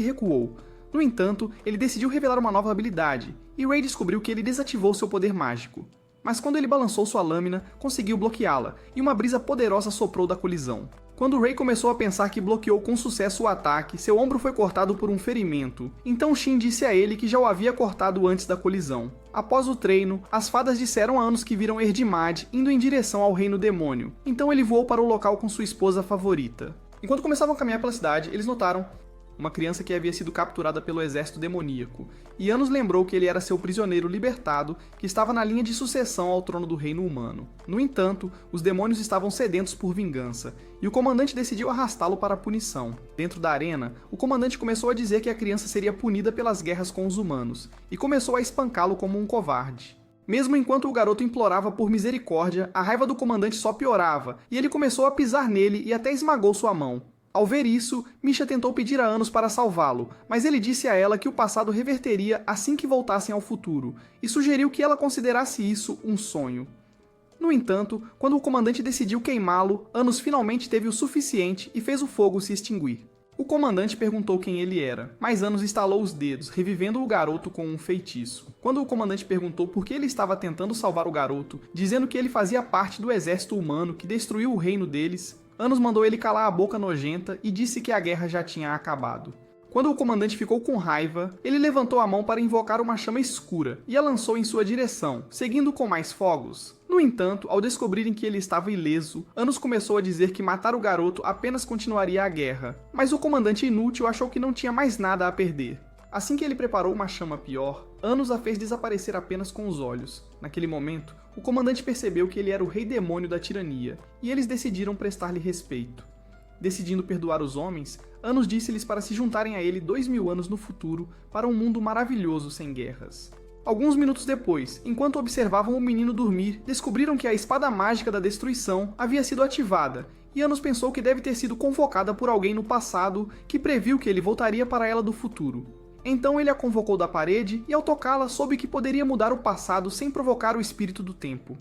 recuou. No entanto, ele decidiu revelar uma nova habilidade, e Rey descobriu que ele desativou seu poder mágico. Mas quando ele balançou sua lâmina, conseguiu bloqueá-la, e uma brisa poderosa soprou da colisão. Quando Rey começou a pensar que bloqueou com sucesso o ataque, seu ombro foi cortado por um ferimento. Então Shin disse a ele que já o havia cortado antes da colisão. Após o treino, as fadas disseram a Anos que viram Erdimad indo em direção ao Reino Demônio. Então ele voou para o local com sua esposa favorita. Enquanto começavam a caminhar pela cidade, eles notaram uma criança que havia sido capturada pelo exército demoníaco, e Anos lembrou que ele era seu prisioneiro libertado, que estava na linha de sucessão ao trono do reino humano. No entanto, os demônios estavam sedentos por vingança, e o comandante decidiu arrastá-lo para a punição. Dentro da arena, o comandante começou a dizer que a criança seria punida pelas guerras com os humanos, e começou a espancá-lo como um covarde. Mesmo enquanto o garoto implorava por misericórdia, a raiva do comandante só piorava, e ele começou a pisar nele e até esmagou sua mão. Ao ver isso, Misha tentou pedir a Anos para salvá-lo, mas ele disse a ela que o passado reverteria assim que voltassem ao futuro, e sugeriu que ela considerasse isso um sonho. No entanto, quando o comandante decidiu queimá-lo, Anos finalmente teve o suficiente e fez o fogo se extinguir. O comandante perguntou quem ele era, mas Anos estalou os dedos, revivendo o garoto com um feitiço. Quando o comandante perguntou por que ele estava tentando salvar o garoto, dizendo que ele fazia parte do exército humano que destruiu o reino deles, Anos mandou ele calar a boca nojenta e disse que a guerra já tinha acabado. Quando o comandante ficou com raiva, ele levantou a mão para invocar uma chama escura e a lançou em sua direção, seguindo com mais fogos. No entanto, ao descobrirem que ele estava ileso, Anos começou a dizer que matar o garoto apenas continuaria a guerra, mas o comandante inútil achou que não tinha mais nada a perder. Assim que ele preparou uma chama pior, Anos a fez desaparecer apenas com os olhos. Naquele momento, o comandante percebeu que ele era o rei demônio da tirania, e eles decidiram prestar-lhe respeito. Decidindo perdoar os homens, Anos disse-lhes para se juntarem a ele 2000 anos no futuro para um mundo maravilhoso sem guerras. Alguns minutos depois, enquanto observavam o menino dormir, descobriram que a espada mágica da destruição havia sido ativada, e Anos pensou que deve ter sido convocada por alguém no passado que previu que ele voltaria para ela do futuro. Então ele a convocou da parede e ao tocá-la soube que poderia mudar o passado sem provocar o espírito do tempo.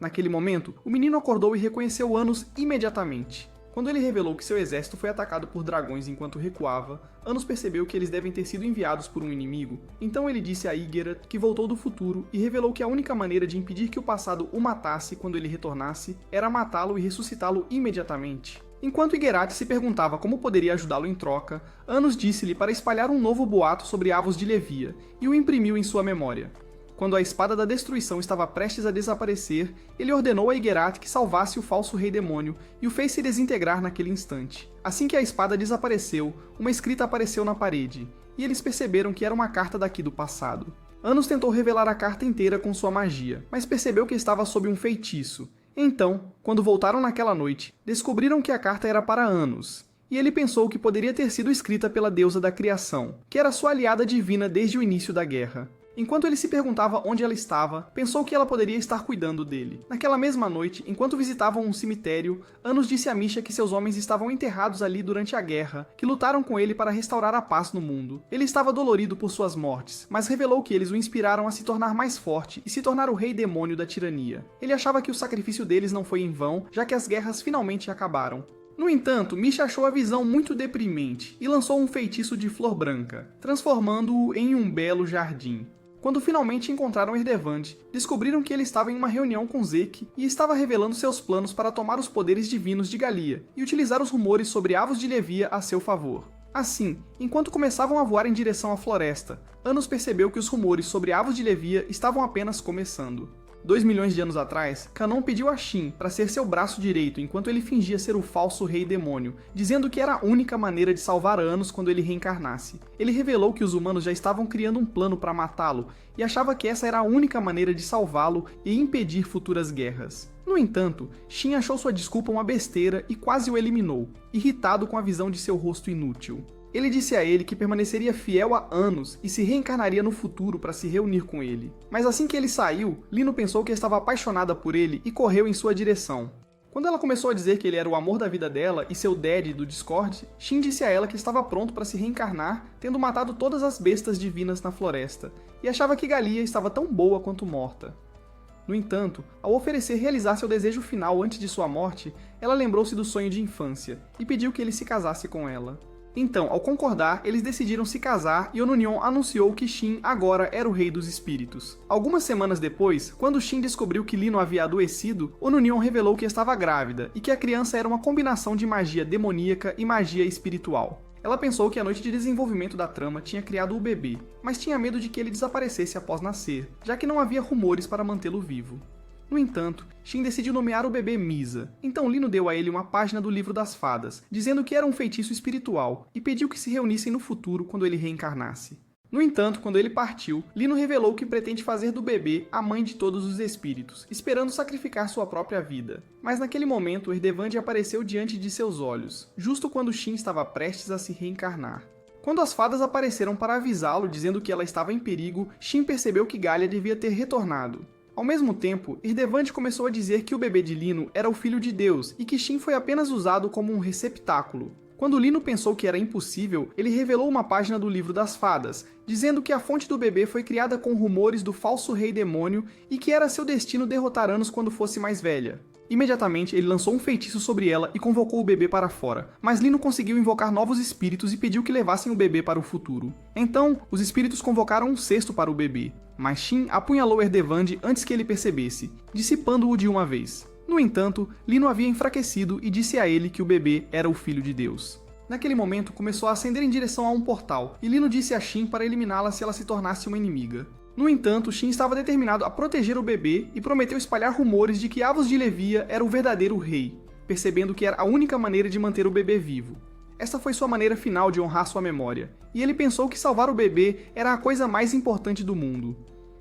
Naquele momento, o menino acordou e reconheceu Anos imediatamente. Quando ele revelou que seu exército foi atacado por dragões enquanto recuava, Anos percebeu que eles devem ter sido enviados por um inimigo, então ele disse a Ygerath que voltou do futuro e revelou que a única maneira de impedir que o passado o matasse quando ele retornasse era matá-lo e ressuscitá-lo imediatamente. Enquanto Ygerath se perguntava como poderia ajudá-lo em troca, Anos disse-lhe para espalhar um novo boato sobre Avos de Levia, e o imprimiu em sua memória. Quando a espada da destruição estava prestes a desaparecer, ele ordenou a Ygerath que salvasse o falso rei demônio e o fez se desintegrar naquele instante. Assim que a espada desapareceu, uma escrita apareceu na parede, e eles perceberam que era uma carta daqui do passado. Anos tentou revelar a carta inteira com sua magia, mas percebeu que estava sob um feitiço. Então, quando voltaram naquela noite, descobriram que a carta era para Anos, e ele pensou que poderia ter sido escrita pela deusa da criação, que era sua aliada divina desde o início da guerra. Enquanto ele se perguntava onde ela estava, pensou que ela poderia estar cuidando dele. Naquela mesma noite, enquanto visitavam um cemitério, Anos disse a Misha que seus homens estavam enterrados ali durante a guerra, que lutaram com ele para restaurar a paz no mundo. Ele estava dolorido por suas mortes, mas revelou que eles o inspiraram a se tornar mais forte e se tornar o rei demônio da tirania. Ele achava que o sacrifício deles não foi em vão, já que as guerras finalmente acabaram. No entanto, Misha achou a visão muito deprimente e lançou um feitiço de flor branca, transformando-o em um belo jardim. Quando finalmente encontraram Erdevand, descobriram que ele estava em uma reunião com Zeke e estava revelando seus planos para tomar os poderes divinos de Galia e utilizar os rumores sobre Avos de Levia a seu favor. Assim, enquanto começavam a voar em direção à floresta, Anos percebeu que os rumores sobre Avos de Levia estavam apenas começando. 2 milhões de anos atrás, Kanon pediu a Shin para ser seu braço direito enquanto ele fingia ser o falso rei demônio, dizendo que era a única maneira de salvar Anos quando ele reencarnasse. Ele revelou que os humanos já estavam criando um plano para matá-lo e achava que essa era a única maneira de salvá-lo e impedir futuras guerras. No entanto, Shin achou sua desculpa uma besteira e quase o eliminou, irritado com a visão de seu rosto inútil. Ele disse a ele que permaneceria fiel a Anos e se reencarnaria no futuro para se reunir com ele. Mas assim que ele saiu, Lino pensou que estava apaixonada por ele e correu em sua direção. Quando ela começou a dizer que ele era o amor da vida dela e seu daddy do Discord, Shin disse a ela que estava pronto para se reencarnar, tendo matado todas as bestas divinas na floresta, e achava que Galia estava tão boa quanto morta. No entanto, ao oferecer realizar seu desejo final antes de sua morte, ela lembrou-se do sonho de infância, e pediu que ele se casasse com ela. Então, ao concordar, eles decidiram se casar e Onunyon anunciou que Shin agora era o rei dos espíritos. Algumas semanas depois, quando Shin descobriu que Lino havia adoecido, Onunyon revelou que estava grávida e que a criança era uma combinação de magia demoníaca e magia espiritual. Ela pensou que a noite de desenvolvimento da trama tinha criado o bebê, mas tinha medo de que ele desaparecesse após nascer, já que não havia rumores para mantê-lo vivo. No entanto, Shin decidiu nomear o bebê Misa, então Lino deu a ele uma página do livro das fadas, dizendo que era um feitiço espiritual, e pediu que se reunissem no futuro quando ele reencarnasse. No entanto, quando ele partiu, Lino revelou que pretende fazer do bebê a mãe de todos os espíritos, esperando sacrificar sua própria vida. Mas naquele momento, Erdevande apareceu diante de seus olhos, justo quando Shin estava prestes a se reencarnar. Quando as fadas apareceram para avisá-lo dizendo que ela estava em perigo, Shin percebeu que Galia devia ter retornado. Ao mesmo tempo, Erdevande começou a dizer que o bebê de Lino era o filho de Deus e que Shin foi apenas usado como um receptáculo. Quando Lino pensou que era impossível, ele revelou uma página do livro das fadas, dizendo que a fonte do bebê foi criada com rumores do falso rei demônio e que era seu destino derrotar Anos quando fosse mais velha. Imediatamente, ele lançou um feitiço sobre ela e convocou o bebê para fora, mas Lino conseguiu invocar novos espíritos e pediu que levassem o bebê para o futuro. Então, os espíritos convocaram um cesto para o bebê, mas Shin apunhalou Erdevande antes que ele percebesse, dissipando-o de uma vez. No entanto, Lino havia enfraquecido e disse a ele que o bebê era o filho de Deus. Naquele momento, começou a ascender em direção a um portal, e Lino disse a Shin para eliminá-la se ela se tornasse uma inimiga. No entanto, Shin estava determinado a proteger o bebê e prometeu espalhar rumores de que Avos de Levia era o verdadeiro rei, percebendo que era a única maneira de manter o bebê vivo. Esta foi sua maneira final de honrar sua memória, e ele pensou que salvar o bebê era a coisa mais importante do mundo.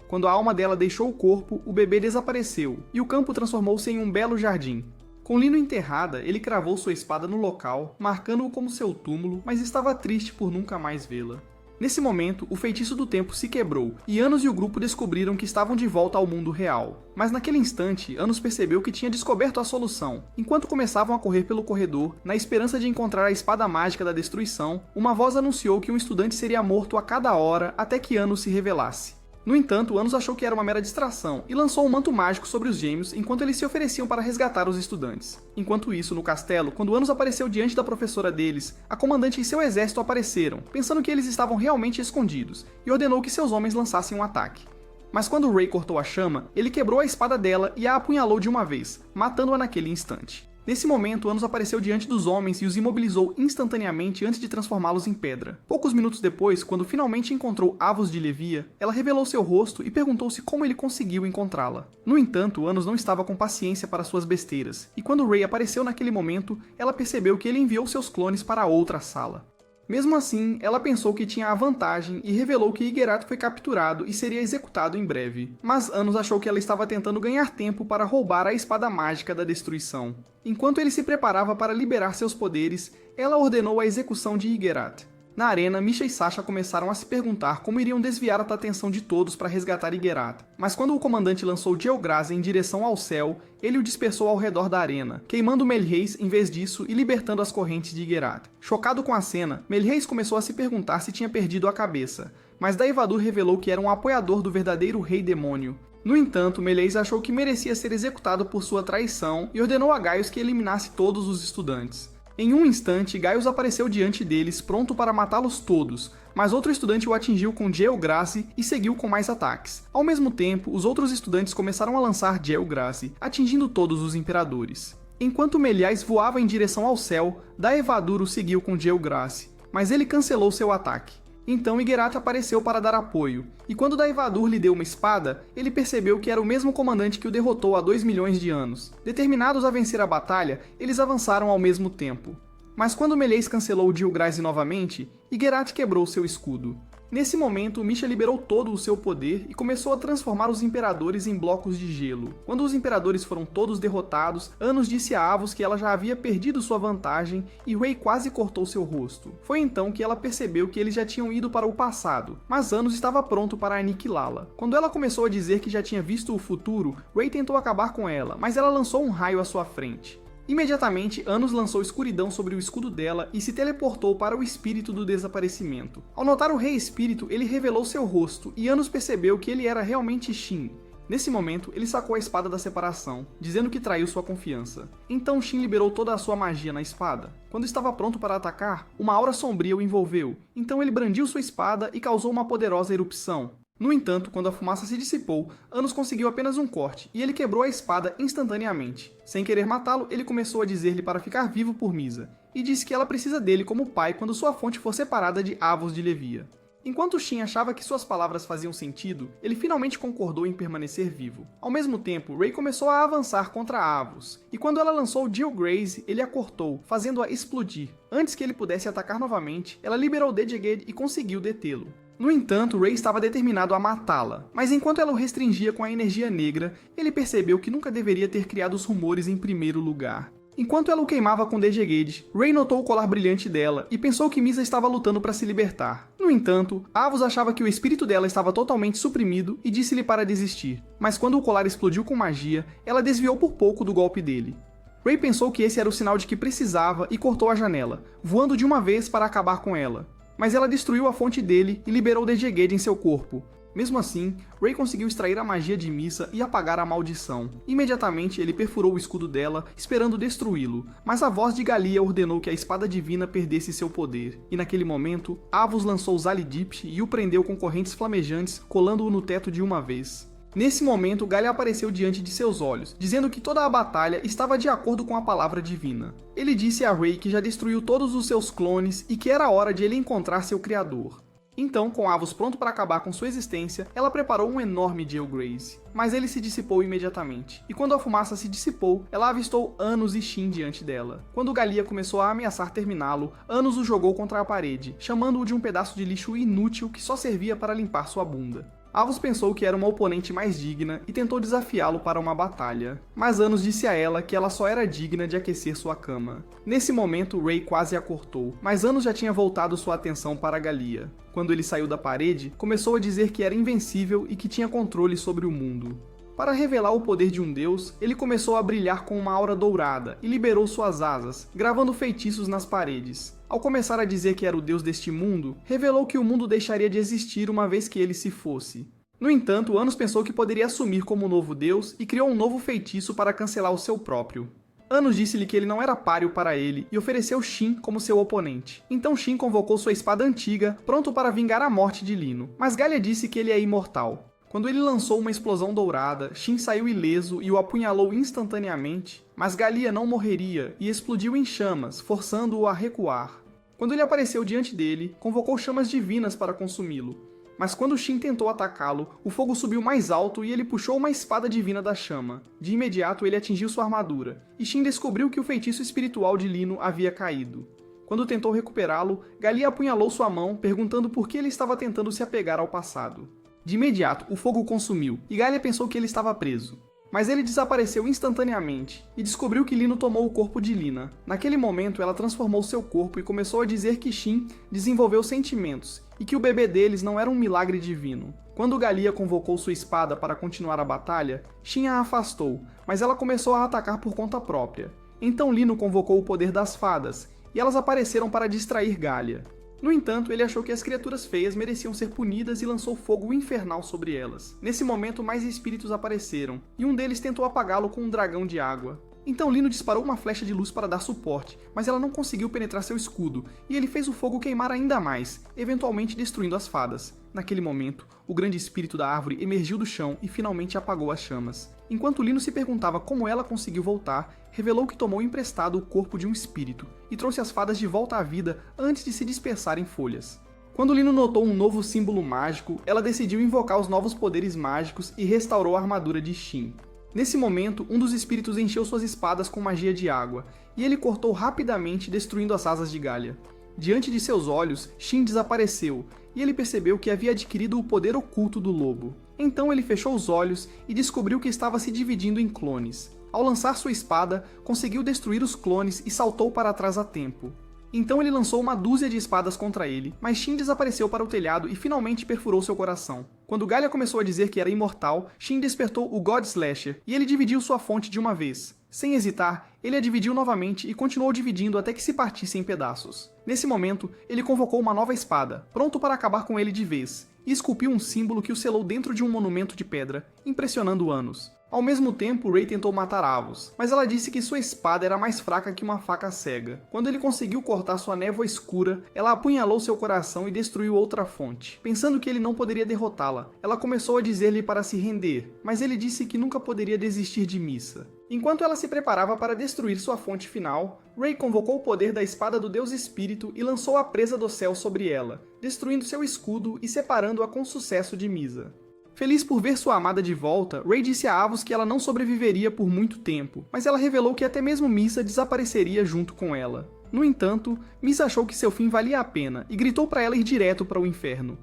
Quando a alma dela deixou o corpo, o bebê desapareceu, e o campo transformou-se em um belo jardim. Com Lino enterrada, ele cravou sua espada no local, marcando-o como seu túmulo, mas estava triste por nunca mais vê-la. Nesse momento, o feitiço do tempo se quebrou, e Anos e o grupo descobriram que estavam de volta ao mundo real. Mas naquele instante, Anos percebeu que tinha descoberto a solução. Enquanto começavam a correr pelo corredor, na esperança de encontrar a espada mágica da destruição, uma voz anunciou que um estudante seria morto a cada hora até que Anos se revelasse. No entanto, Anos achou que era uma mera distração e lançou um manto mágico sobre os gêmeos enquanto eles se ofereciam para resgatar os estudantes. Enquanto isso, no castelo, quando Anos apareceu diante da professora deles, a comandante e seu exército apareceram, pensando que eles estavam realmente escondidos, e ordenou que seus homens lançassem um ataque. Mas quando Ray cortou a chama, ele quebrou a espada dela e a apunhalou de uma vez, matando-a naquele instante. Nesse momento, Anos apareceu diante dos homens e os imobilizou instantaneamente antes de transformá-los em pedra. Poucos minutos depois, quando finalmente encontrou Avos de Levia, ela revelou seu rosto e perguntou-se como ele conseguiu encontrá-la. No entanto, Anos não estava com paciência para suas besteiras, e quando Ray apareceu naquele momento, ela percebeu que ele enviou seus clones para outra sala. Mesmo assim, ela pensou que tinha a vantagem e revelou que Higurath foi capturado e seria executado em breve. Mas Anos achou que ela estava tentando ganhar tempo para roubar a espada mágica da destruição. Enquanto ele se preparava para liberar seus poderes, ela ordenou a execução de Higurath. Na arena, Misha e Sasha começaram a se perguntar como iriam desviar a atenção de todos para resgatar Higurath. Mas quando o comandante lançou Gelgrazi em direção ao céu, ele o dispersou ao redor da arena, queimando Melrheis em vez disso e libertando as correntes de Higurath. Chocado com a cena, Melrheis começou a se perguntar se tinha perdido a cabeça, mas Daivadur revelou que era um apoiador do verdadeiro rei demônio. No entanto, Melrheis achou que merecia ser executado por sua traição e ordenou a Gaius que eliminasse todos os estudantes. Em um instante, Gaius apareceu diante deles, pronto para matá-los todos, mas outro estudante o atingiu com Gelgrazi e seguiu com mais ataques. Ao mesmo tempo, os outros estudantes começaram a lançar Gelgrazi, atingindo todos os imperadores. Enquanto Meliais voava em direção ao céu, Daevadur o seguiu com Gelgrazi, mas ele cancelou seu ataque. Então Higurath apareceu para dar apoio, e quando Daivadur lhe deu uma espada, ele percebeu que era o mesmo comandante que o derrotou há 2 milhões de anos. Determinados a vencer a batalha, eles avançaram ao mesmo tempo. Mas quando Melrheis cancelou Gelgrazi novamente, Higurath quebrou seu escudo. Nesse momento, Misha liberou todo o seu poder e começou a transformar os imperadores em blocos de gelo. Quando os imperadores foram todos derrotados, Anos disse a Avos que ela já havia perdido sua vantagem e Ray quase cortou seu rosto. Foi então que ela percebeu que eles já tinham ido para o passado, mas Anos estava pronto para aniquilá-la. Quando ela começou a dizer que já tinha visto o futuro, Ray tentou acabar com ela, mas ela lançou um raio à sua frente. Imediatamente, Anos lançou escuridão sobre o escudo dela e se teleportou para o espírito do desaparecimento. Ao notar o Rei Espírito, ele revelou seu rosto e Anos percebeu que ele era realmente Shin. Nesse momento, ele sacou a espada da separação, dizendo que traiu sua confiança. Então Shin liberou toda a sua magia na espada. Quando estava pronto para atacar, uma aura sombria o envolveu, então ele brandiu sua espada e causou uma poderosa erupção. No entanto, quando a fumaça se dissipou, Anos conseguiu apenas um corte, e ele quebrou a espada instantaneamente. Sem querer matá-lo, ele começou a dizer-lhe para ficar vivo por Misa, e disse que ela precisa dele como pai quando sua fonte for separada de Avos de Levia. Enquanto Shin achava que suas palavras faziam sentido, ele finalmente concordou em permanecer vivo. Ao mesmo tempo, Rey começou a avançar contra Avos, e quando ela lançou Jill Grace, ele a cortou, fazendo-a explodir. Antes que ele pudesse atacar novamente, ela liberou Dejeged e conseguiu detê-lo. No entanto, Rey estava determinado a matá-la, mas enquanto ela o restringia com a energia negra, ele percebeu que nunca deveria ter criado os rumores em primeiro lugar. Enquanto ela o queimava com Dejeged, Rey notou o colar brilhante dela e pensou que Misa estava lutando para se libertar. No entanto, Avos achava que o espírito dela estava totalmente suprimido e disse-lhe para desistir, mas quando o colar explodiu com magia, ela desviou por pouco do golpe dele. Rey pensou que esse era o sinal de que precisava e cortou a janela, voando de uma vez para acabar com ela. Mas ela destruiu a fonte dele e liberou Dejeged em seu corpo. Mesmo assim, Rey conseguiu extrair a magia de Misa e apagar a maldição. Imediatamente, ele perfurou o escudo dela, esperando destruí-lo, mas a voz de Galia ordenou que a espada divina perdesse seu poder. E naquele momento, Avos lançou Zalidipt e o prendeu com correntes flamejantes, colando-o no teto de uma vez. Nesse momento, Galia apareceu diante de seus olhos, dizendo que toda a batalha estava de acordo com a palavra divina. Ele disse a Rey que já destruiu todos os seus clones e que era hora de ele encontrar seu criador. Então, com Avos pronto para acabar com sua existência, ela preparou um enorme Jill Grace. Mas ele se dissipou imediatamente, e quando a fumaça se dissipou, ela avistou Anos e Shin diante dela. Quando Galia começou a ameaçar terminá-lo, Anos o jogou contra a parede, chamando-o de um pedaço de lixo inútil que só servia para limpar sua bunda. Avos pensou que era uma oponente mais digna e tentou desafiá-lo para uma batalha, mas Anos disse a ela que ela só era digna de aquecer sua cama. Nesse momento, Rey quase a cortou, mas Anos já tinha voltado sua atenção para Galia. Quando ele saiu da parede, começou a dizer que era invencível e que tinha controle sobre o mundo. Para revelar o poder de um deus, ele começou a brilhar com uma aura dourada e liberou suas asas, gravando feitiços nas paredes. Ao começar a dizer que era o deus deste mundo, revelou que o mundo deixaria de existir uma vez que ele se fosse. No entanto, Anos pensou que poderia assumir como novo deus e criou um novo feitiço para cancelar o seu próprio. Anos disse-lhe que ele não era páreo para ele e ofereceu Shin como seu oponente. Então Shin convocou sua espada antiga, pronto para vingar a morte de Lino, mas Galia disse que ele é imortal. Quando ele lançou uma explosão dourada, Shin saiu ileso e o apunhalou instantaneamente, mas Galia não morreria e explodiu em chamas, forçando-o a recuar. Quando ele apareceu diante dele, convocou chamas divinas para consumi-lo. Mas quando Shin tentou atacá-lo, o fogo subiu mais alto e ele puxou uma espada divina da chama. De imediato ele atingiu sua armadura, e Shin descobriu que o feitiço espiritual de Lino havia caído. Quando tentou recuperá-lo, Galia apunhalou sua mão, perguntando por que ele estava tentando se apegar ao passado. De imediato, o fogo o consumiu, e Galia pensou que ele estava preso. Mas ele desapareceu instantaneamente, e descobriu que Lino tomou o corpo de Lina. Naquele momento, ela transformou seu corpo e começou a dizer que Shin desenvolveu sentimentos, e que o bebê deles não era um milagre divino. Quando Galia convocou sua espada para continuar a batalha, Shin a afastou, mas ela começou a atacar por conta própria. Então Lino convocou o poder das fadas, e elas apareceram para distrair Galia. No entanto, ele achou que as criaturas feias mereciam ser punidas e lançou fogo infernal sobre elas. Nesse momento, mais espíritos apareceram, e um deles tentou apagá-lo com um dragão de água. Então Lino disparou uma flecha de luz para dar suporte, mas ela não conseguiu penetrar seu escudo, e ele fez o fogo queimar ainda mais, eventualmente destruindo as fadas. Naquele momento, o grande espírito da árvore emergiu do chão e finalmente apagou as chamas. Enquanto Lino se perguntava como ela conseguiu voltar, revelou que tomou emprestado o corpo de um espírito, e trouxe as fadas de volta à vida antes de se dispersar em folhas. Quando Lino notou um novo símbolo mágico, ela decidiu invocar os novos poderes mágicos e restaurou a armadura de Shin. Nesse momento, um dos espíritos encheu suas espadas com magia de água, e ele cortou rapidamente, destruindo as asas de Galia. Diante de seus olhos, Shin desapareceu, e ele percebeu que havia adquirido o poder oculto do lobo. Então ele fechou os olhos e descobriu que estava se dividindo em clones. Ao lançar sua espada, conseguiu destruir os clones e saltou para trás a tempo. Então ele lançou uma dúzia de espadas contra ele, mas Shin desapareceu para o telhado e finalmente perfurou seu coração. Quando Galia começou a dizer que era imortal, Shin despertou o God Slasher, e ele dividiu sua fonte de uma vez. Sem hesitar, ele a dividiu novamente e continuou dividindo até que se partisse em pedaços. Nesse momento, ele convocou uma nova espada, pronto para acabar com ele de vez, e esculpiu um símbolo que o selou dentro de um monumento de pedra, impressionando Anos. Ao mesmo tempo, Rey tentou matar Avos, mas ela disse que sua espada era mais fraca que uma faca cega. Quando ele conseguiu cortar sua névoa escura, ela apunhalou seu coração e destruiu outra fonte. Pensando que ele não poderia derrotá-la, ela começou a dizer-lhe para se render, mas ele disse que nunca poderia desistir de Missa. Enquanto ela se preparava para destruir sua fonte final, Rey convocou o poder da espada do Deus Espírito e lançou a presa do céu sobre ela, destruindo seu escudo e separando-a com sucesso de Misa. Feliz por ver sua amada de volta, Rey disse a Avos que ela não sobreviveria por muito tempo, mas ela revelou que até mesmo Missa desapareceria junto com ela. No entanto, Missa achou que seu fim valia a pena e gritou para ela ir direto para o inferno.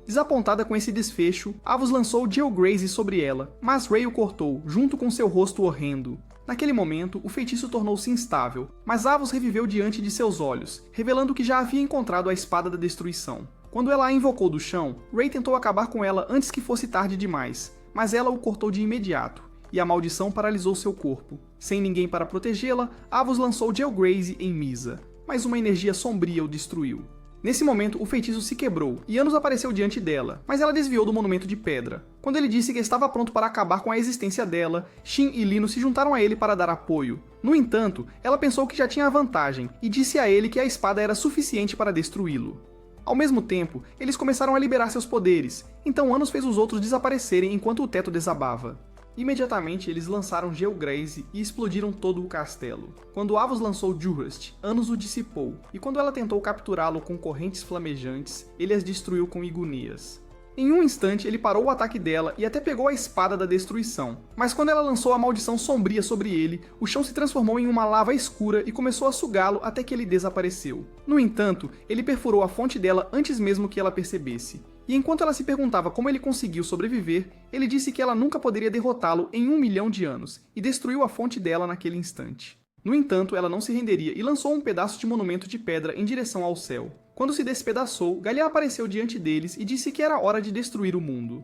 Desapontada com esse desfecho, Avos lançou Geograze sobre ela, mas Rey o cortou, junto com seu rosto horrendo. Naquele momento, o feitiço tornou-se instável, mas Avos reviveu diante de seus olhos, revelando que já havia encontrado a espada da destruição. Quando ela a invocou do chão, Rey tentou acabar com ela antes que fosse tarde demais, mas ela o cortou de imediato, e a maldição paralisou seu corpo. Sem ninguém para protegê-la, Avos lançou Geograze em Misa, mas uma energia sombria o destruiu. Nesse momento, o feitiço se quebrou, e Anos apareceu diante dela, mas ela desviou do monumento de pedra. Quando ele disse que estava pronto para acabar com a existência dela, Shin e Lino se juntaram a ele para dar apoio. No entanto, ela pensou que já tinha a vantagem, e disse a ele que a espada era suficiente para destruí-lo. Ao mesmo tempo, eles começaram a liberar seus poderes, então Anos fez os outros desaparecerem enquanto o teto desabava. Imediatamente, eles lançaram Geograze e explodiram todo o castelo. Quando Avos lançou Juhrast, Anos o dissipou, e quando ela tentou capturá-lo com correntes flamejantes, ele as destruiu com Igunias. Em um instante, ele parou o ataque dela e até pegou a espada da destruição. Mas quando ela lançou a maldição sombria sobre ele, o chão se transformou em uma lava escura e começou a sugá-lo até que ele desapareceu. No entanto, ele perfurou a fonte dela antes mesmo que ela percebesse. E enquanto ela se perguntava como ele conseguiu sobreviver, ele disse que ela nunca poderia derrotá-lo em 1 milhão de anos, e destruiu a fonte dela naquele instante. No entanto, ela não se renderia e lançou um pedaço de monumento de pedra em direção ao céu. Quando se despedaçou, Galia apareceu diante deles e disse que era hora de destruir o mundo.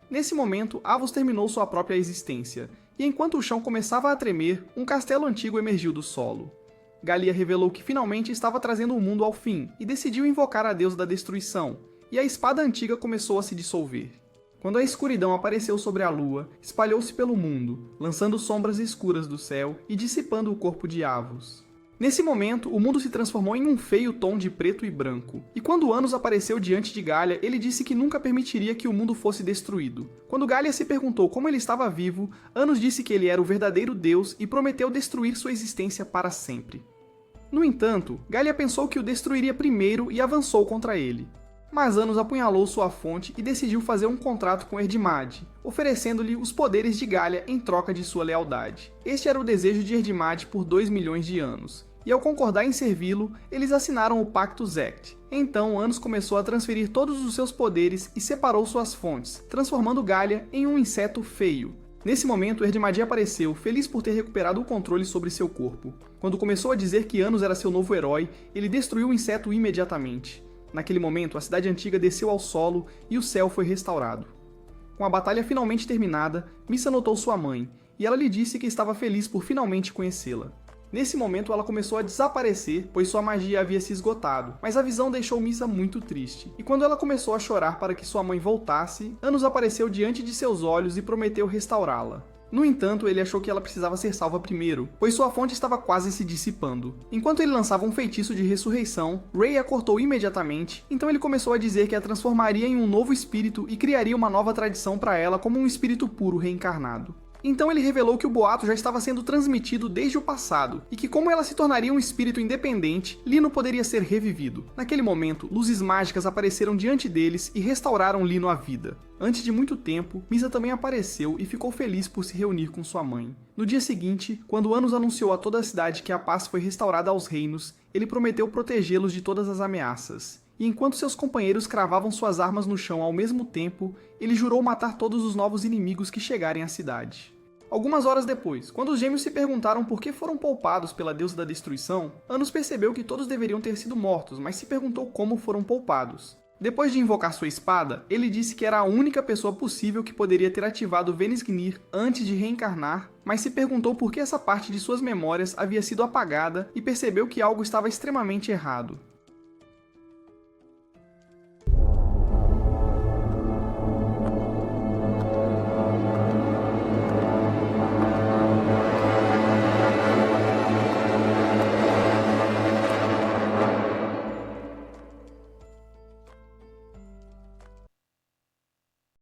Nesse momento, Avos terminou sua própria existência, e enquanto o chão começava a tremer, um castelo antigo emergiu do solo. Galia revelou que finalmente estava trazendo o mundo ao fim, e decidiu invocar a deusa da destruição, e a espada antiga começou a se dissolver. Quando a escuridão apareceu sobre a lua, espalhou-se pelo mundo, lançando sombras escuras do céu e dissipando o corpo de Avos. Nesse momento, o mundo se transformou em um feio tom de preto e branco, e quando Anos apareceu diante de Galia, ele disse que nunca permitiria que o mundo fosse destruído. Quando Galia se perguntou como ele estava vivo, Anos disse que ele era o verdadeiro Deus e prometeu destruir sua existência para sempre. No entanto, Galia pensou que o destruiria primeiro e avançou contra ele. Mas Anos apunhalou sua fonte e decidiu fazer um contrato com Erdmad, oferecendo-lhe os poderes de Galia em troca de sua lealdade. Este era o desejo de Erdmad por 2 milhões de anos, e ao concordar em servi-lo, eles assinaram o Pacto Zect. Então Anos começou a transferir todos os seus poderes e separou suas fontes, transformando Galia em um inseto feio. Nesse momento, Erdmad apareceu, feliz por ter recuperado o controle sobre seu corpo. Quando começou a dizer que Anos era seu novo herói, ele destruiu o inseto imediatamente. Naquele momento, a cidade antiga desceu ao solo e o céu foi restaurado. Com a batalha finalmente terminada, Missa notou sua mãe, e ela lhe disse que estava feliz por finalmente conhecê-la. Nesse momento, ela começou a desaparecer, pois sua magia havia se esgotado, mas a visão deixou Missa muito triste. E quando ela começou a chorar para que sua mãe voltasse, Anos apareceu diante de seus olhos e prometeu restaurá-la. No entanto, ele achou que ela precisava ser salva primeiro, pois sua fonte estava quase se dissipando. Enquanto ele lançava um feitiço de ressurreição, Rey a cortou imediatamente, então ele começou a dizer que a transformaria em um novo espírito e criaria uma nova tradição para ela como um espírito puro reencarnado. Então ele revelou que o boato já estava sendo transmitido desde o passado, e que como ela se tornaria um espírito independente, Lino poderia ser revivido. Naquele momento, luzes mágicas apareceram diante deles e restauraram Lino à vida. Antes de muito tempo, Missa também apareceu e ficou feliz por se reunir com sua mãe. No dia seguinte, quando Anos anunciou a toda a cidade que a paz foi restaurada aos reinos, ele prometeu protegê-los de todas as ameaças. E enquanto seus companheiros cravavam suas armas no chão ao mesmo tempo, ele jurou matar todos os novos inimigos que chegarem à cidade. Algumas horas depois, quando os gêmeos se perguntaram por que foram poupados pela deusa da destruição, Anos percebeu que todos deveriam ter sido mortos, mas se perguntou como foram poupados. Depois de invocar sua espada, ele disse que era a única pessoa possível que poderia ter ativado Venisgnir antes de reencarnar, mas se perguntou por que essa parte de suas memórias havia sido apagada e percebeu que algo estava extremamente errado.